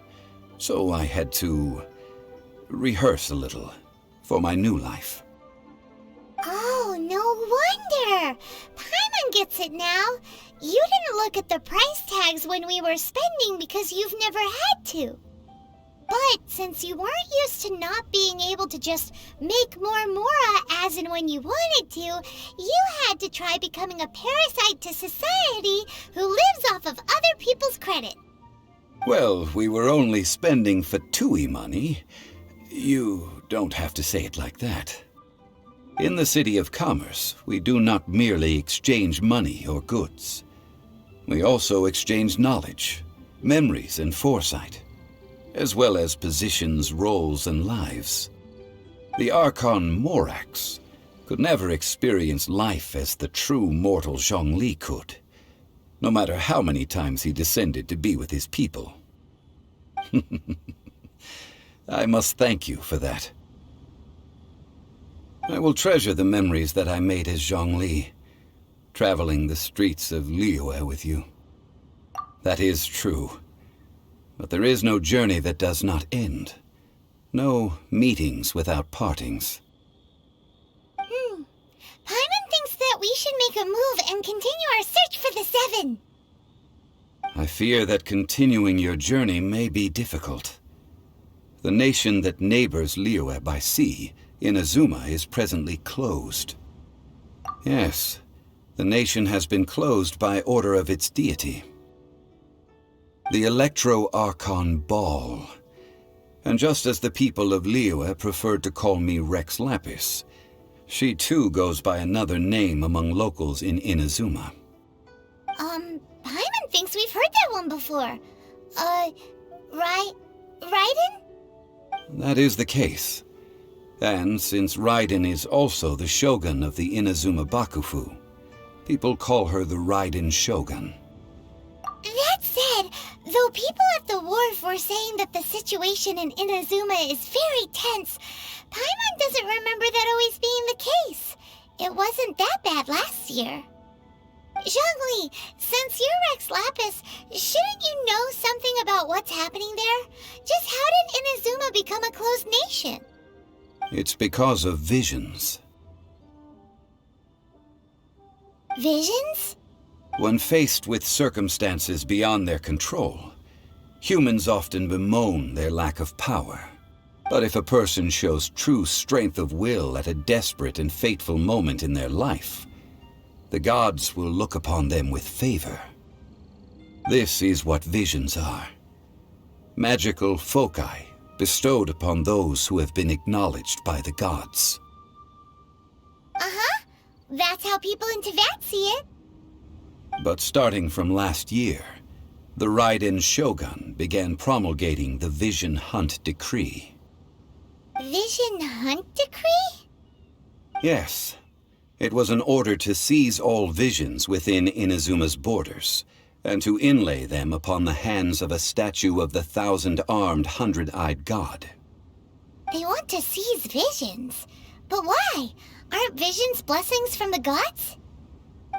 so I had to rehearse a little for my new life. Oh, no wonder! Paimon gets it now. You didn't look at the price tags when we were spending because you've never had to. But since you weren't used to not being able to just make more Mora as and when you wanted to, you had to try becoming a parasite to society who lives off of other people's credit. Well, we were only spending F2P money. You don't have to say it like that. In the City of Commerce, we do not merely exchange money or goods. We also exchange knowledge, memories, and foresight, as well as positions, roles, and lives. The Archon Morax could never experience life as the true mortal Zhongli could, no matter how many times he descended to be with his people. I must thank you for that. I will treasure the memories that I made as Zhongli, traveling the streets of Liyue with you. That is true. But there is no journey that does not end. No meetings without partings. Paimon thinks that we should make a move and continue our search for the Seven. I fear that continuing your journey may be difficult. The nation that neighbors Liyue by sea, Inazuma, is presently closed. Yes, the nation has been closed by order of its deity, the Electro-Archon Ball. And just as the people of Liyue preferred to call me Rex Lapis, she too goes by another name among locals in Inazuma. Paimon thinks we've heard that one before. Raiden? That is the case. And since Raiden is also the Shogun of the Inazuma Bakufu, people call her the Raiden Shogun. That said, though people at the wharf were saying that the situation in Inazuma is very tense, Paimon doesn't remember that always being the case. It wasn't that bad last year. Zhongli, since you're Rex Lapis, shouldn't you know something about what's happening there? Just how did Inazuma become a closed nation? It's because of visions. Visions? When faced with circumstances beyond their control, humans often bemoan their lack of power. But if a person shows true strength of will at a desperate and fateful moment in their life, the gods will look upon them with favor. This is what visions are. Magical foci bestowed upon those who have been acknowledged by the gods. Uh-huh. That's how people in Teyvat see it. But starting from last year, the Raiden Shogun began promulgating the Vision Hunt Decree. Vision Hunt Decree? Yes. It was an order to seize all visions within Inazuma's borders, and to inlay them upon the hands of a statue of the 1,000-armed, 100-eyed god. They want to seize visions. But why? Aren't visions blessings from the gods?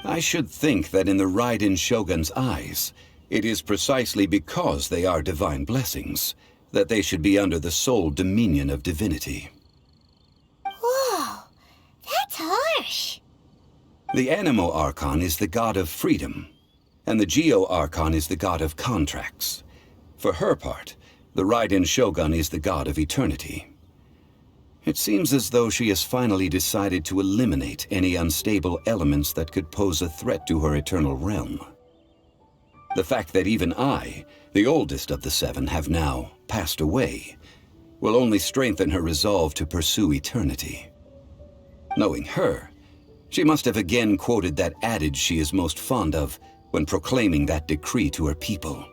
I should think that in the Raiden Shogun's eyes, It is precisely because they are divine blessings that they should be under the sole dominion of divinity. Whoa, that's harsh. The Animo Archon is the god of freedom, and the Geo Archon is the god of contracts. For her part, the Raiden Shogun is the god of eternity. It seems as though she has finally decided to eliminate any unstable elements that could pose a threat to her eternal realm. The fact that even I, the oldest of the seven, have now passed away, will only strengthen her resolve to pursue eternity. Knowing her, she must have again quoted that adage she is most fond of when proclaiming that decree to her people.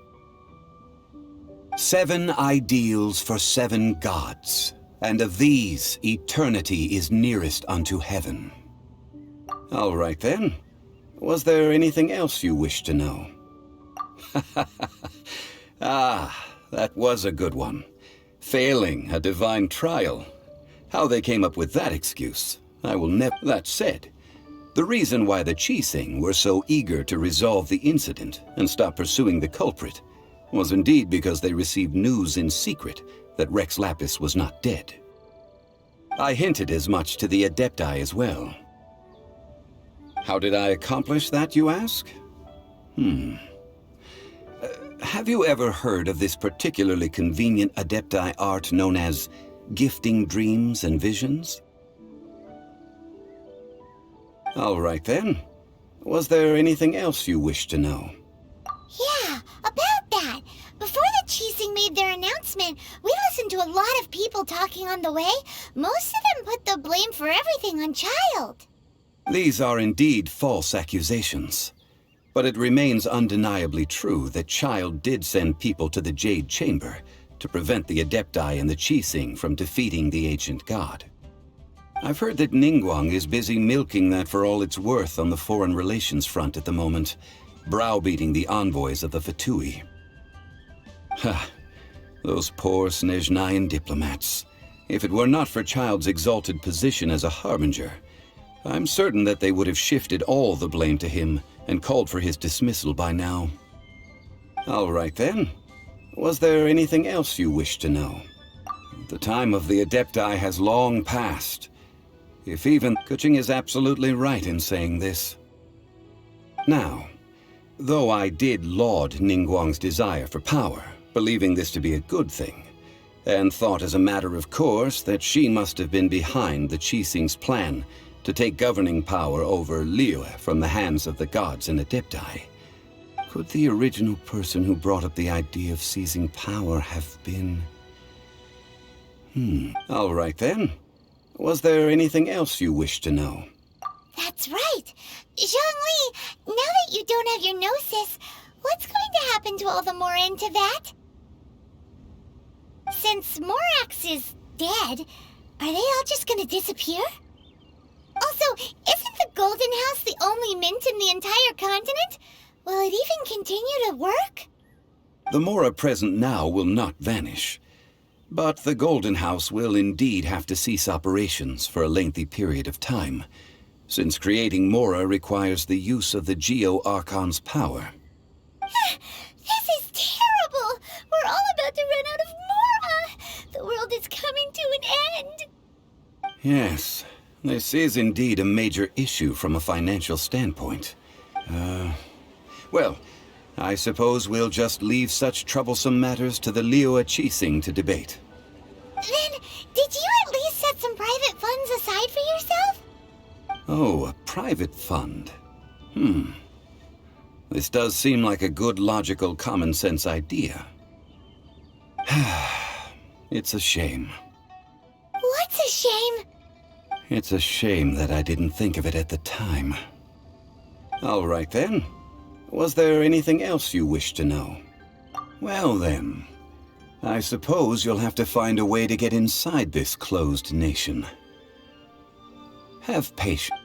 7 ideals for 7 gods, and of these, eternity is nearest unto heaven. All right then. Was there anything else you wish to know? Ah, that was a good one. Failing a divine trial. How they came up with that excuse, I will never... That said, the reason why the Qixing were so eager to resolve the incident and stop pursuing the culprit was indeed because they received news in secret that Rex Lapis was not dead. I hinted as much to the Adepti as well. How did I accomplish that, you ask? Have you ever heard of this particularly convenient Adepti art known as gifting dreams and visions? All right then. Was there anything else you wish to know? Yeah, about that. Before the Qixing made their announcement, we listened to a lot of people talking on the way. Most of them put the blame for everything on Child. These are indeed false accusations. But it remains undeniably true that Child did send people to the Jade Chamber to prevent the Adepti and the Qixing from defeating the ancient god. I've heard that Ningguang is busy milking that for all it's worth on the foreign relations front at the moment, browbeating the envoys of the F2P. Ha! Those poor Snezhnayan diplomats. If it were not for Child's exalted position as a harbinger, I'm certain that they would have shifted all the blame to him and called for his dismissal by now. All right then. Was there anything else you wish to know? The time of the Adepti has long passed. If even Kuching is absolutely right in saying this. Now, though I did laud Ningguang's desire for power, believing this to be a good thing, and thought as a matter of course that she must have been behind the Qixing's plan to take governing power over Liyue from the hands of the gods and Adepti, could the original person who brought up the idea of seizing power have been... All right then. Was there anything else you wish to know? That's right. Zhongli, now that you don't have your gnosis, what's going to happen to all the Mora in Teyvat? Since Morax is dead, are they all just gonna disappear? Also, isn't the Golden House the only mint in the entire continent? Will it even continue to work? The Mora present now will not vanish. But the Golden House will indeed have to cease operations for a lengthy period of time, since creating Mora requires the use of the Geo Archon's power. This is terrible! We're all about to run out of Mora! The world is coming to an end! Yes, this is indeed a major issue from a financial standpoint. Well, I suppose we'll just leave such troublesome matters to the Liyue Qixing to debate. Then, did you at least set some private funds aside for yourself? Oh, a private fund. This does seem like a good, logical, common-sense idea. It's a shame. What's a shame? It's a shame that I didn't think of it at the time. All right then. Was there anything else you wish to know? Well then, I suppose you'll have to find a way to get inside this closed nation. Have patience.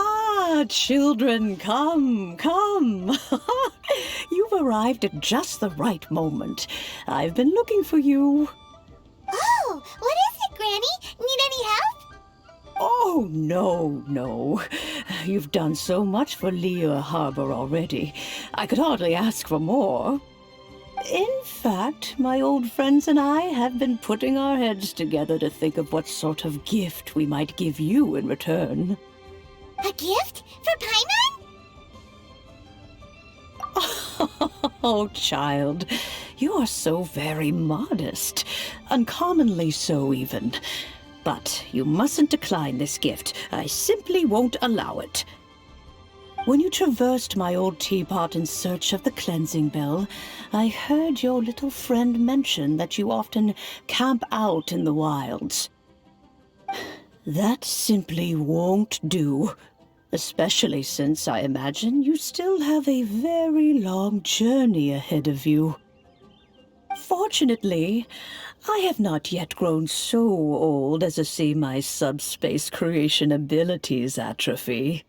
Ah, children, come, come. You've arrived at just the right moment. I've been looking for you. Oh, what is it, Granny? Need any help? Oh, no. You've done so much for Liyue Harbor already. I could hardly ask for more. In fact, my old friends and I have been putting our heads together to think of what sort of gift we might give you in return. A gift? For Paimon? Oh, child, you are so very modest. Uncommonly so, even. But you mustn't decline this gift. I simply won't allow it. When you traversed my old teapot in search of the cleansing bell, I heard your little friend mention that you often camp out in the wilds. That simply won't do. Especially since I imagine you still have a very long journey ahead of you. Fortunately, I have not yet grown so old as to see my subspace creation abilities atrophy.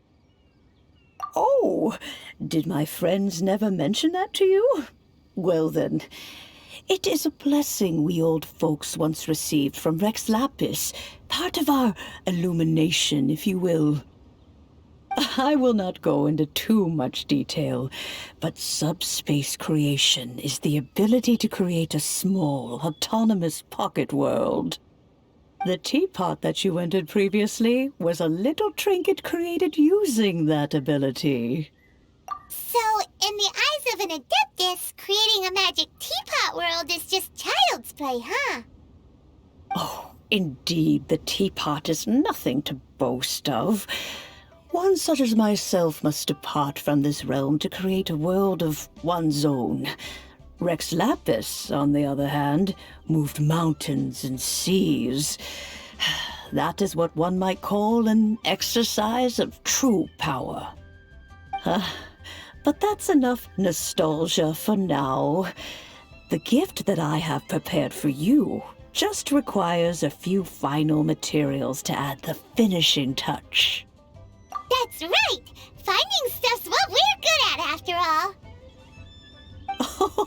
Oh, did my friends never mention that to you? Well then, it is a blessing we old folks once received from Rex Lapis, part of our illumination, if you will. I will not go into too much detail, but subspace creation is the ability to create a small, autonomous pocket world. The teapot that you entered previously was a little trinket created using that ability. So, in the eyes of an Adeptus, creating a magic teapot world is just child's play, huh? Oh, indeed, the teapot is nothing to boast of. One such as myself must depart from this realm to create a world of one's own. Rex Lapis, on the other hand, moved mountains and seas. That is what one might call an exercise of true power. But that's enough nostalgia for now. The gift that I have prepared for you just requires a few final materials to add the finishing touch. That's right! Finding stuff's what we're good at, after all.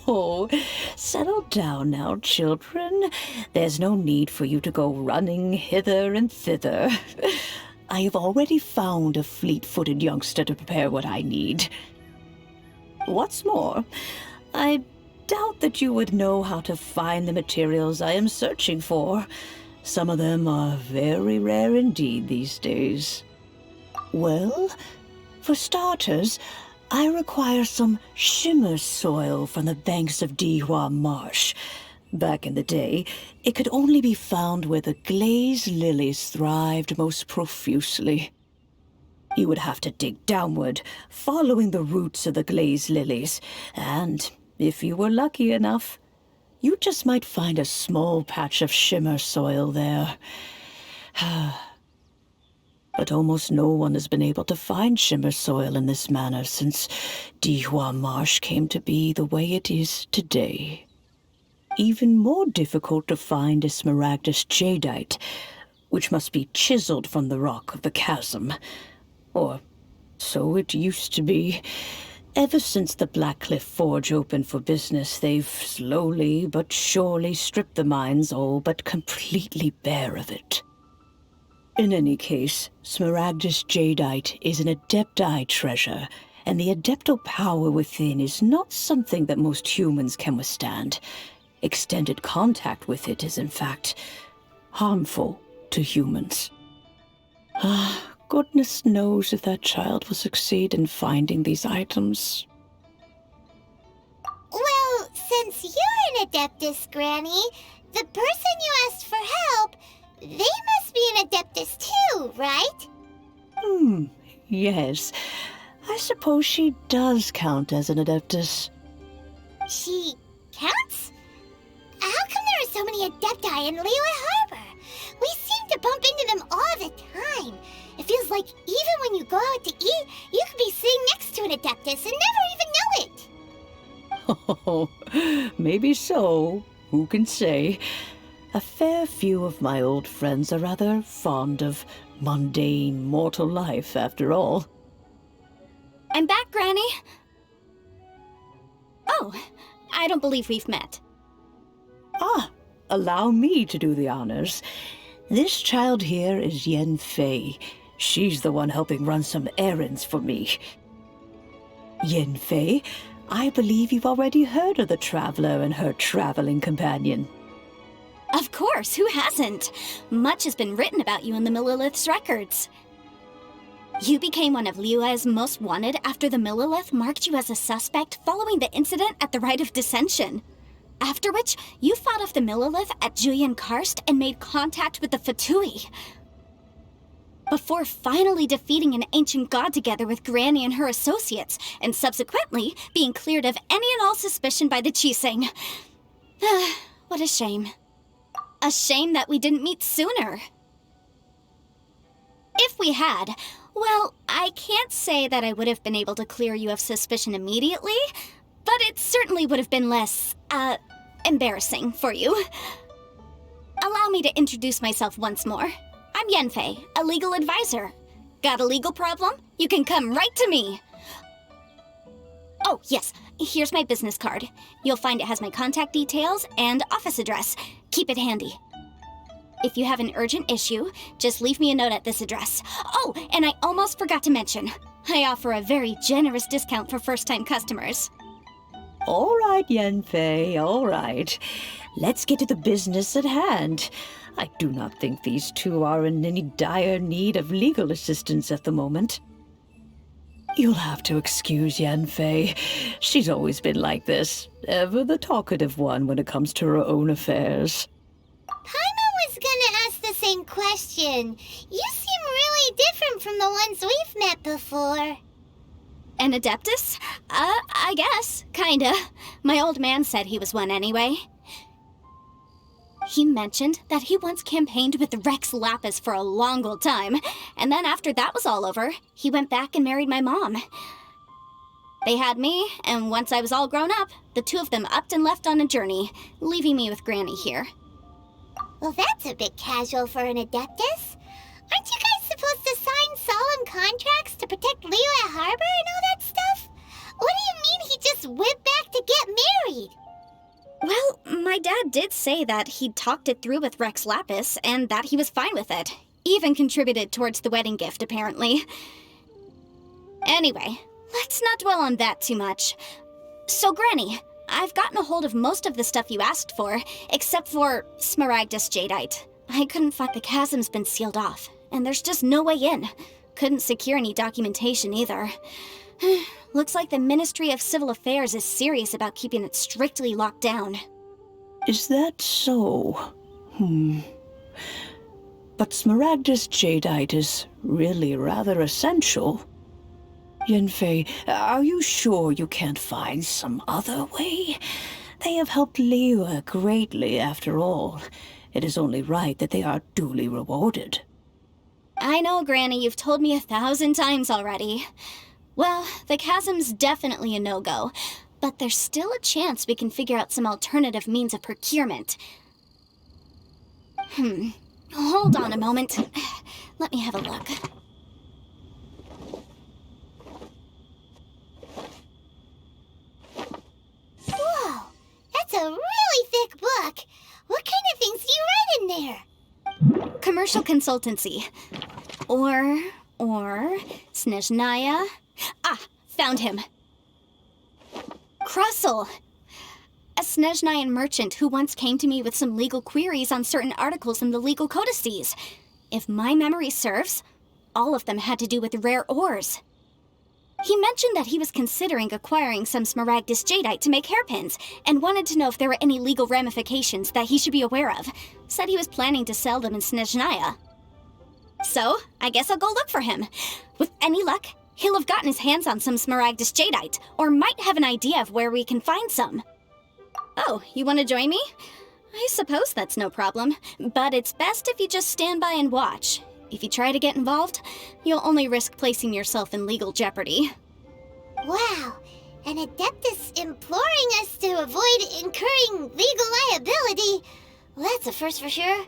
Oh, settle down now, children. There's no need for you to go running hither and thither. I have already found a fleet-footed youngster to prepare what I need. What's more, I doubt that you would know how to find the materials I am searching for. Some of them are very rare indeed these days. Well, for starters, I require some shimmer soil from the banks of Dihua Marsh. Back in the day, it could only be found where the glaze lilies thrived most profusely. You would have to dig downward, following the roots of the glaze lilies, and if you were lucky enough, you just might find a small patch of shimmer soil there. But almost no one has been able to find shimmer soil in this manner since Dihua Marsh came to be the way it is today. Even more difficult to find is smaragdus jadeite, which must be chiseled from the rock of the chasm. Or so it used to be. Ever since the Blackcliff Forge opened for business, they've slowly but surely stripped the mines all but completely bare of it. In any case, smaragdus jadeite is an adepti treasure, and the adeptal power within is not something that most humans can withstand. Extended contact with it is, in fact, harmful to humans. Goodness knows if that child will succeed in finding these items. Well, since you're an Adeptus, Granny, the person you asked for help, they must be an Adeptus too, right? Yes. I suppose she does count as an Adeptus. She counts? How come there are so many Adepti in Liyue Harbor? We seem to bump into them all the like even when you go out to eat, you could be sitting next to an Adeptus and never even know it. Oh, maybe so. Who can say? A fair few of my old friends are rather fond of mundane mortal life, after all. I'm back, Granny. Oh, I don't believe we've met. Ah, allow me to do the honors. This child here is Yen Fei. She's the one helping run some errands for me. Yen Fei, I believe you've already heard of the Traveler and her traveling companion. Of course, who hasn't? Much has been written about you in the Millilith's records. You became one of Liyue's most wanted after the Millilith marked you as a suspect following the incident at the Rite of Dissension. After which, you fought off the Millilith at Julian Karst and made contact with the F2P. Before finally defeating an ancient god together with Granny and her associates, and subsequently being cleared of any and all suspicion by the Qixing. What a shame. A shame that we didn't meet sooner. If we had, well, I can't say that I would have been able to clear you of suspicion immediately, but it certainly would have been less, embarrassing for you. Allow me to introduce myself once more. I'm Yenfei, a legal advisor. Got a legal problem? You can come right to me. Oh, yes, here's my business card. You'll find it has my contact details and office address. Keep it handy. If you have an urgent issue, just leave me a note at this address. Oh, and I almost forgot to mention, I offer a very generous discount for first-time customers. All right, Yenfei, all right. Let's get to the business at hand. I do not think these two are in any dire need of legal assistance at the moment. You'll have to excuse Yenfei. She's always been like this, ever the talkative one when it comes to her own affairs. Paimon was gonna ask the same question. You seem really different from the ones we've met before. An Adeptus? I guess, kinda. My old man said he was one anyway. He mentioned that he once campaigned with Rex Lapis for a long old time, and then after that was all over, he went back and married my mom. They had me, and once I was all grown up, the two of them upped and left on a journey, leaving me with Granny here. Well, that's a bit casual for an Adeptus. Aren't you guys supposed to sign solemn contracts to protect Liyue Harbor and all that stuff? What do you mean he just went back to get married? Well, my dad did say that he'd talked it through with Rex Lapis, and that he was fine with it. Even contributed towards the wedding gift, apparently. Anyway, let's not dwell on that too much. So, Granny, I've gotten a hold of most of the stuff you asked for, except for Smaragdus Jadeite. I couldn't find the chasm's been sealed off, and there's just no way in. Couldn't secure any documentation either. Looks like the Ministry of Civil Affairs is serious about keeping it strictly locked down. Is that so? But Smaragdus Jadeite is really rather essential. Yenfei, are you sure you can't find some other way? They have helped Liyue greatly, after all. It is only right that they are duly rewarded. I know, Granny, you've told me 1,000 times already. Well, the chasm's definitely a no-go, but there's still a chance we can figure out some alternative means of procurement. Hold on a moment. Let me have a look. Whoa, that's a really thick book. What kind of things do you write in there? Commercial consultancy. Or Snezhnaya. Ah, found him. Krusel. A Snezhnayan merchant who once came to me with some legal queries on certain articles in the legal codices. If my memory serves, all of them had to do with rare ores. He mentioned that he was considering acquiring some Smaragdus Jadeite to make hairpins, and wanted to know if there were any legal ramifications that he should be aware of. Said he was planning to sell them in Snezhnaya. So, I guess I'll go look for him. With any luck, he'll have gotten his hands on some Smaragdus Jadeite, or might have an idea of where we can find some. Oh, you want to join me? I suppose that's no problem, but it's best if you just stand by and watch. If you try to get involved, you'll only risk placing yourself in legal jeopardy. Wow, an Adeptus imploring us to avoid incurring legal liability. Well, that's a first for sure.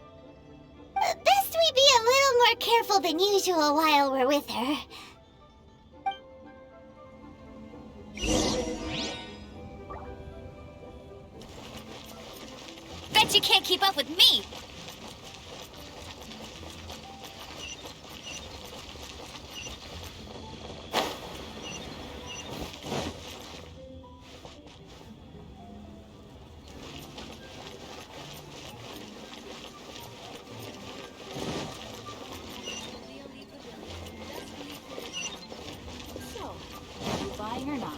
Best we be a little more careful than usual while we're with her. Bet you can't keep up with me! So, are you buying or not?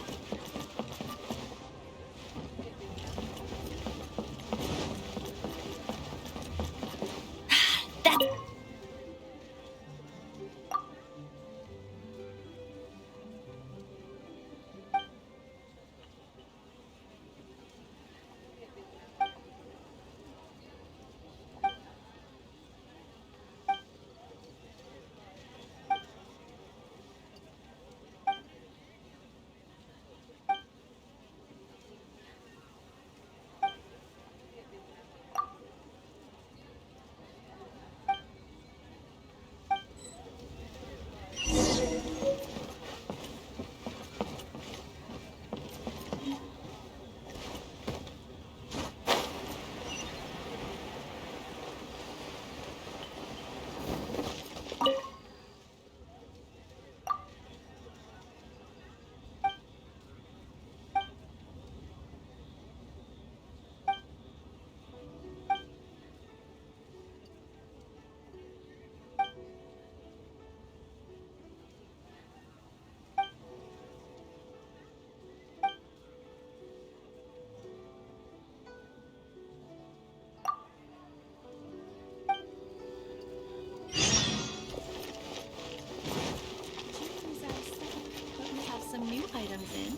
But we have some new items in.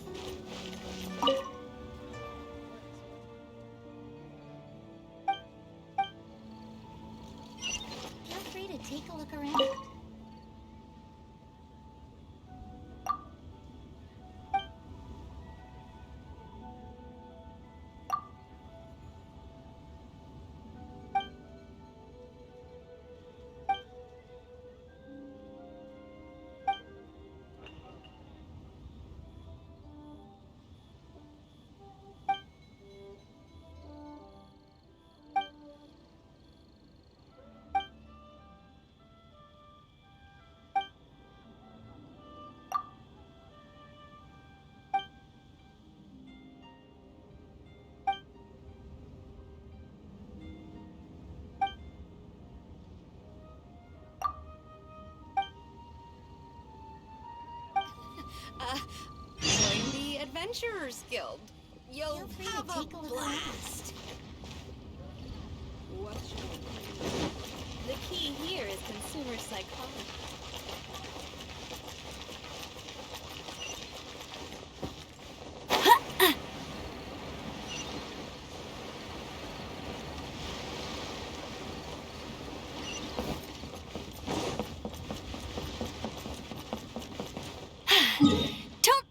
Feel free to take a look around. Join the Adventurers Guild. You'll Feel free have to take a look blast. What's your... The key here is consumer psychology. Don't...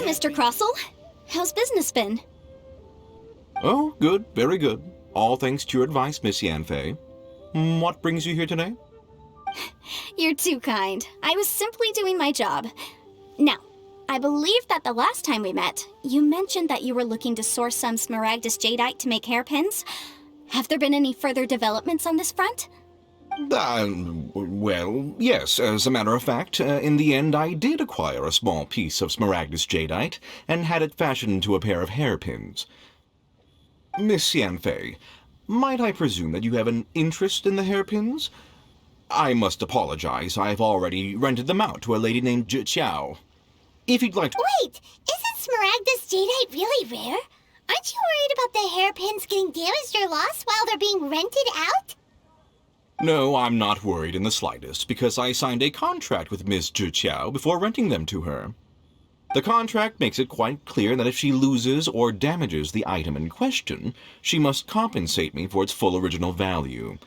Mr. Crossell. How's business been? Oh, good, very good. All thanks to your advice, Miss Yanfei. What brings you here today? You're too kind. I was simply doing my job. Now, I believe that the last time we met, you mentioned that you were looking to source some Smaragdus Jadeite to make hairpins. Have there been any further developments on this front? Well, yes, as a matter of fact, in the end I did acquire a small piece of Smaragdus Jadeite and had it fashioned into a pair of hairpins. Miss Yanfei, might I presume that you have an interest in the hairpins? I must apologize, I've already rented them out to a lady named Chiao. If you'd like to— Wait, isn't Smaragdus Jadeite really rare? Aren't you worried about the hairpins getting damaged or lost while they're being rented out? No, I'm not worried in the slightest, because I signed a contract with Miss Chiao before renting them to her. The contract makes it quite clear that if she loses or damages the item in question, she must compensate me for its full original value.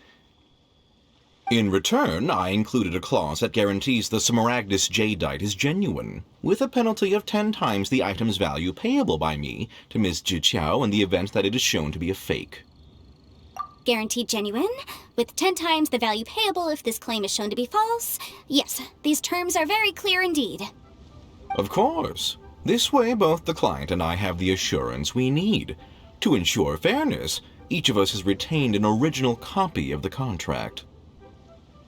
In return, I included a clause that guarantees the Smaragdus Jadeite is genuine, with a penalty of 10 times the item's value payable by me to Miss Chiao in the event that it is shown to be a fake. Guaranteed genuine, with 10 times the value payable if this claim is shown to be false. Yes, these terms are very clear indeed. Of course. This way, both the client and I have the assurance we need. To ensure fairness, each of us has retained an original copy of the contract.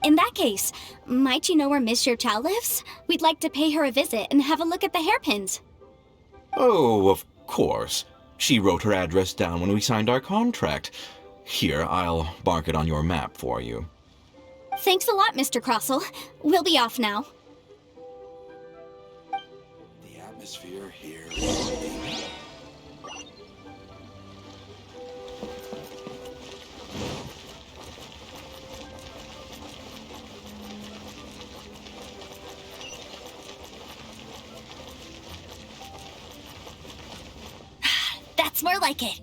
In that case, might you know where Miss Chow lives? We'd like to pay her a visit and have a look at the hairpins. Oh, of course. She wrote her address down when we signed our contract. Here, I'll mark it on your map for you. Thanks a lot, Mr. Crossell. We'll be off now. The atmosphere here. That's more like it.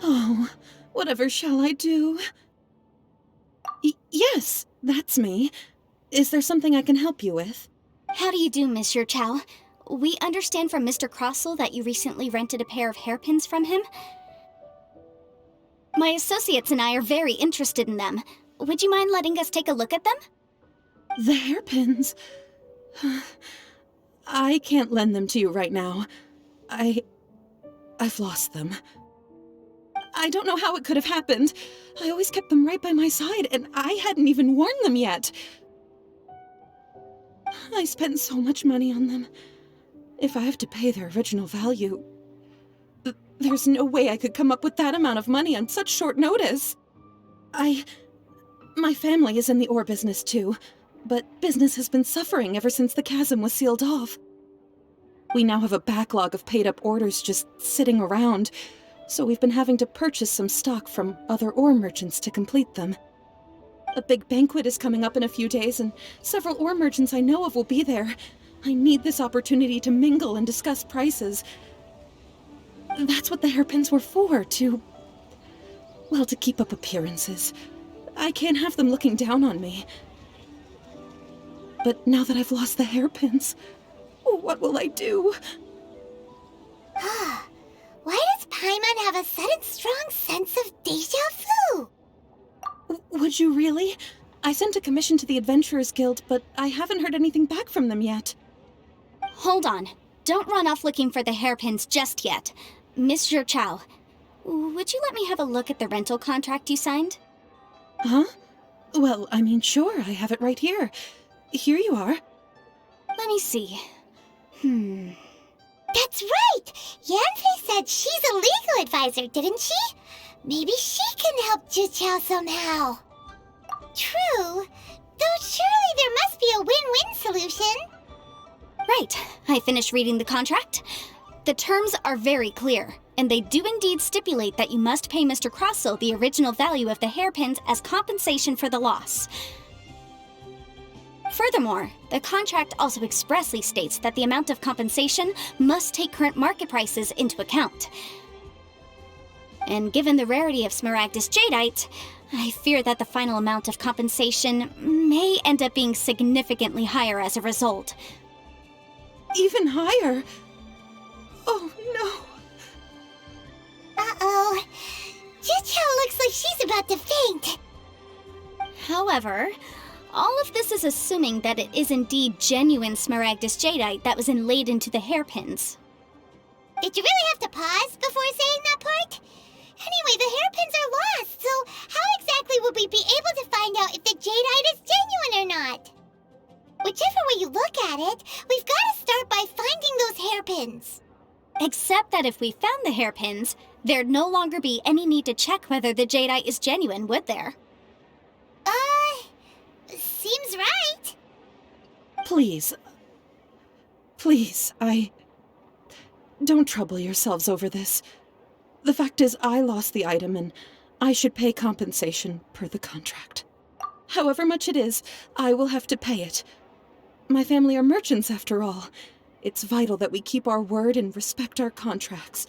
Oh, whatever shall I do? Yes, that's me. Is there something I can help you with? How do you do, Monsieur Chow? We understand from Mr. Crossell that you recently rented a pair of hairpins from him. My associates and I are very interested in them. Would you mind letting us take a look at them? The hairpins? I can't lend them to you right now. I've lost them. I don't know how it could have happened. I always kept them right by my side, and I hadn't even worn them yet. I spent so much money on them. If I have to pay their original value, there's no way I could come up with that amount of money on such short notice. My family is in the ore business too, but business has been suffering ever since the chasm was sealed off. We now have a backlog of paid-up orders just sitting around, so we've been having to purchase some stock from other ore merchants to complete them. A big banquet is coming up in a few days, and several ore merchants I know of will be there. I need this opportunity to mingle and discuss prices. That's what the hairpins were for, to keep up appearances. I can't have them looking down on me. But now that I've lost the hairpins, what will I do? Why does Paimon have a sudden strong sense of déjà vu? Would you really? I sent a commission to the Adventurers Guild, but I haven't heard anything back from them yet. Hold on. Don't run off looking for the hairpins just yet. Mr. Chow, would you let me have a look at the rental contract you signed? Huh? Well, I mean, sure, I have it right here. Here you are. Let me see. That's right! Yanfei said she's a legal advisor, didn't she? Maybe she can help Zhiqiao somehow. True, though surely there must be a win-win solution. Right. I finished reading the contract. The terms are very clear, and they do indeed stipulate that you must pay Mr. Crossel the original value of the hairpins as compensation for the loss. Furthermore, the contract also expressly states that the amount of compensation must take current market prices into account. And given the rarity of Smaragdus Jadeite, I fear that the final amount of compensation may end up being significantly higher as a result. Even higher? Oh, no. Uh-oh. Zhiqiao looks like she's about to faint. However, all of this is assuming that it is indeed genuine Smaragdus Jadeite that was inlaid into the hairpins. Did you really have to pause before saying that part? Anyway, the hairpins are lost, so how exactly would we be able to find out if the Jadeite is genuine or not? Whichever way you look at it, we've got to start by finding those hairpins. Except that if we found the hairpins, there'd no longer be any need to check whether the Jadeite is genuine, would there? Seems right. Please, don't trouble yourselves over this. The fact is, I lost the item and I should pay compensation per the contract. However much it is, I will have to pay it. My family are merchants, after all. It's vital that we keep our word and respect our contracts.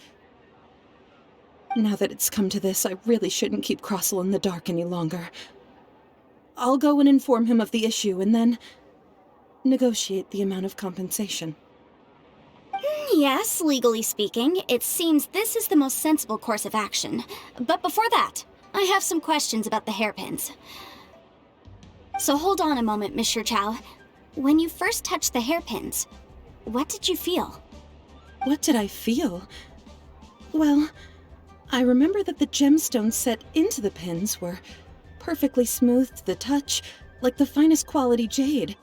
Now that it's come to this, I really shouldn't keep Crossel in the dark any longer. I'll go and inform him of the issue and then negotiate the amount of compensation. Yes, legally speaking, it seems this is the most sensible course of action. But before that, I have some questions about the hairpins. So hold on a moment, Miss Chow. When you first touched the hairpins, what did you feel? What did I feel? Well, I remember that the gemstones set into the pins were perfectly smooth to the touch, like the finest quality jade.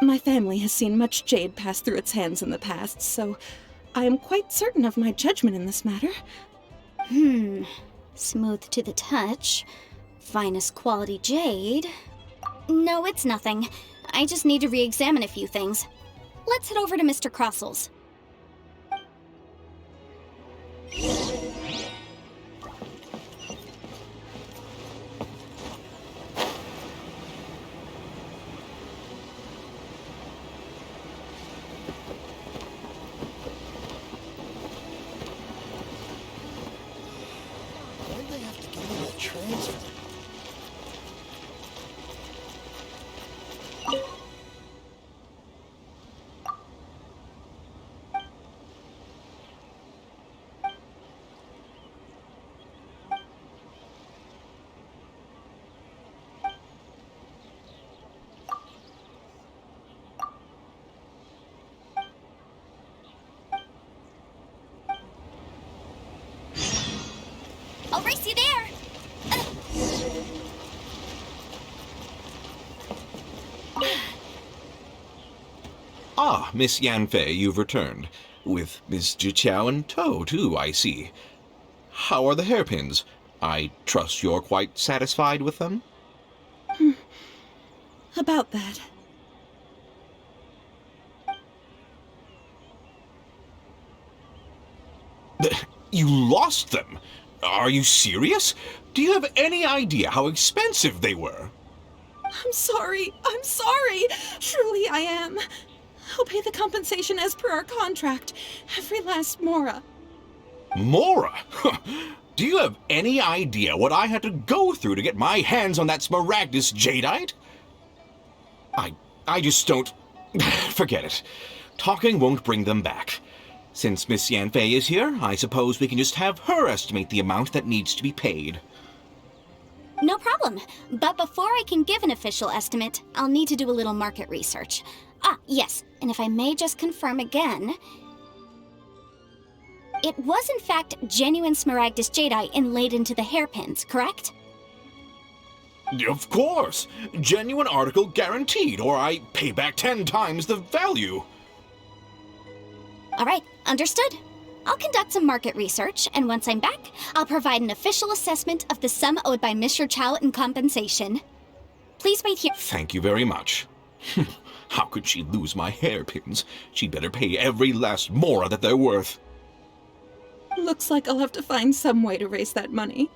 My family has seen much jade pass through its hands in the past, so I am quite certain of my judgment in this matter. Smooth to the touch, finest quality jade. No, it's nothing. I just need to re-examine a few things. Let's head over to Mr. Crossel's. Why'd they have to give me that transfer? I'll race you there! Ah, Miss Yanfei, you've returned. With Miss Zhiqiao in tow, too, I see. How are the hairpins? I trust you're quite satisfied with them? About that. You lost them? Are you serious? Do you have any idea how expensive they were? I'm sorry. Truly I am. I'll pay the compensation as per our contract. Every last mora. Mora? Do you have any idea what I had to go through to get my hands on that Smaragdus Jadeite? I just don't... Forget it. Talking won't bring them back. Since Miss Yanfei is here, I suppose we can just have her estimate the amount that needs to be paid. No problem. But before I can give an official estimate, I'll need to do a little market research. Ah, yes, and if I may just confirm again... It was in fact genuine Smaragdus Jadeite inlaid into the hairpins, correct? Of course! Genuine article guaranteed, or I pay back 10 times the value. All right, understood. I'll conduct some market research, and once I'm back, I'll provide an official assessment of the sum owed by Mr. Chow in compensation. Please wait here. Thank you very much. How could she lose my hairpins? She'd better pay every last mora that they're worth. Looks like I'll have to find some way to raise that money.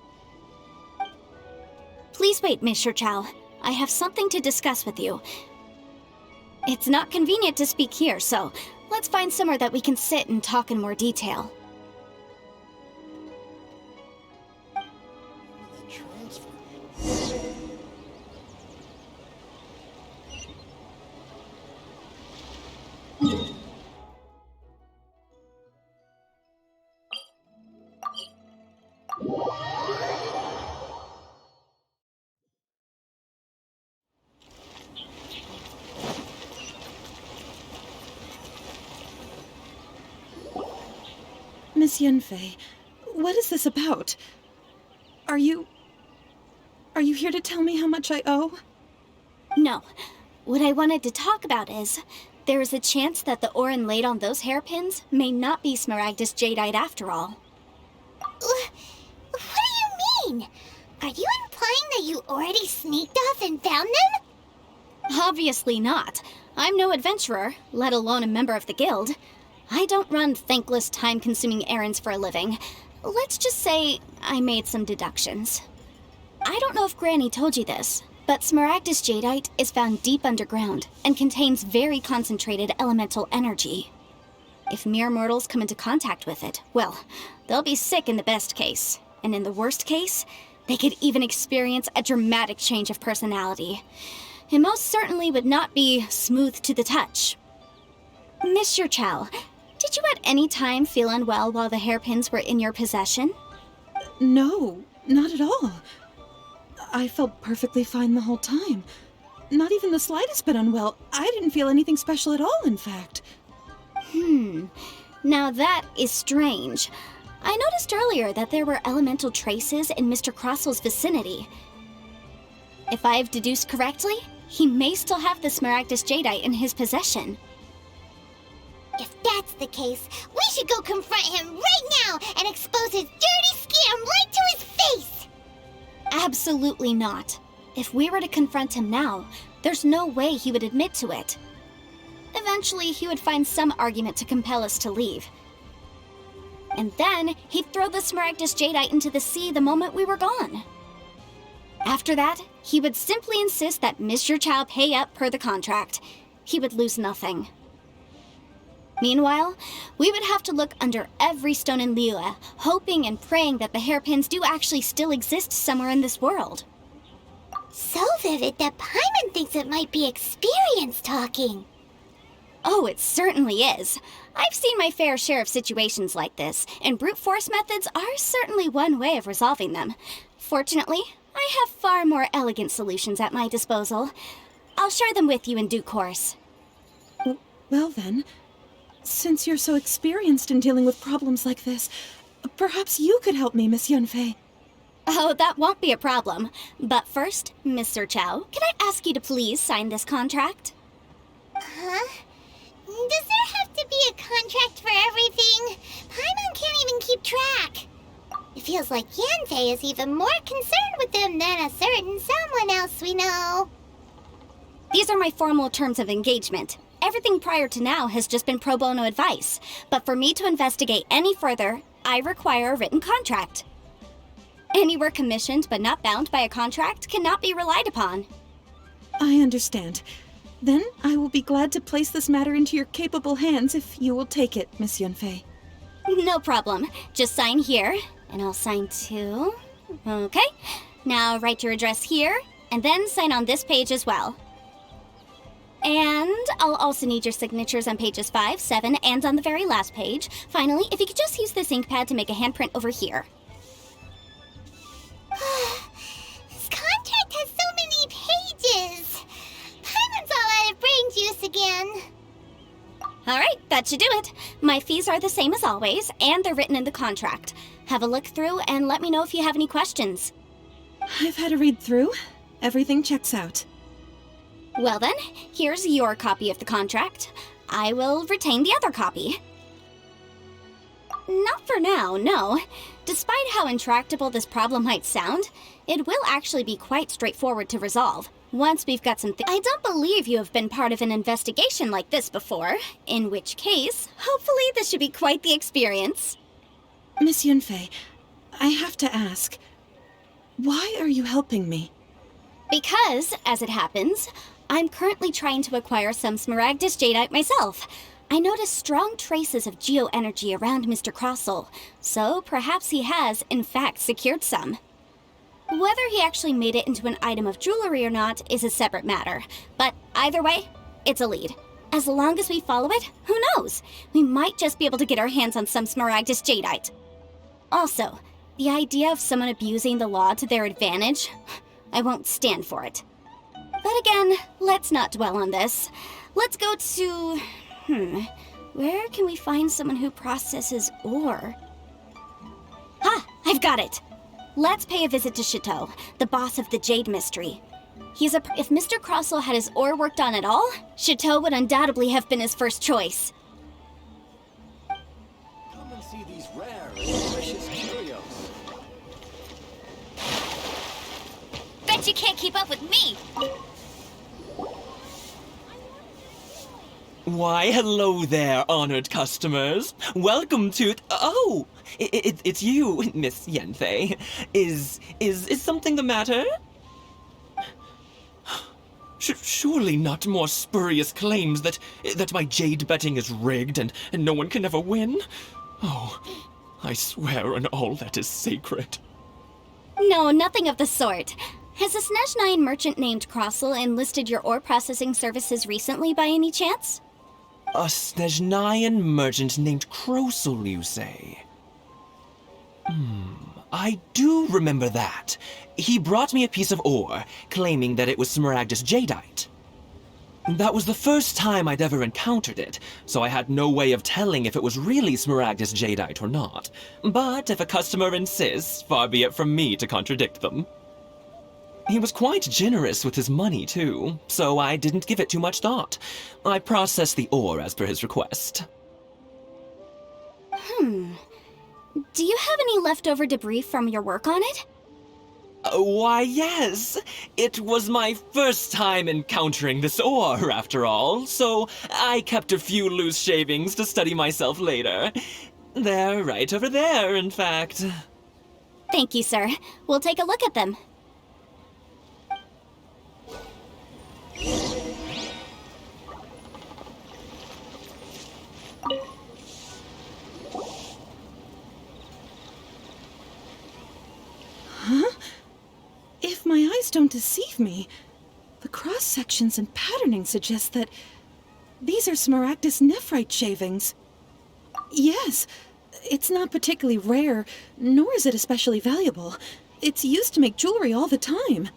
Please wait, Mr. Chow. I have something to discuss with you. It's not convenient to speak here, so let's find somewhere that we can sit and talk in more detail. Miss Yunfei, what is this about? Are you here to tell me how much I owe? No. What I wanted to talk about is, there is a chance that the Orin laid on those hairpins may not be Smaragdus Jadeite after all. What do you mean? Are you implying that you already sneaked off and found them? Obviously not. I'm no adventurer, let alone a member of the guild. I don't run thankless, time-consuming errands for a living. Let's just say I made some deductions. I don't know if Granny told you this, but Smaragdus Jadeite is found deep underground and contains very concentrated elemental energy. If mere mortals come into contact with it, well, they'll be sick in the best case. And in the worst case, they could even experience a dramatic change of personality. It most certainly would not be smooth to the touch. Mr. Chow, did you at any time feel unwell while the hairpins were in your possession? No, not at all. I felt perfectly fine the whole time. Not even the slightest bit unwell. I didn't feel anything special at all, in fact. Now that is strange. I noticed earlier that there were elemental traces in Mr. Crossel's vicinity. If I've deduced correctly, he may still have the Smaragdus Jadeite in his possession. If that's the case, we should go confront him right now and expose his dirty scam right to his face! Absolutely not. If we were to confront him now, there's no way he would admit to it. Eventually, he would find some argument to compel us to leave. And then, he'd throw the Smaragdus Jadeite into the sea the moment we were gone. After that, he would simply insist that Mr. Chow pay up per the contract. He would lose nothing. Meanwhile, we would have to look under every stone in Liyue, hoping and praying that the hairpins do actually still exist somewhere in this world. So vivid that Paimon thinks it might be experience talking. Oh, it certainly is. I've seen my fair share of situations like this, and brute force methods are certainly one way of resolving them. Fortunately, I have far more elegant solutions at my disposal. I'll share them with you in due course. Well then, since you're so experienced in dealing with problems like this, perhaps you could help me, Miss Yunfei. Oh, that won't be a problem. But first, Mr. Chow, can I ask you to please sign this contract? Huh? Does there have to be a contract for everything? Paimon can't even keep track. It feels like Yanfei is even more concerned with them than a certain someone else we know. These are my formal terms of engagement. Everything prior to now has just been pro bono advice. But for me to investigate any further, I require a written contract. Any work commissioned but not bound by a contract cannot be relied upon. I understand. Then I will be glad to place this matter into your capable hands if you will take it, Miss Yunfei. No problem. Just sign here, and I'll sign too. Okay. Now write your address here, and then sign on this page as well. And I'll also need your signatures on pages 5, 7, and on the very last page. Finally, if you could just use this ink pad to make a handprint over here. This contract has so many pages. Paimon's all out of brain juice again. Alright, that should do it. My fees are the same as always, and they're written in the contract. Have a look through and let me know if you have any questions. I've had a read through. Everything checks out. Well then, here's your copy of the contract. I will retain the other copy. Not for now, no. Despite how intractable this problem might sound, it will actually be quite straightforward to resolve. Once we've got some I don't believe you have been part of an investigation like this before, in which case, hopefully this should be quite the experience. Miss Yunfei, I have to ask, why are you helping me? Because, as it happens, I'm currently trying to acquire some Smaragdus Jadeite myself. I noticed strong traces of geoenergy around Mr. Crossel, so perhaps he has, in fact, secured some. Whether he actually made it into an item of jewelry or not is a separate matter, but either way, it's a lead. As long as we follow it, who knows? We might just be able to get our hands on some Smaragdus Jadeite. Also, the idea of someone abusing the law to their advantage, I won't stand for it. But again, let's not dwell on this. Let's go to... where can we find someone who processes ore? Ah, I've got it! Let's pay a visit to Chateau, the boss of the Jade Mystery. If Mr. Crossel had his ore worked on at all, Chateau would undoubtedly have been his first choice. Come and see these rare and precious curios. Bet you can't keep up with me! Why, hello there, honored customers. Welcome to... Oh! It's you, Miss Yenfei. Is something the matter? Surely not more spurious claims that my jade betting is rigged and no one can ever win? Oh, I swear on all that is sacred. No, nothing of the sort. Has a Snezhnyan merchant named Crossel enlisted your ore processing services recently by any chance? A Snezhnyan merchant named Crossel, you say? I do remember that. He brought me a piece of ore, claiming that it was Smaragdus Jadeite. That was the first time I'd ever encountered it, so I had no way of telling if it was really Smaragdus Jadeite or not. But if a customer insists, far be it from me to contradict them. He was quite generous with his money, too, so I didn't give it too much thought. I processed the ore as per his request. Do you have any leftover debris from your work on it? Why, yes. It was my first time encountering this ore, after all, so I kept a few loose shavings to study myself later. They're right over there, in fact. Thank you, sir. We'll take a look at them. Huh? If my eyes don't deceive me, the cross-sections and patterning suggest that these are Smaragdus nephrite shavings. Yes, it's not particularly rare, nor is it especially valuable. It's used to make jewelry all the time.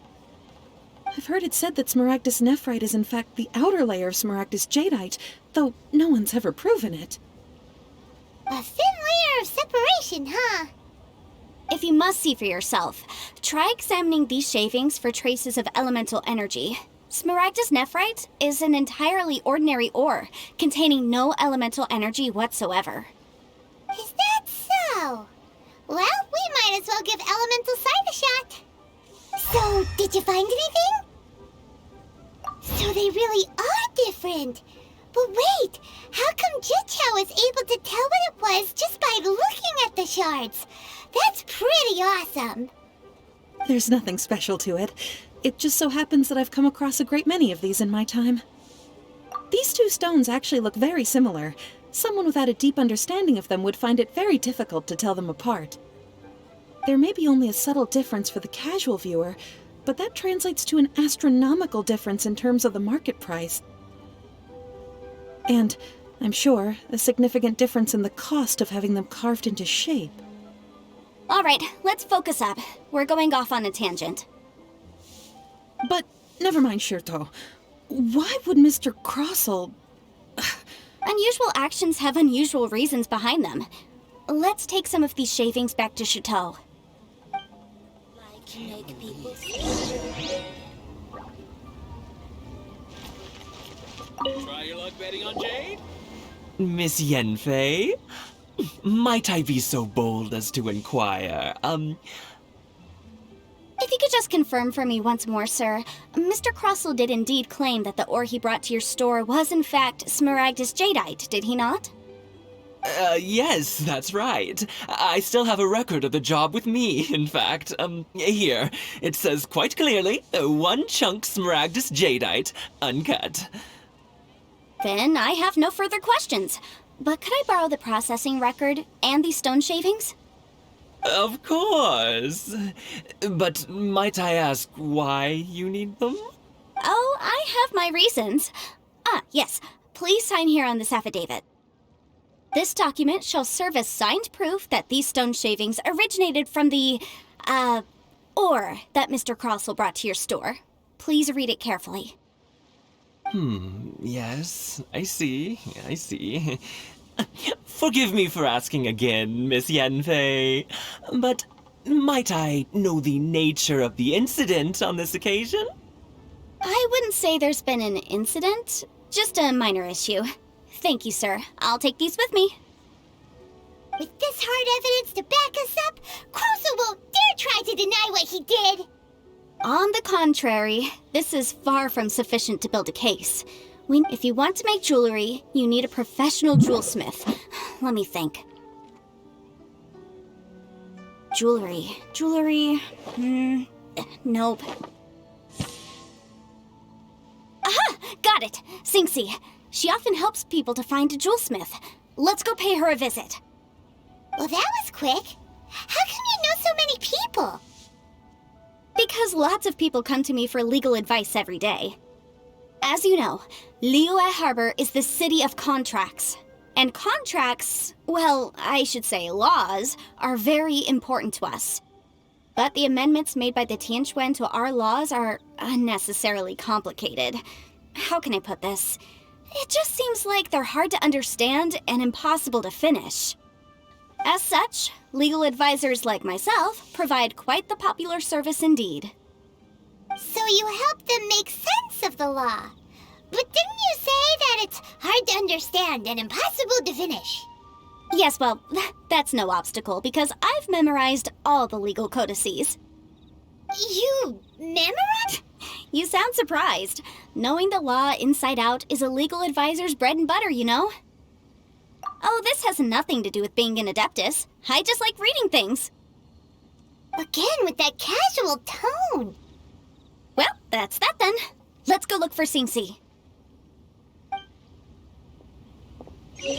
I've heard it said that Smaragdus nephrite is in fact the outer layer of Smaragdus jadeite, though no one's ever proven it. A thin layer of separation, huh? If you must see for yourself, try examining these shavings for traces of elemental energy. Smaragdus nephrite is an entirely ordinary ore, containing no elemental energy whatsoever. Is that so? Well, we might as well give elemental sight a shot. So, did you find anything? So they really are different. But wait, how come Jichao is able to tell what it was just by looking at the shards? That's pretty awesome. There's nothing special to it. It just so happens that I've come across a great many of these in my time. These two stones actually look very similar. Someone without a deep understanding of them would find it very difficult to tell them apart. There may be only a subtle difference for the casual viewer, but that translates to an astronomical difference in terms of the market price. And, I'm sure, a significant difference in the cost of having them carved into shape. All right, let's focus up. We're going off on a tangent. But, never mind, Shirto. Why would Mr. Crossel... Unusual actions have unusual reasons behind them. Let's take some of these shavings back to Chateau. Make people Try your luck betting on Jade? Miss Yenfei? Might I be so bold as to inquire, If you could just confirm for me once more, sir. Mr. Crossell did indeed claim that the ore he brought to your store was in fact Smaragdus Jadeite, did he not? Yes, that's right. I still have a record of the job with me, in fact. Here. It says quite clearly, 1 chunk Smaragdus Jadeite, uncut. Then I have no further questions. But could I borrow the processing record and these stone shavings? Of course. But might I ask why you need them? Oh, I have my reasons. Ah, yes. Please sign here on this affidavit. This document shall serve as signed proof that these stone shavings originated from the, ore that Mr. Crossell brought to your store. Please read it carefully. Yes, I see. Forgive me for asking again, Miss Yanfei, but might I know the nature of the incident on this occasion? I wouldn't say there's been an incident, just a minor issue. Thank you, sir. I'll take these with me. With this hard evidence to back us up, Crossell won't dare try to deny what he did! On the contrary, this is far from sufficient to build a case. If you want to make jewelry, you need a professional jewelsmith. Let me think. Jewelry. Nope. Aha! Got it! Sinxi. She often helps people to find a jewelsmith. Let's go pay her a visit. Well, that was quick. How come you know so many people? Because lots of people come to me for legal advice every day. As you know, Liyue Harbor is the city of contracts. And contracts, well, I should say laws, are very important to us. But the amendments made by the Tianquan to our laws are unnecessarily complicated. How can I put this? It just seems like they're hard to understand and impossible to finish. As such, legal advisors like myself provide quite the popular service indeed. So you help them make sense of the law. But didn't you say that it's hard to understand and impossible to finish? Yes, well, that's no obstacle because I've memorized all the legal codices. You memorized? You sound surprised. Knowing the law inside out is a legal advisor's bread and butter, you know? Oh, this has nothing to do with being an adeptus. I just like reading things. Again, with that casual tone. Well, that's that then. Let's go look for Sinxi. Try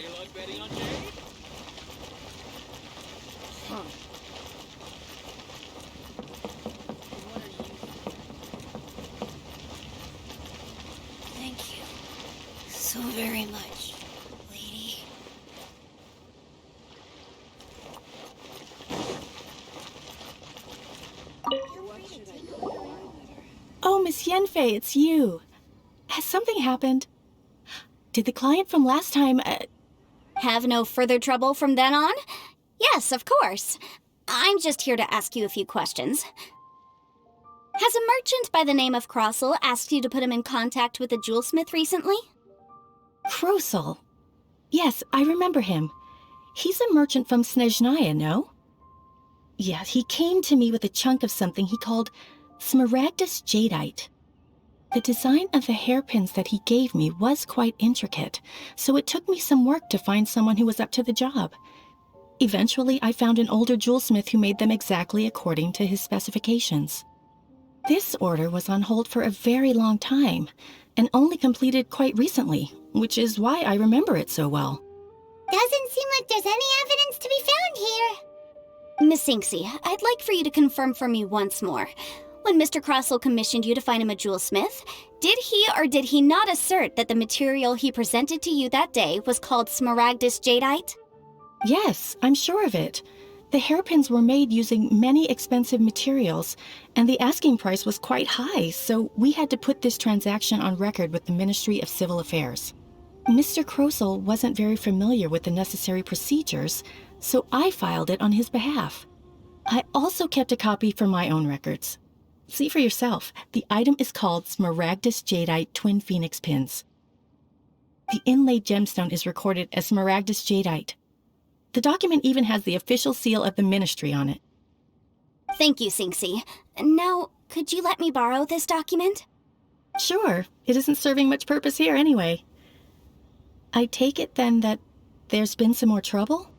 your luck betting on Jade? Thank you so very much, lady. Oh, Miss Yanfei, it's you. Has something happened? Did the client from last time, Have no further trouble from then on? Yes, of course. I'm just here to ask you a few questions. Has a merchant by the name of Crossell asked you to put him in contact with a jewelsmith recently? Crossell? Yes, I remember him. He's a merchant from Snezhnaya, no? Yeah, he came to me with a chunk of something he called Smaragdus Jadeite. The design of the hairpins that he gave me was quite intricate, so it took me some work to find someone who was up to the job. Eventually, I found an older jewelsmith who made them exactly according to his specifications. This order was on hold for a very long time, and only completed quite recently, which is why I remember it so well. Doesn't seem like there's any evidence to be found here. Miss Sinxi, I'd like for you to confirm for me once more. When Mr. Crossell commissioned you to find him a jewelsmith, did he or did he not assert that the material he presented to you that day was called Smaragdus Jadeite? Yes, I'm sure of it. The hairpins were made using many expensive materials, and the asking price was quite high, so we had to put this transaction on record with the Ministry of Civil Affairs. Mr. Crossell wasn't very familiar with the necessary procedures, so I filed it on his behalf. I also kept a copy for my own records. See for yourself. The item is called Smaragdus Jadeite Twin Phoenix Pins. The inlaid gemstone is recorded as Smaragdus Jadeite. The document even has the official seal of the Ministry on it. Thank you, Sinxi. Now, could you let me borrow this document? Sure, it isn't serving much purpose here anyway. I take it then that there's been some more trouble?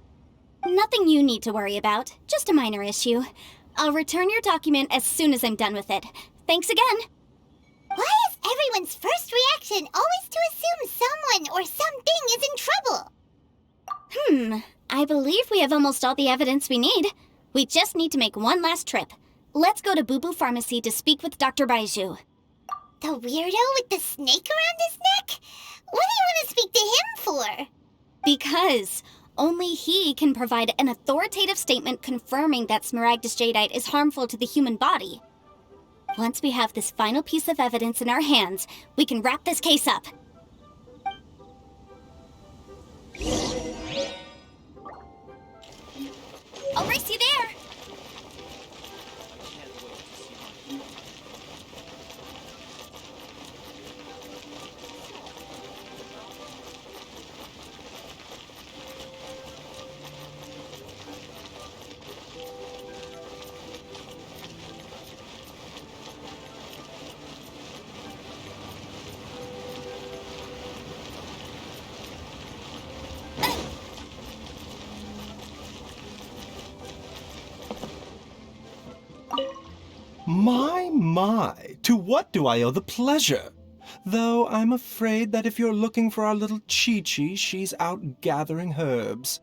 Nothing you need to worry about, just a minor issue. I'll return your document as soon as I'm done with it. Thanks again! Why is everyone's first reaction always to assume someone or something is in trouble? I believe we have almost all the evidence we need. We just need to make one last trip. Let's go to Boo Boo Pharmacy to speak with Dr. Baiju. The weirdo with the snake around his neck? What do you want to speak to him for? Because only he can provide an authoritative statement confirming that Smaragdus Jadeite is harmful to the human body. Once we have this final piece of evidence in our hands, we can wrap this case up. I'll race you there! My, to what do I owe the pleasure? Though I'm afraid that if you're looking for our little Chi-Chi, she's out gathering herbs.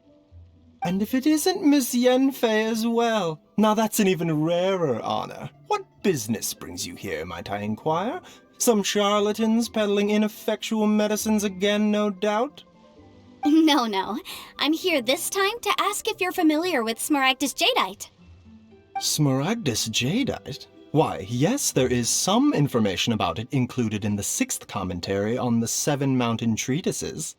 And if it isn't Miss Yanfei as well, now that's an even rarer honor. What business brings you here, might I inquire? Some charlatans peddling ineffectual medicines again, no doubt? No. I'm here this time to ask if you're familiar with Smaragdus Jadeite. Smaragdus Jadeite? Why, yes, there is some information about it included in the 6th commentary on the 7 Mountain Treatises.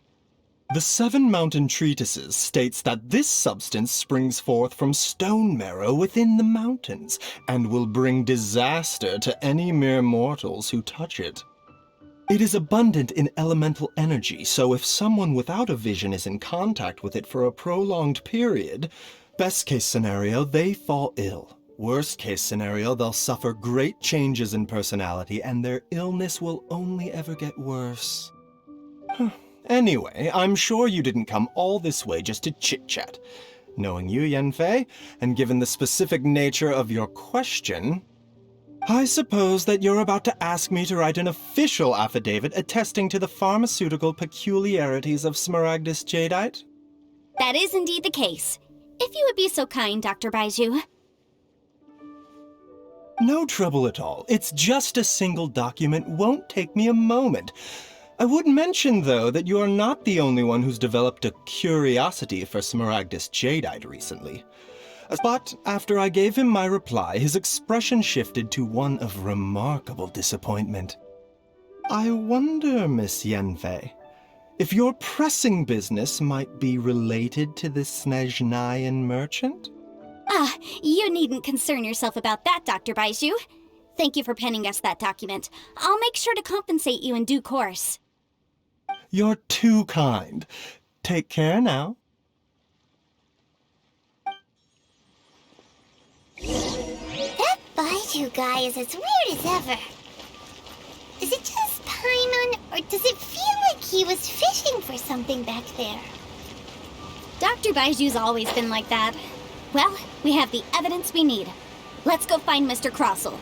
The 7 Mountain Treatises states that this substance springs forth from stone marrow within the mountains, and will bring disaster to any mere mortals who touch it. It is abundant in elemental energy, so if someone without a vision is in contact with it for a prolonged period, best case scenario, they fall ill. Worst case scenario, they'll suffer great changes in personality and their illness will only ever get worse. Anyway, I'm sure you didn't come all this way just to chit-chat. Knowing you, Yanfei, and given the specific nature of your question, I suppose that you're about to ask me to write an official affidavit attesting to the pharmaceutical peculiarities of Smaragdus Jadeite? That is indeed the case. If you would be so kind, Dr. Baiju. No trouble at all. It's just a single document. Won't take me a moment. I would mention, though, that you are not the only one who's developed a curiosity for Smaragdus Jadeite recently. But after I gave him my reply, his expression shifted to one of remarkable disappointment. I wonder, Miss Yanfei, if your pressing business might be related to this Snezhnayan merchant? You needn't concern yourself about that, Dr. Baiju. Thank you for penning us that document. I'll make sure to compensate you in due course. You're too kind. Take care now. That Baiju guy is as weird as ever. Is it just Paimon, or does it feel like he was fishing for something back there? Dr. Baiju's always been like that. Well, we have the evidence we need. Let's go find Mr. Crossell.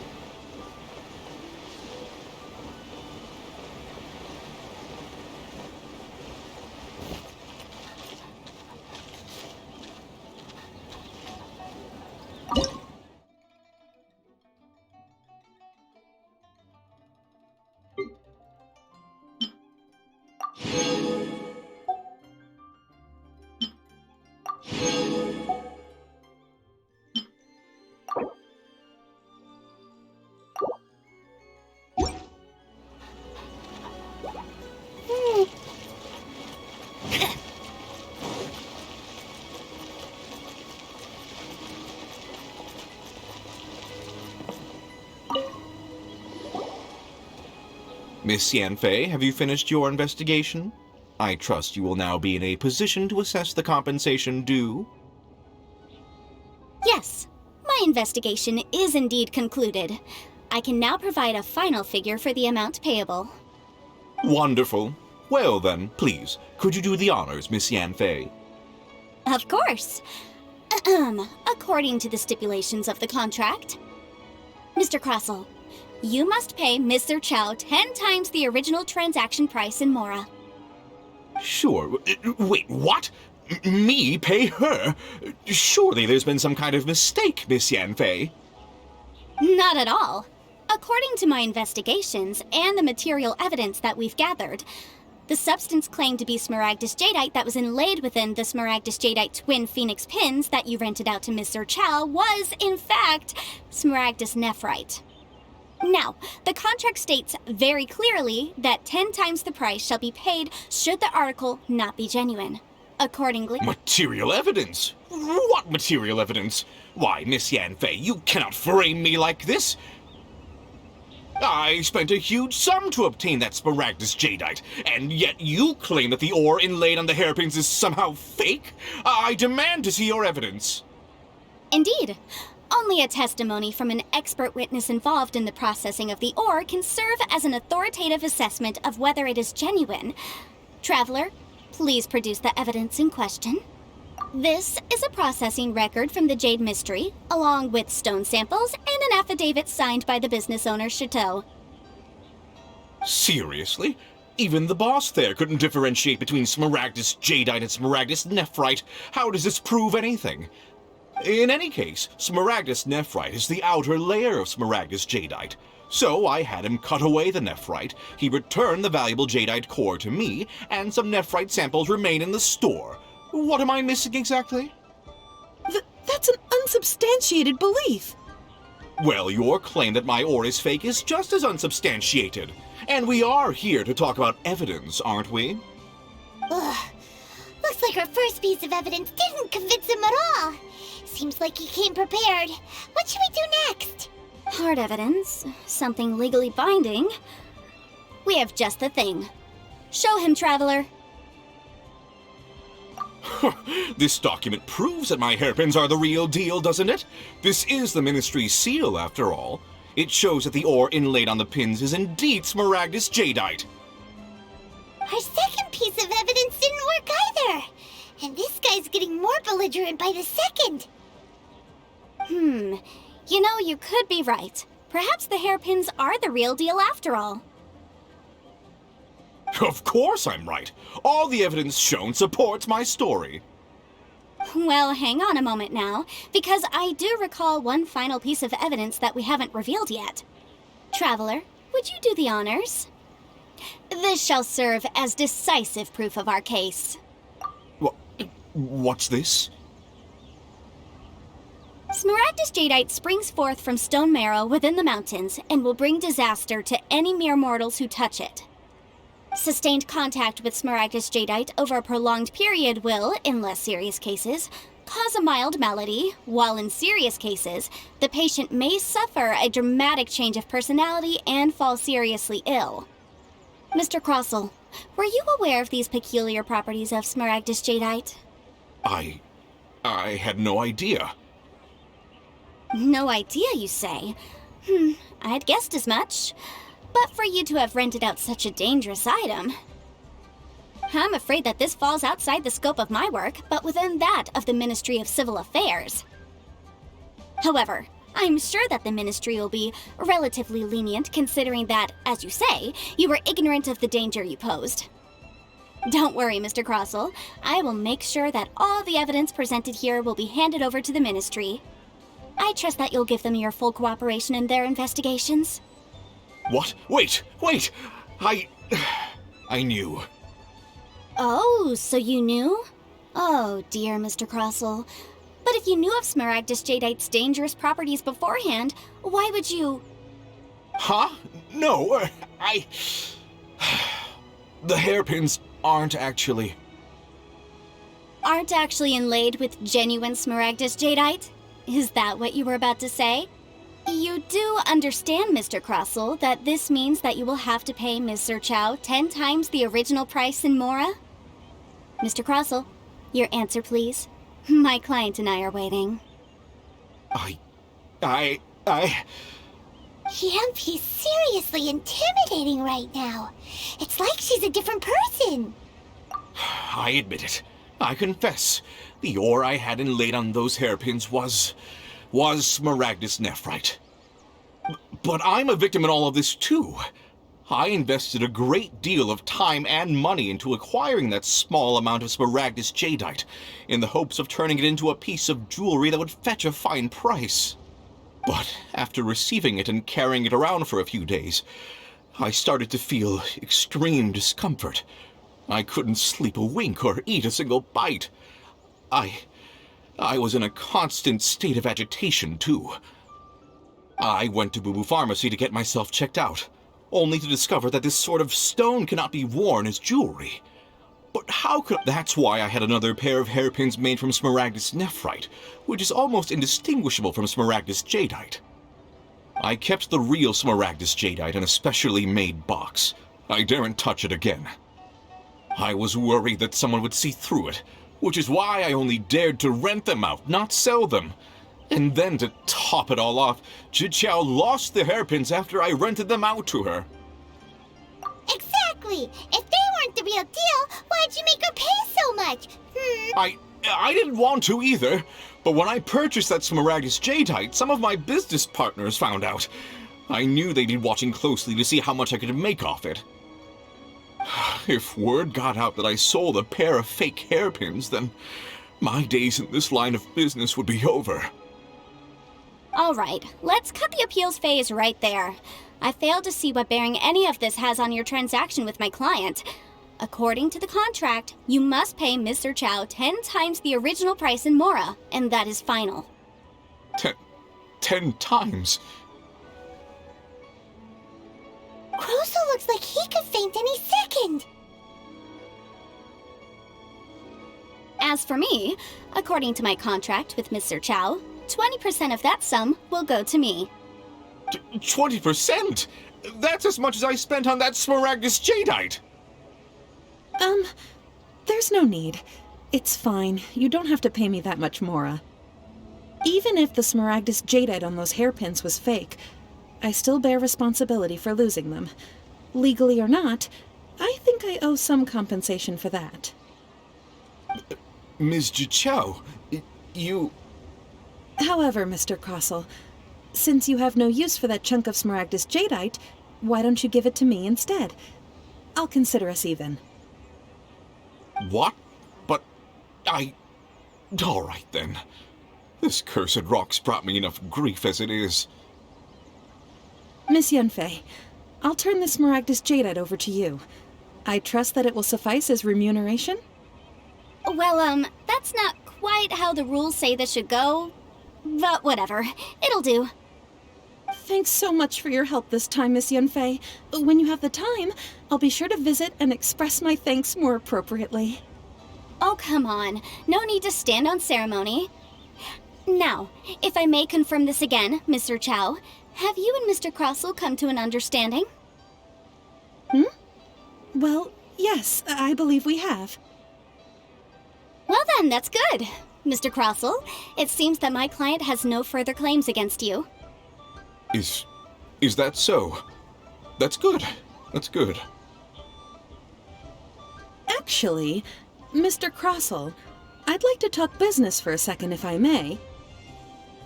Miss Yanfei, have you finished your investigation? I trust you will now be in a position to assess the compensation due. Yes, my investigation is indeed concluded. I can now provide a final figure for the amount payable. Wonderful. Well then, please, could you do the honors, Miss Yanfei? Of course. According to the stipulations of the contract, Mr. Crossell, you must pay Mr. Chow 10 times the original transaction price in Mora. Sure. Wait, what? Me pay her? Surely there's been some kind of mistake, Miss Yanfei. Not at all. According to my investigations and the material evidence that we've gathered, the substance claimed to be Smaragdus Jadeite that was inlaid within the Smaragdus Jadeite twin phoenix pins that you rented out to Mr. Chow was, in fact, Smaragdus Nephrite. Now, the contract states very clearly that 10 times the price shall be paid should the article not be genuine. Accordingly... Material evidence? What material evidence? Why, Miss Yanfei, you cannot frame me like this! I spent a huge sum to obtain that Smaragdus Jadeite, and yet you claim that the ore inlaid on the hairpins is somehow fake? I demand to see your evidence. Indeed. Only a testimony from an expert witness involved in the processing of the ore can serve as an authoritative assessment of whether it is genuine. Traveler, please produce the evidence in question. This is a processing record from the Jade Mystery, along with stone samples and an affidavit signed by the business owner, Chateau. Seriously? Even the boss there couldn't differentiate between Smaragdus Jadeite and Smaragdus Nephrite. How does this prove anything? In any case, Smaragdus Nephrite is the outer layer of Smaragdus Jadeite. So I had him cut away the Nephrite, he returned the valuable Jadeite core to me, and some Nephrite samples remain in the store. What am I missing exactly? That's an unsubstantiated belief. Well, your claim that my ore is fake is just as unsubstantiated. And we are here to talk about evidence, aren't we? Ugh. Looks like our first piece of evidence didn't convince him at all. Seems like he came prepared. What should we do next? Hard evidence. Something legally binding. We have just the thing. Show him, Traveler. This document proves that my hairpins are the real deal, doesn't it? This is the Ministry's seal, after all. It shows that the ore inlaid on the pins is indeed Smaragdus Jadeite. Our second piece of evidence didn't work either. And this guy's getting more belligerent by the second. You know, you could be right. Perhaps the hairpins are the real deal after all. Of course I'm right. All the evidence shown supports my story. Well, hang on a moment now, because I do recall one final piece of evidence that we haven't revealed yet. Traveler, would you do the honors? This shall serve as decisive proof of our case. What's this? Smaragdus Jadeite springs forth from stone marrow within the mountains and will bring disaster to any mere mortals who touch it. Sustained contact with Smaragdus Jadeite over a prolonged period will, in less serious cases, cause a mild malady, while in serious cases, the patient may suffer a dramatic change of personality and fall seriously ill. Mr. Crossell, were you aware of these peculiar properties of Smaragdus Jadeite? I had no idea. No idea, you say? I'd guessed as much. But for you to have rented out such a dangerous item... I'm afraid that this falls outside the scope of my work, but within that of the Ministry of Civil Affairs. However, I'm sure that the Ministry will be relatively lenient considering that, as you say, you were ignorant of the danger you posed. Don't worry, Mr. Crossell. I will make sure that all the evidence presented here will be handed over to the Ministry. I trust that you'll give them your full cooperation in their investigations. What? Wait! I knew. Oh, so you knew? Oh, dear Mr. Crossell. But if you knew of Smaragdus Jadeite's dangerous properties beforehand, why would you... Huh? No, The hairpins aren't actually inlaid with genuine Smaragdus Jadeite? Is that what you were about to say? You do understand, Mr. Crossell, that this means that you will have to pay Ms. Sir Chow 10 times the original price in Mora? Mr. Crossell, your answer, please. My client and I are waiting. He's seriously intimidating right now. It's like she's a different person. I admit it. I confess. The ore I had inlaid on those hairpins was Smaragdus nephrite. But I'm a victim in all of this too. I invested a great deal of time and money into acquiring that small amount of Smaragdus jadeite, in the hopes of turning it into a piece of jewelry that would fetch a fine price. But after receiving it and carrying it around for a few days, I started to feel extreme discomfort. I couldn't sleep a wink or eat a single bite. I was in a constant state of agitation, too. I went to Boo Boo Pharmacy to get myself checked out, only to discover that this sort of stone cannot be worn as jewelry. But how could... That's why I had another pair of hairpins made from Smaragdus nephrite, which is almost indistinguishable from Smaragdus jadeite. I kept the real Smaragdus jadeite in a specially made box. I daren't touch it again. I was worried that someone would see through it, which is why I only dared to rent them out, not sell them. And then to top it all off, Zhiqiao lost the hairpins after I rented them out to her. Exactly! If they weren't the real deal, why'd you make her pay so much? I didn't want to either, but when I purchased that Smaragdus jadeite, some of my business partners found out. I knew they'd be watching closely to see how much I could make off it. If word got out that I sold a pair of fake hairpins, then my days in this line of business would be over. All right, let's cut the appeals phase right there. I fail to see what bearing any of this has on your transaction with my client. According to the contract, you must pay Mr. Chow 10 times the original price in Mora, and that is final. 10 times? Crossell looks like he could faint any second. As for me, according to my contract with Mr. Chow, 20% of that sum will go to me. 20%? That's as much as I spent on that Smaragdus jadeite! There's no need. It's fine. You don't have to pay me that much, Mora. Even if the Smaragdus jadeite on those hairpins was fake, I still bear responsibility for losing them. Legally or not, I think I owe some compensation for that. Ms. Zhiqiao, you... However, Mr. Crossell, since you have no use for that chunk of Smaragdus jadeite, why don't you give it to me instead? I'll consider us even. What? But all right then. This cursed rock's brought me enough grief as it is. Miss Yunfei, I'll turn the Smaragdus jadeite over to you. I trust that it will suffice as remuneration? Well, that's not quite how the rules say this should go. But whatever, it'll do. Thanks so much for your help this time, Miss Yunfei. When you have the time, I'll be sure to visit and express my thanks more appropriately. Oh, come on. No need to stand on ceremony. Now, if I may confirm this again, Mr. Chow, have you and Mr. Crossell come to an understanding? Well, yes, I believe we have. Well then, that's good. Mr. Crossell, it seems that my client has no further claims against you. Is that so? That's good. That's good. Actually, Mr. Crossell, I'd like to talk business for a second if I may.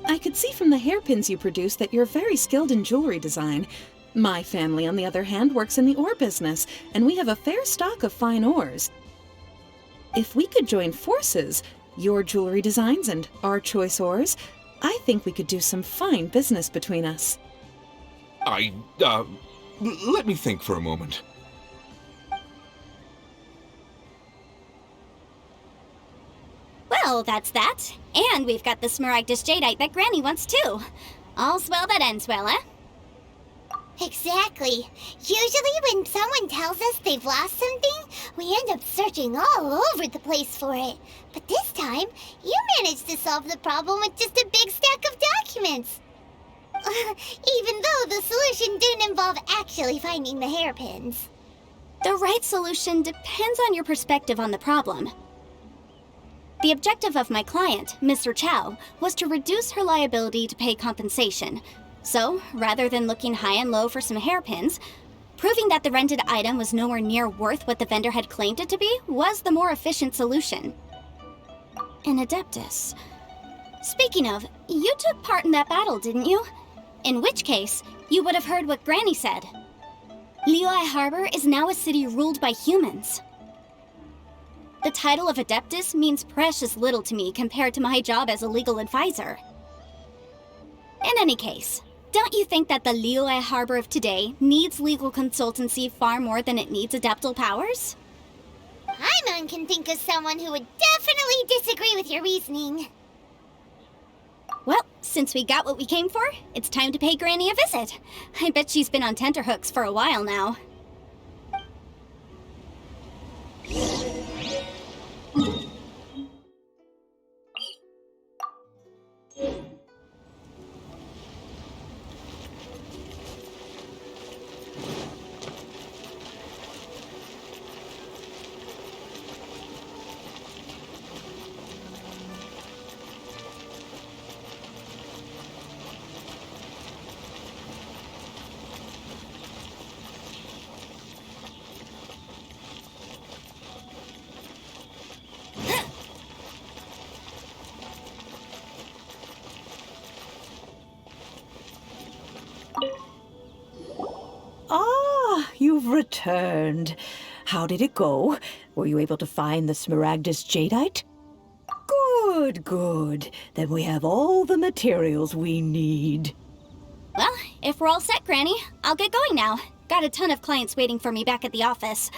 I could see from the hairpins you produce that you're very skilled in jewelry design. My family, on the other hand, works in the ore business, and we have a fair stock of fine ores. If we could join forces, your jewelry designs and our choice ores, I think we could do some fine business between us. Let me think for a moment. Well, that's that. And we've got the Smaragdus jadeite that Granny wants too. All's well that ends well, eh? Exactly. Usually when someone tells us they've lost something, we end up searching all over the place for it. But this time, you managed to solve the problem with just a big stack of documents. Even though the solution didn't involve actually finding the hairpins. The right solution depends on your perspective on the problem. The objective of my client, Mr. Chow, was to reduce her liability to pay compensation. So, rather than looking high and low for some hairpins, proving that the rented item was nowhere near worth what the vendor had claimed it to be was the more efficient solution. An Adeptus. Speaking of, you took part in that battle, didn't you? In which case, you would have heard what Granny said. Liyue Harbor is now a city ruled by humans. The title of Adeptus means precious little to me compared to my job as a legal advisor. In any case, don't you think that the Liyue Harbor of today needs legal consultancy far more than it needs adeptal powers? Paimon can think of someone who would definitely disagree with your reasoning. Well, since we got what we came for, it's time to pay Granny a visit. I bet she's been on tenterhooks for a while now. Ah, you've returned. How did it go? Were you able to find the Smaragdus Jadeite? Good, good. Then we have all the materials we need. Well, if we're all set, Granny, I'll get going now. Got a ton of clients waiting for me back at the office.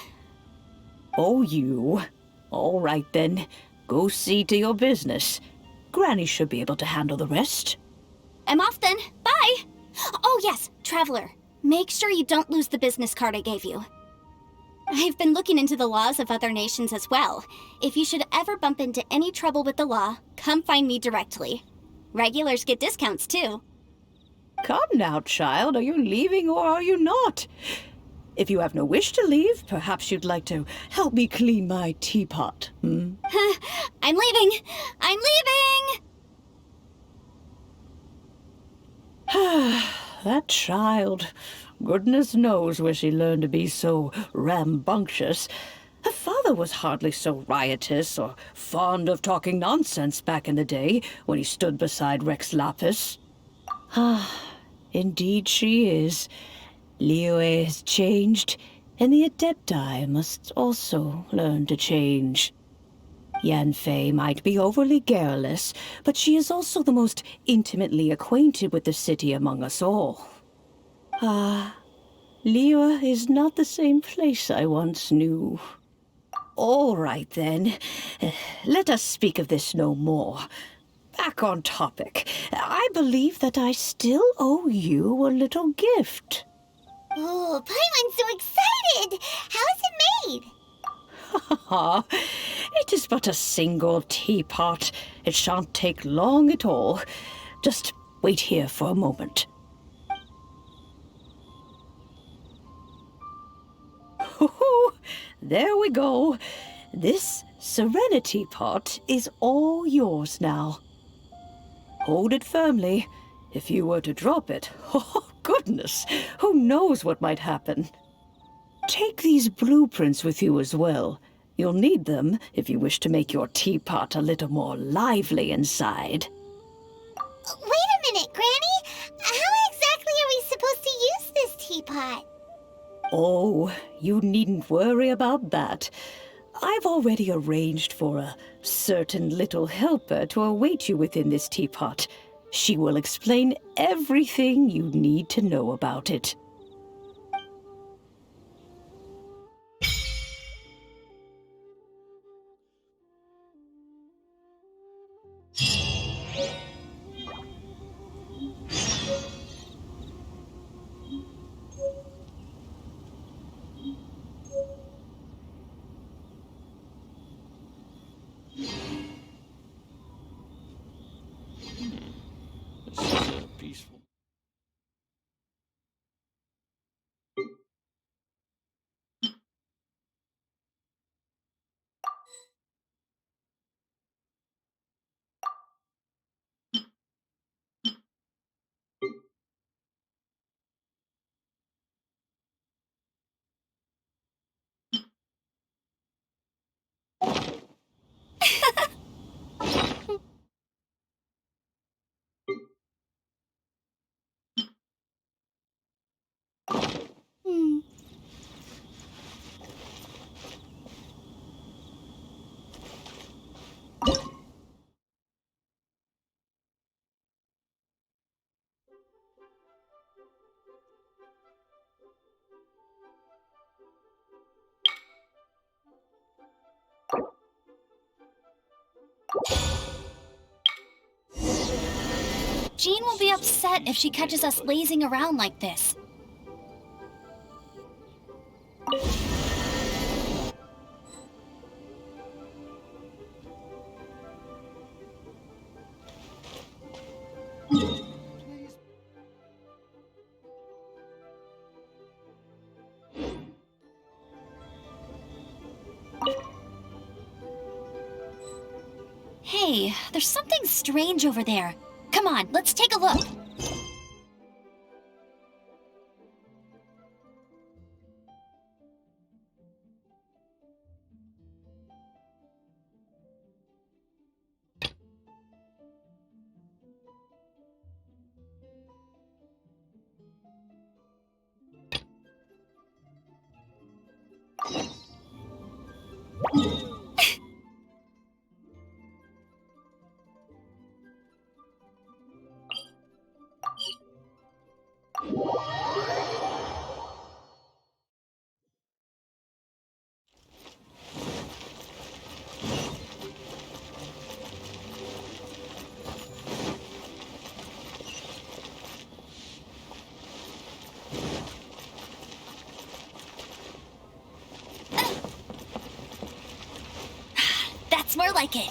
Oh, you. All right, then. Go see to your business. Granny should be able to handle the rest. I'm off then. Bye! Oh yes, Traveler. Make sure you don't lose the business card I gave you. I've been looking into the laws of other nations as well. If you should ever bump into any trouble with the law, come find me directly. Regulars get discounts too. Come now, child. Are you leaving or are you not? If you have no wish to leave, perhaps you'd like to help me clean my teapot, hmm? I'm leaving! I'm leaving! That child. Goodness knows where she learned to be so rambunctious. Her father was hardly so riotous or fond of talking nonsense back in the day when he stood beside Rex Lapis. Ah, indeed she is. Liyue has changed, and the Adepti must also learn to change. Yanfei might be overly garrulous, but she is also the most intimately acquainted with the city among us all. Ah, Liyue is not the same place I once knew. All right, then. Let us speak of this no more. Back on topic. I believe that I still owe you a little gift. Oh, Paimon's so excited! How is it made? It is but a single teapot. It shan't take long at all. Just wait here for a moment. There we go. This Serenity pot is all yours now. Hold it firmly. If you were to drop it, oh goodness, who knows what might happen. Take these blueprints with you as well. You'll need them if you wish to make your teapot a little more lively inside. Wait a minute, Granny! How exactly are we supposed to use this teapot? Oh, you needn't worry about that. I've already arranged for a certain little helper to await you within this teapot. She will explain everything you need to know about it. This is peaceful. Jean will be upset if she catches us lazing around like this. Hey, there's something strange over there. Come on, let's take a look. That's more like it.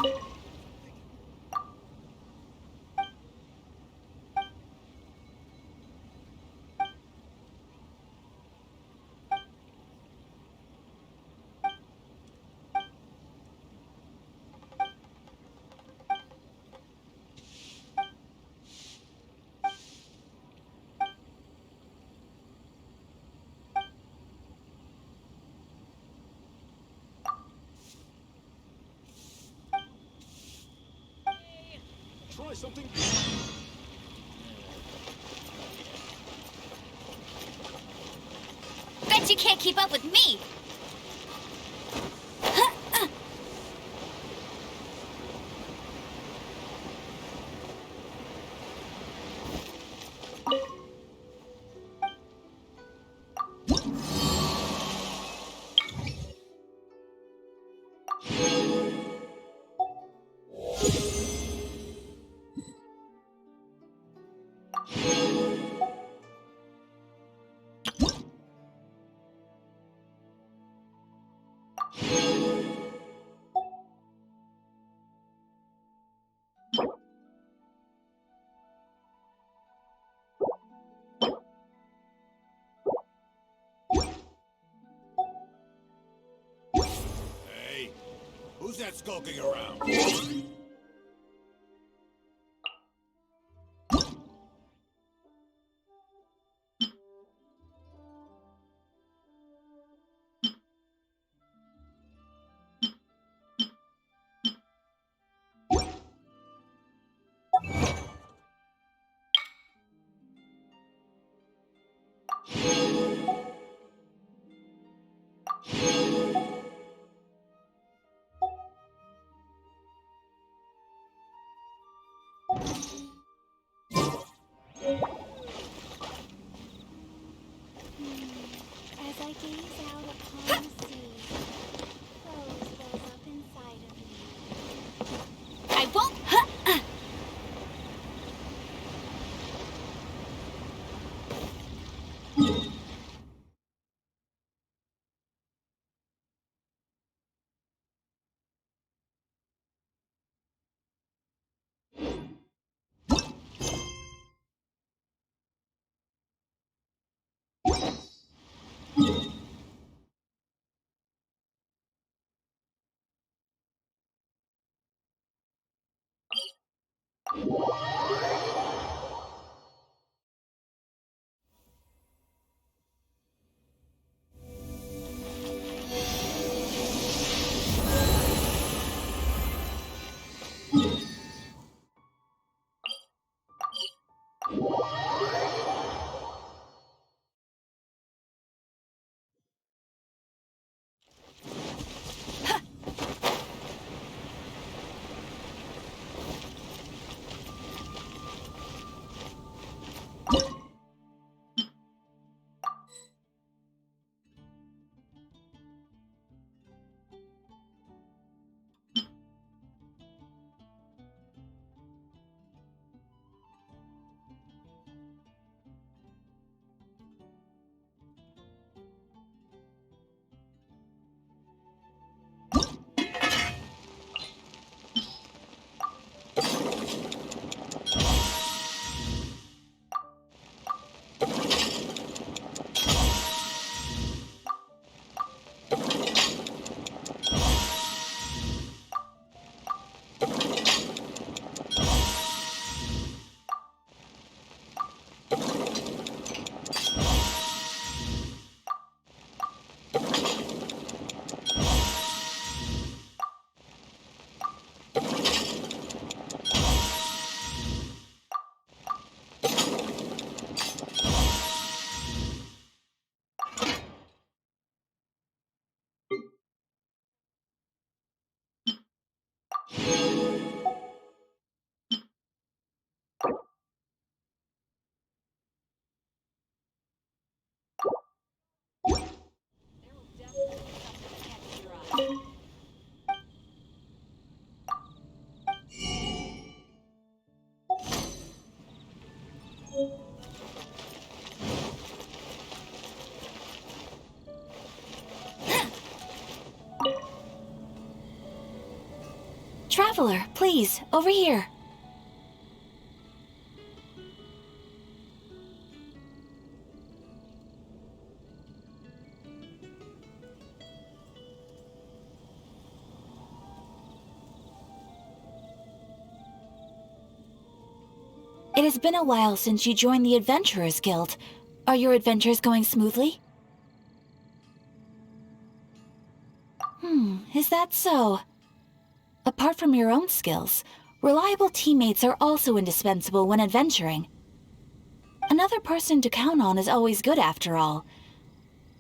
Try something. Bet you can't keep up with me. Hey, who's that skulking around? As I gaze out upon the sea, rose wells up inside of me. I won't. Traveler, please, over here. It has been a while since you joined the Adventurers Guild. Are your adventures going smoothly? Is that so? Apart from your own skills, reliable teammates are also indispensable when adventuring. Another person to count on is always good after all.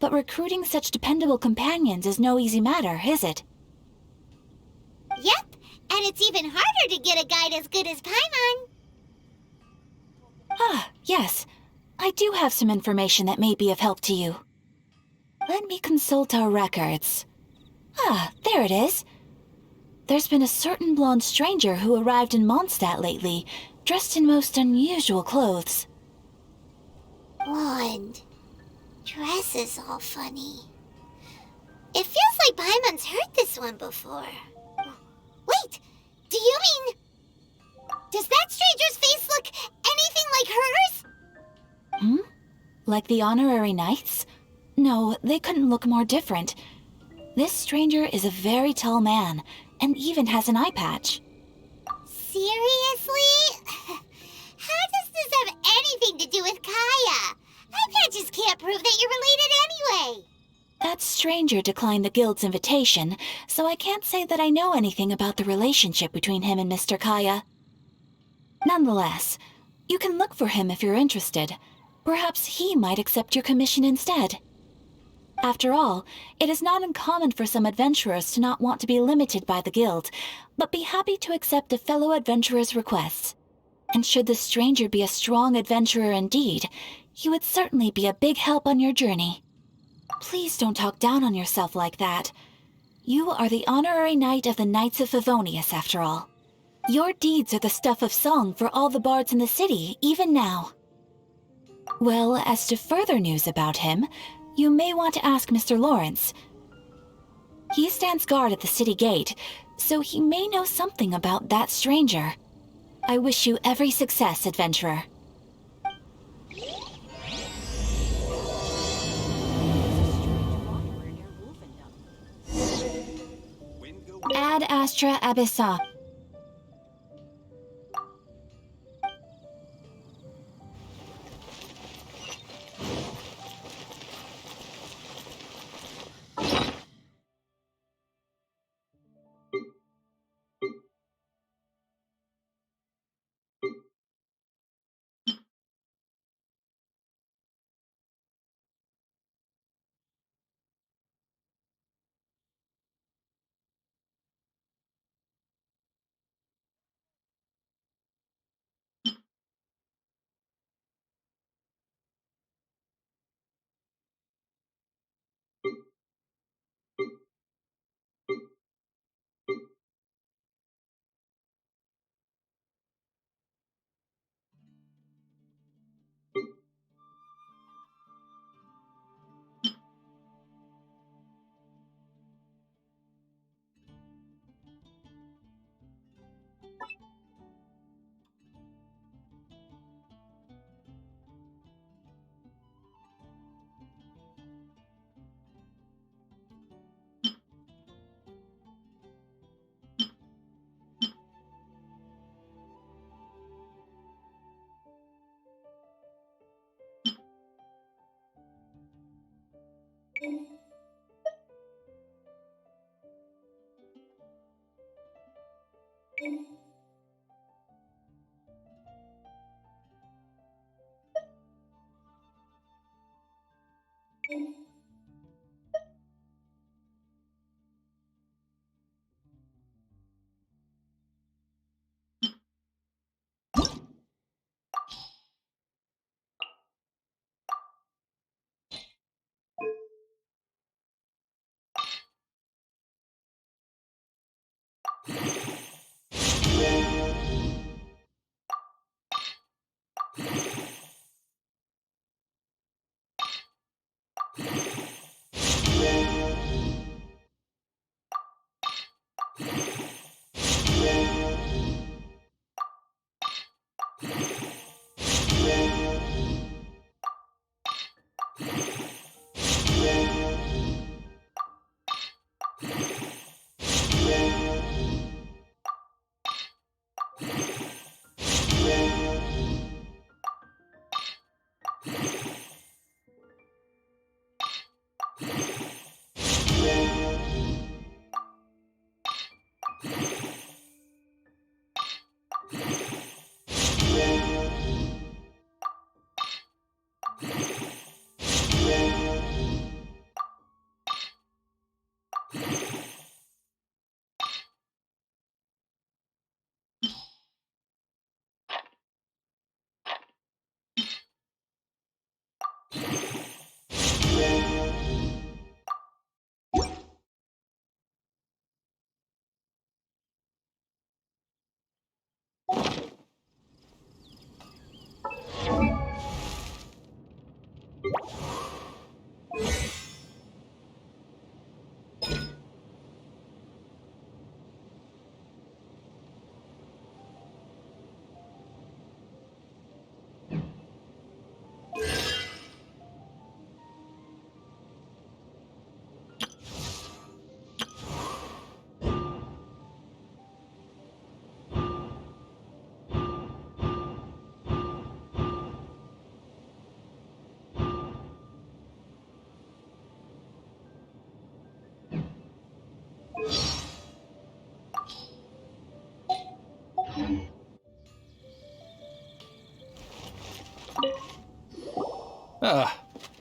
But recruiting such dependable companions is no easy matter, is it? Yep, and it's even harder to get a guide as good as Paimon. Ah, yes. I do have some information that may be of help to you. Let me consult our records. Ah, there it is. There's been a certain blonde stranger who arrived in Mondstadt lately, dressed in most unusual clothes. Blonde. Dress is all funny. It feels like Paimon's heard this one before. Wait, do you mean... Does that stranger's face look anything like hers? Like the honorary knights? No, they couldn't look more different. This stranger is a very tall man, and even has an eye patch. Seriously? How does this have anything to do with Kaya? Eye patches can't prove that you're related anyway. That stranger declined the guild's invitation, so I can't say that I know anything about the relationship between him and Mr. Kaya. Nonetheless, you can look for him if you're interested. Perhaps he might accept your commission instead. After all, it is not uncommon for some adventurers to not want to be limited by the guild, but be happy to accept a fellow adventurer's requests. And should the stranger be a strong adventurer indeed, he would certainly be a big help on your journey. Please don't talk down on yourself like that. You are the honorary knight of the Knights of Favonius, after all. Your deeds are the stuff of song for all the bards in the city, even now. Well, as to further news about him, you may want to ask Mr. Lawrence. He stands guard at the city gate, so he may know something about that stranger. I wish you every success, adventurer. Ad Astra Abyssa.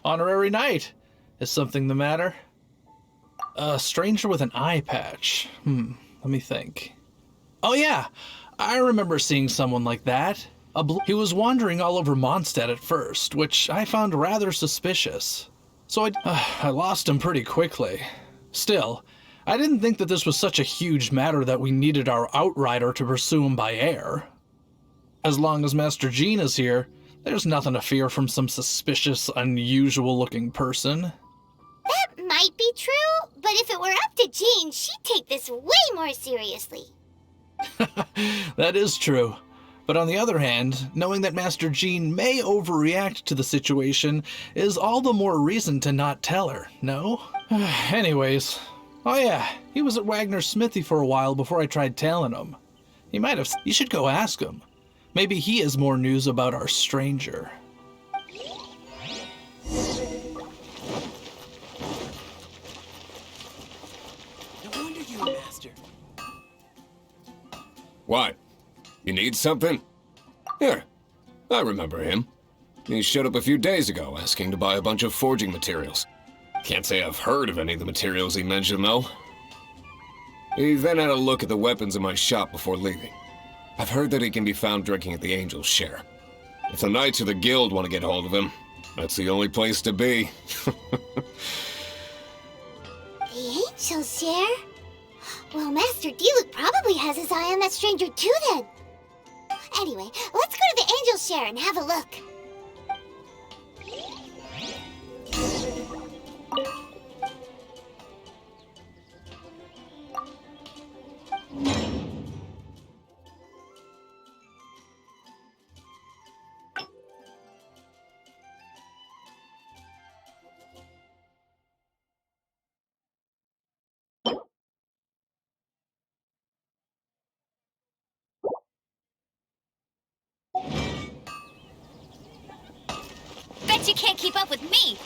Honorary knight. Is something the matter? A stranger with an eye patch. Let me think. Oh yeah, I remember seeing someone like that. He was wandering all over Mondstadt at first, which I found rather suspicious. So I lost him pretty quickly. Still, I didn't think that this was such a huge matter that we needed our outrider to pursue him by air. As long as Master Jean is here, there's nothing to fear from some suspicious, unusual-looking person. That might be true, but if it were up to Jean, she'd take this way more seriously. That is true. But on the other hand, knowing that Master Jean may overreact to the situation is all the more reason to not tell her, no? Anyways, oh yeah, he was at Wagner's smithy for a while before I tried tailing him. He might have. You should go ask him. Maybe he has more news about our stranger. No wonder you're a master. What? You need something? Here, I remember him. He showed up a few days ago asking to buy a bunch of forging materials. Can't say I've heard of any of the materials he mentioned, though. He then had a look at the weapons in my shop before leaving. I've heard that he can be found drinking at the Angel's Share. If the Knights of the Guild want to get hold of him, that's the only place to be. The Angel's Share? Well, Master Diluc probably has his eye on that stranger too, then. Anyway, let's go to the Angel's Share and have a look. Bet you can't keep up with me!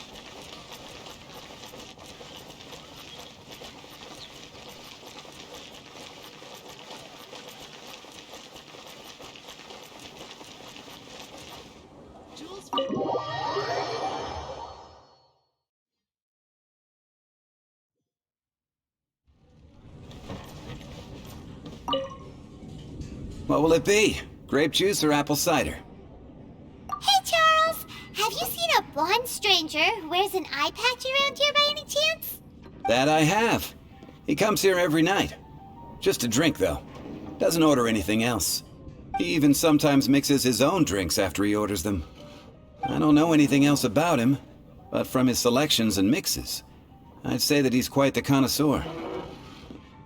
What will it be? Grape juice or apple cider? Hey, Charles! Have you seen a blonde stranger who wears an eye patch around here by any chance? That I have. He comes here every night. Just a drink, though. Doesn't order anything else. He even sometimes mixes his own drinks after he orders them. I don't know anything else about him, but from his selections and mixes, I'd say that he's quite the connoisseur.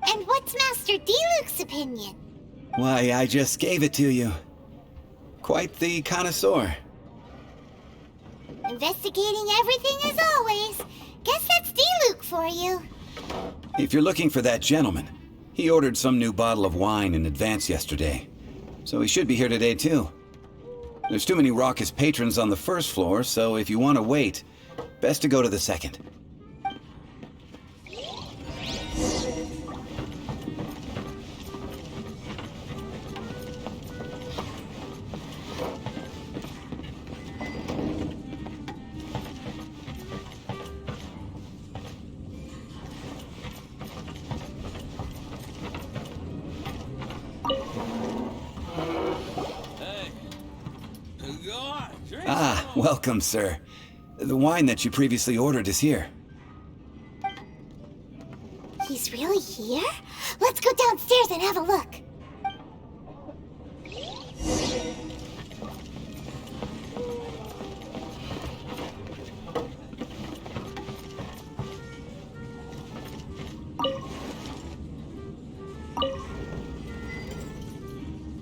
And what's Master Diluc's opinion? Why, I just gave it to you. Quite the connoisseur. Investigating everything as always. Guess that's Diluc for you. If you're looking for that gentleman, he ordered some new bottle of wine in advance yesterday. So he should be here today, too. There's too many raucous patrons on the first floor, so if you want to wait, best to go to the second. Ah, welcome, sir. The wine that you previously ordered is here. He's really here? Let's go downstairs and have a look.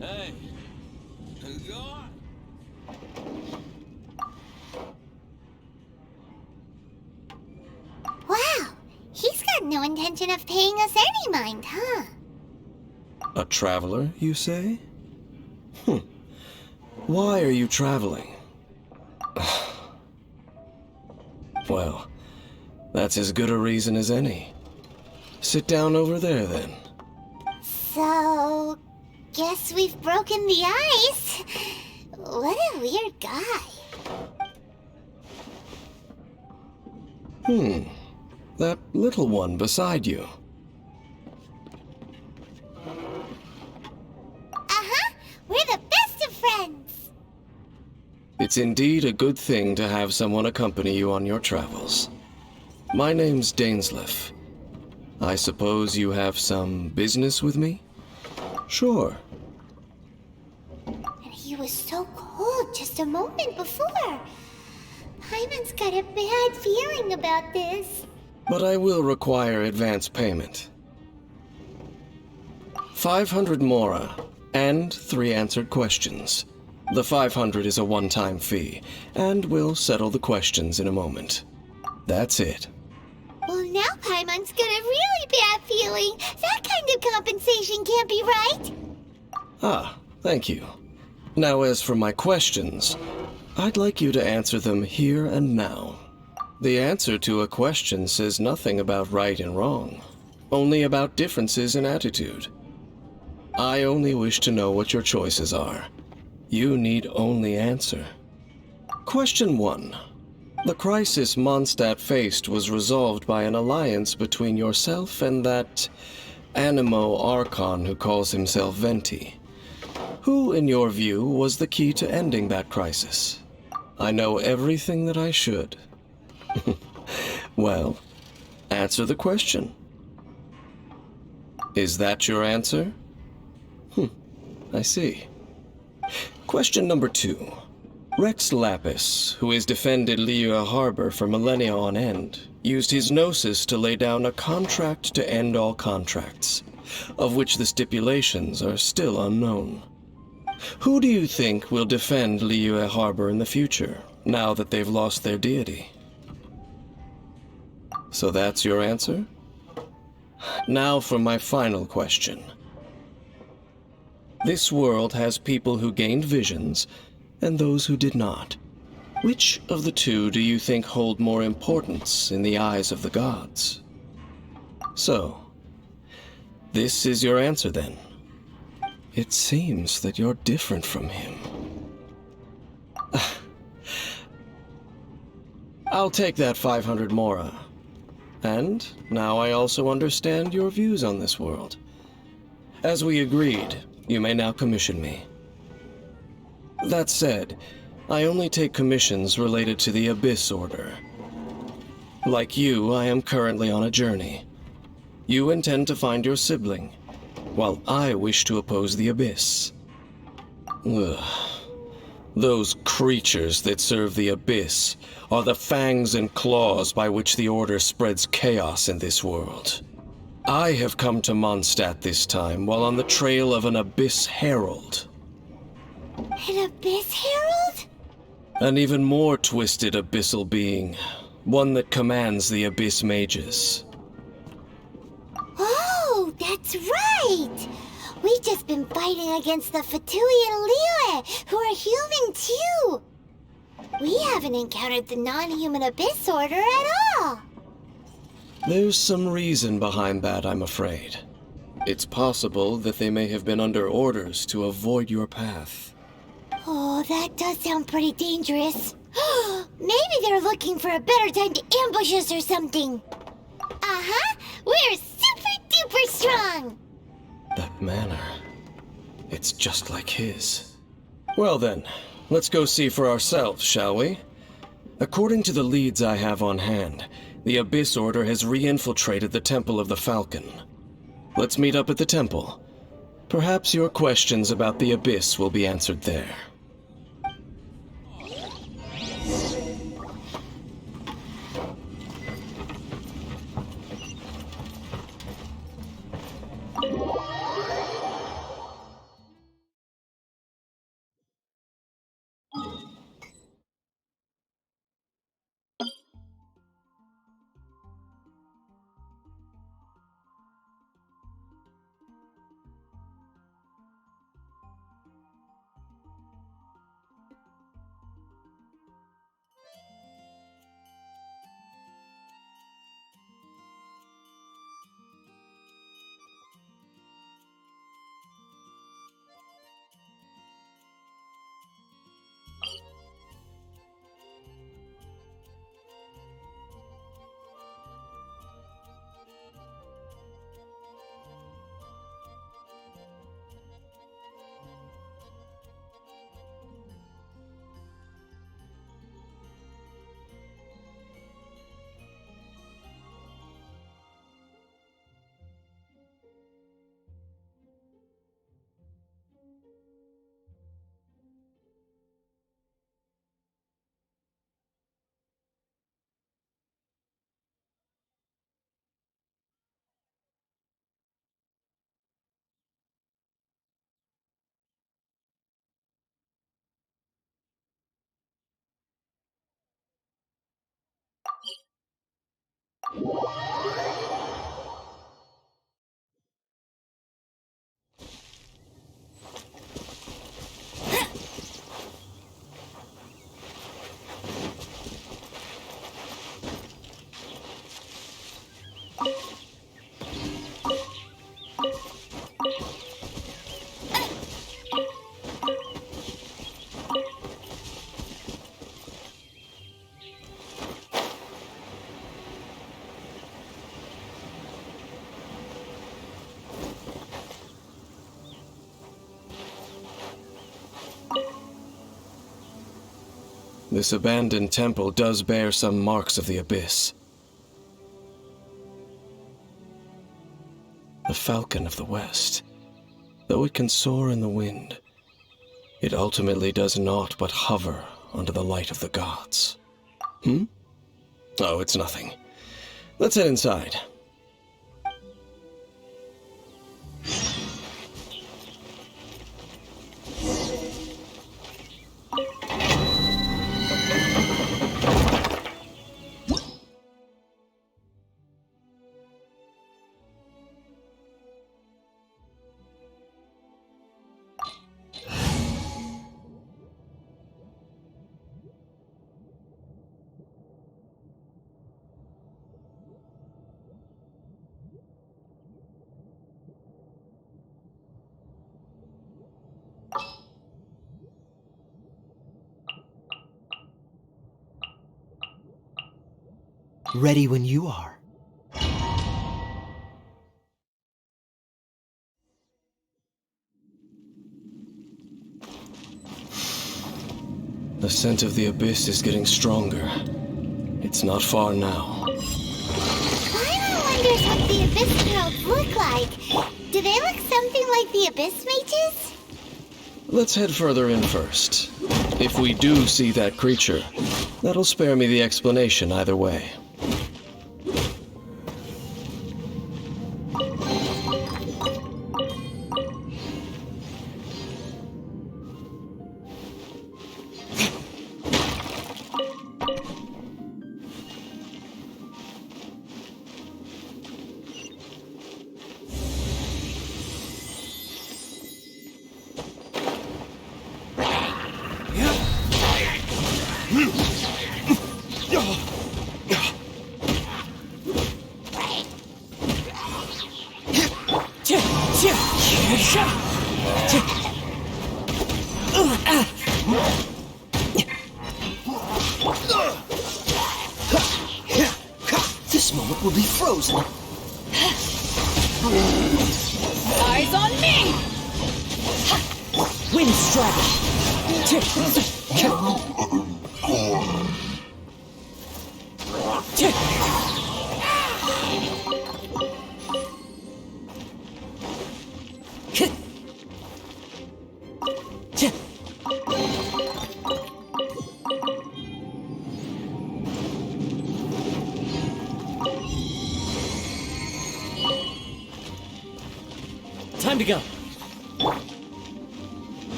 Hey, go on. Wow, he's got no intention of paying us any mind, huh? A traveler, you say? Why are you traveling? Well, that's as good a reason as any. Sit down over there, then. So, guess we've broken the ice. What a weird guy. That little one beside you. Uh-huh. We're the best of friends. It's indeed a good thing to have someone accompany you on your travels. My name's Dainsleif. I suppose you have some business with me? Sure. And he was so cold just a moment before. Hyman's got a bad feeling about this. But I will require advance payment. 500 mora, and 3 answered questions. The 500 is a one-time fee, and we'll settle the questions in a moment. That's it. Well, now Paimon's got a really bad feeling. That kind of compensation can't be right. Ah, thank you. Now as for my questions, I'd like you to answer them here and now. The answer to a question says nothing about right and wrong, only about differences in attitude. I only wish to know what your choices are. You need only answer. Question 1. The crisis Mondstadt faced was resolved by an alliance between yourself and that Animo Archon who calls himself Venti. Who, in your view, was the key to ending that crisis? I know everything that I should. Well, answer the question. Is that your answer? I see. Question number 2. Rex Lapis, who has defended Liyue Harbor for millennia on end, used his gnosis to lay down a contract to end all contracts, of which the stipulations are still unknown. Who do you think will defend Liyue Harbor in the future, now that they've lost their deity? So that's your answer? Now for my final question. This world has people who gained visions, and those who did not. Which of the two do you think hold more importance in the eyes of the gods? So, this is your answer then. It seems that you're different from him. I'll take that 500 mora. And now I also understand your views on this world. As we agreed, you may now commission me. That said, I only take commissions related to the Abyss Order. Like you, I am currently on a journey. You intend to find your sibling, while I wish to oppose the Abyss. Ugh. Those creatures that serve the Abyss are the fangs and claws by which the Order spreads chaos in this world. I have come to Mondstadt this time while on the trail of an Abyss Herald. An Abyss Herald? An even more twisted abyssal being. One that commands the Abyss Mages. Oh, that's right! We've just been fighting against the Fatui and Liyue, who are human too! We haven't encountered the non-human Abyss Order at all! There's some reason behind that, I'm afraid. It's possible that they may have been under orders to avoid your path. Oh, that does sound pretty dangerous. Maybe they're looking for a better time to ambush us or something. Uh-huh, we're super-duper strong! That manner, it's just like his. Well then, let's go see for ourselves, shall we? According to the leads I have on hand, the Abyss Order has re-infiltrated the Temple of the Falcon. Let's meet up at the temple. Perhaps your questions about the Abyss will be answered there. This abandoned temple does bear some marks of the abyss. The falcon of the west. Though it can soar in the wind, it ultimately does naught but hover under the light of the gods. Oh, it's nothing. Let's head inside. Ready when you are. The scent of the abyss is getting stronger. It's not far now. Paimon wonders what the Abyss Girls look like. Do they look something like the Abyss Mages? Let's head further in first. If we do see that creature, that'll spare me the explanation either way. This moment will be frozen. Eyes on me! Wind's dragon. Time to go.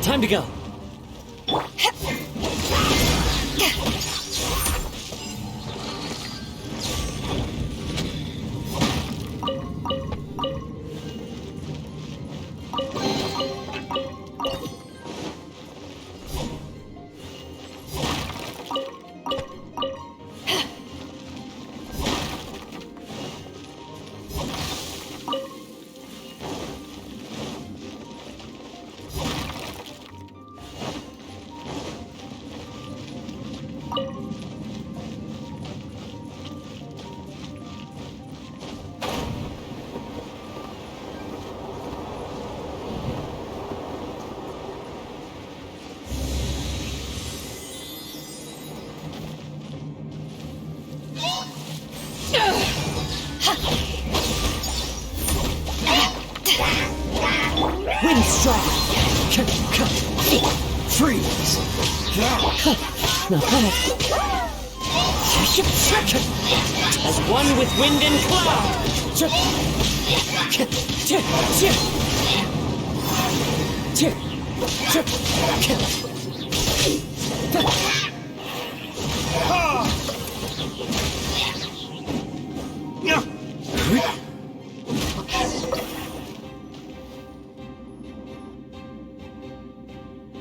Time to go. Not bad. As one with wind and cloud.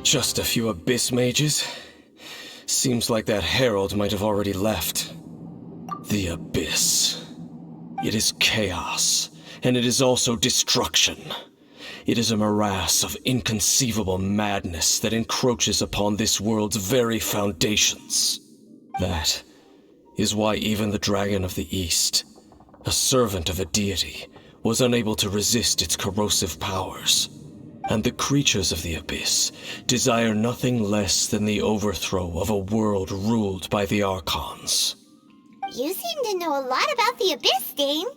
Just a few Abyss mages? Seems like that herald might have already left. The Abyss. It is chaos, and it is also destruction. It is a morass of inconceivable madness that encroaches upon this world's very foundations. That is why even the Dragon of the East, a servant of a deity, was unable to resist its corrosive powers. And the creatures of the Abyss desire nothing less than the overthrow of a world ruled by the Archons. You seem to know a lot about the Abyss, Dame.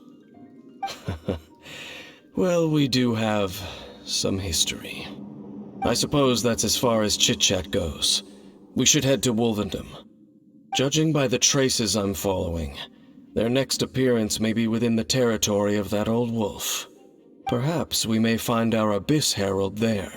Well, we do have some history. I suppose that's as far as chit-chat goes. We should head to Wolvendom. Judging by the traces I'm following, their next appearance may be within the territory of that old wolf. Perhaps we may find our Abyss Herald there.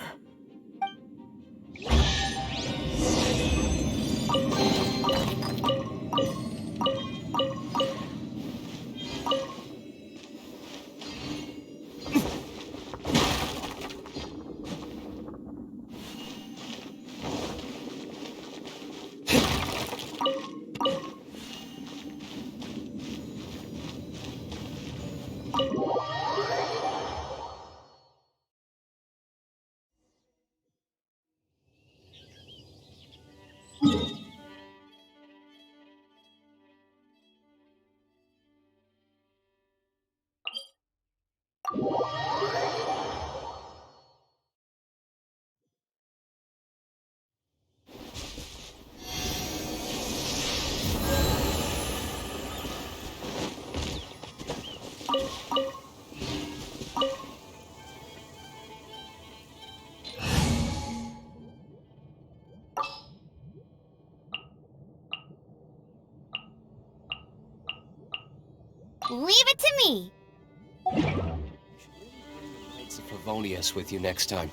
Leave it to me. Knights of Favonius with you next time.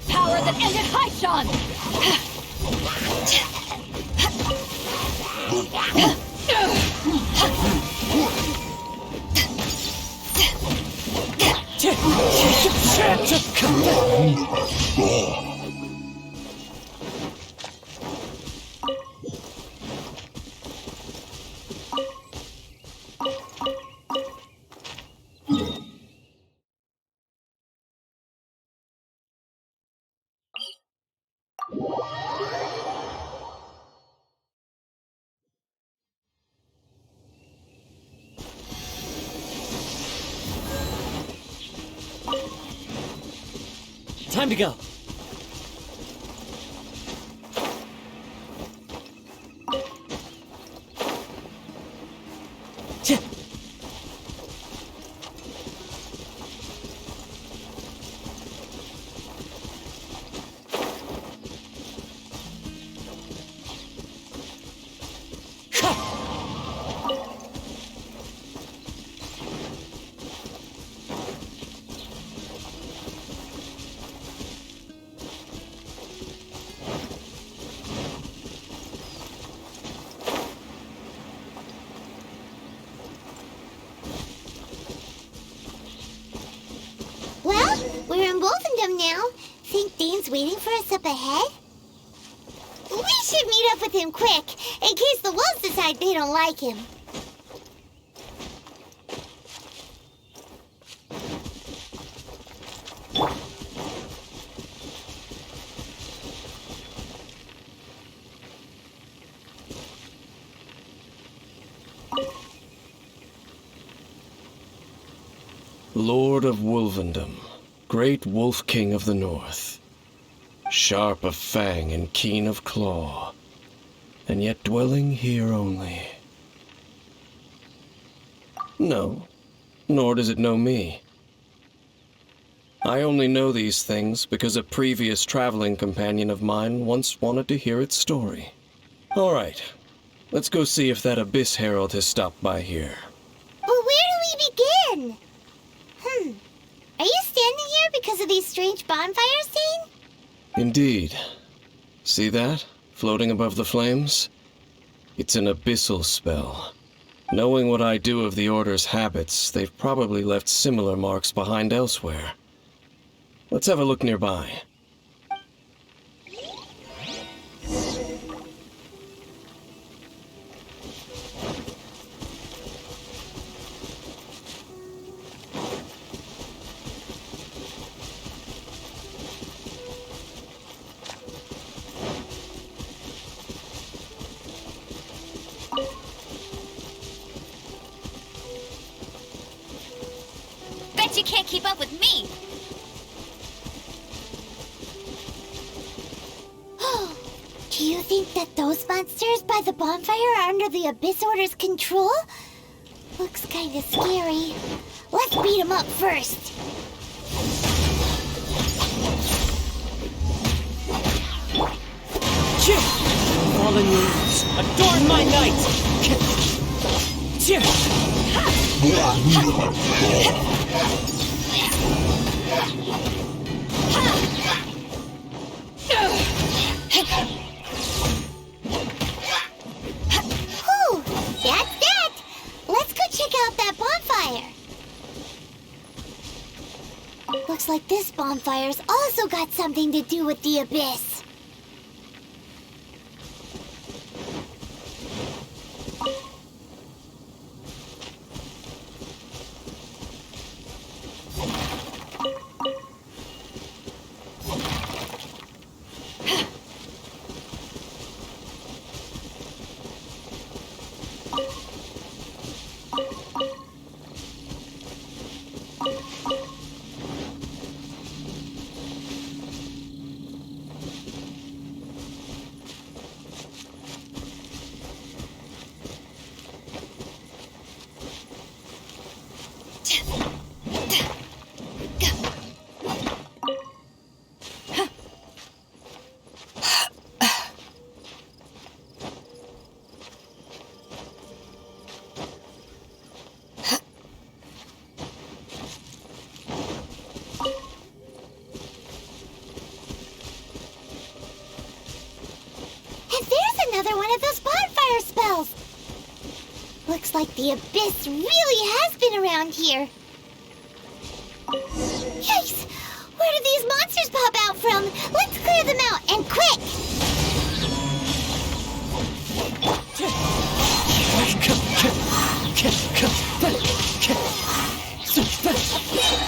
Power that ended Haishan! Time to go. find him now. Think Dane's waiting for us up ahead? We should meet up with him quick, in case the wolves decide they don't like him. Lord of Wolvendom, great Wolf King of the North, sharp of fang and keen of claw, and yet dwelling here only. No, nor does it know me. I only know these things because a previous traveling companion of mine once wanted to hear its story. All right, let's go see if that Abyss Herald has stopped by here. But where do we begin? Are you standing here because of these strange bonfires, Dane? Indeed. See that? Floating above the flames? It's an abyssal spell. Knowing what I do of the Order's habits, they've probably left similar marks behind elsewhere. Let's have a look nearby. Bet you can't keep up with me! Do you think that those monsters by the bonfire are under the Abyss Order's control? Looks kinda scary. Let's beat them up first. Fallen leaves, adorn my night! Whew, that's that! Let's go check out that bonfire. Looks like this bonfire's also got something to do with the Abyss. Another one of those bonfire spells! Looks like the Abyss really has been around here. Yikes! Where did these monsters pop out from? Let's clear them out, and quick!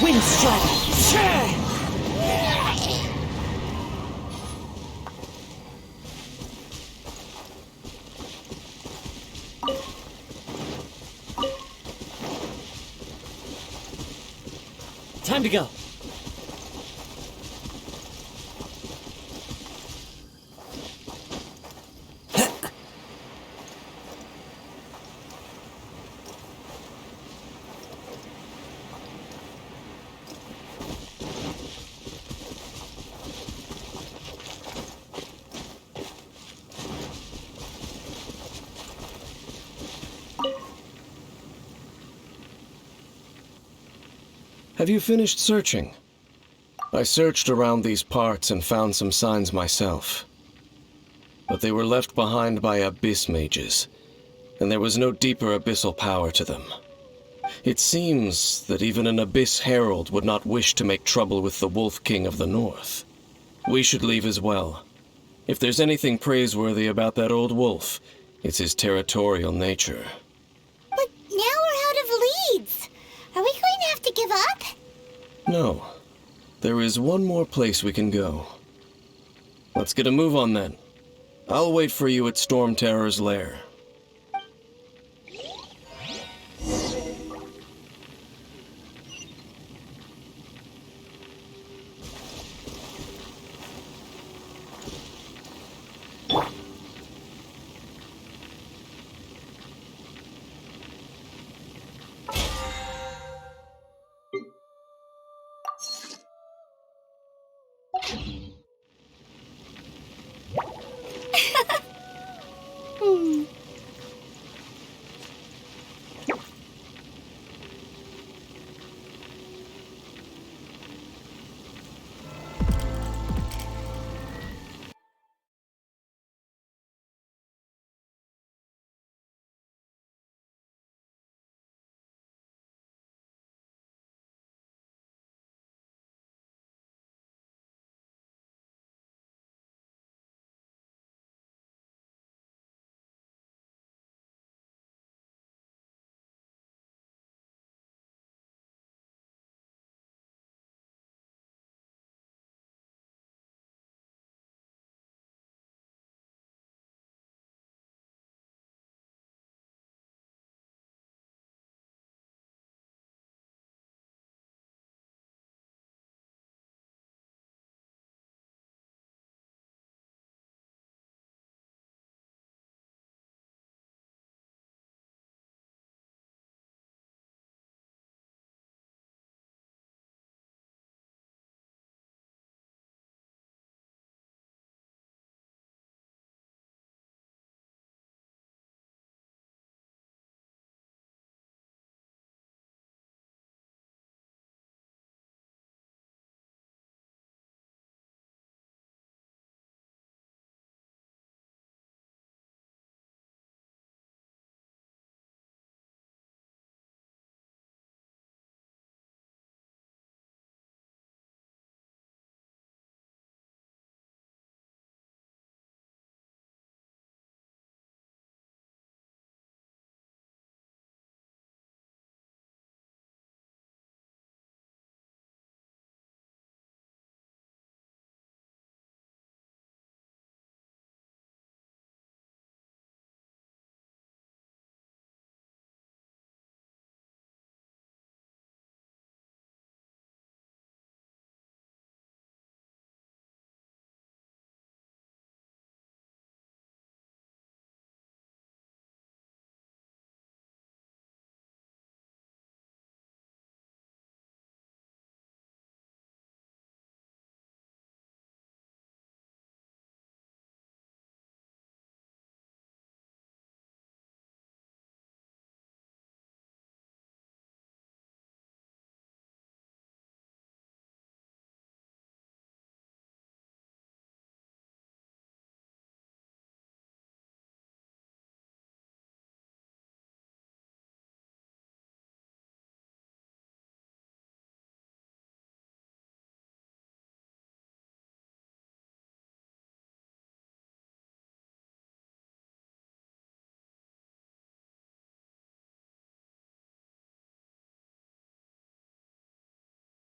Wind strike! Time to go. Have you finished searching? I searched around these parts and found some signs myself. But they were left behind by abyss mages, and there was no deeper abyssal power to them. It seems that even an Abyss Herald would not wish to make trouble with the Wolf King of the North. We should leave as well. If there's anything praiseworthy about that old wolf, it's his territorial nature. But now we're out of leads. Are we going to have to give up? No. There is one more place we can go. Let's get a move on then. I'll wait for you at Storm Terror's lair.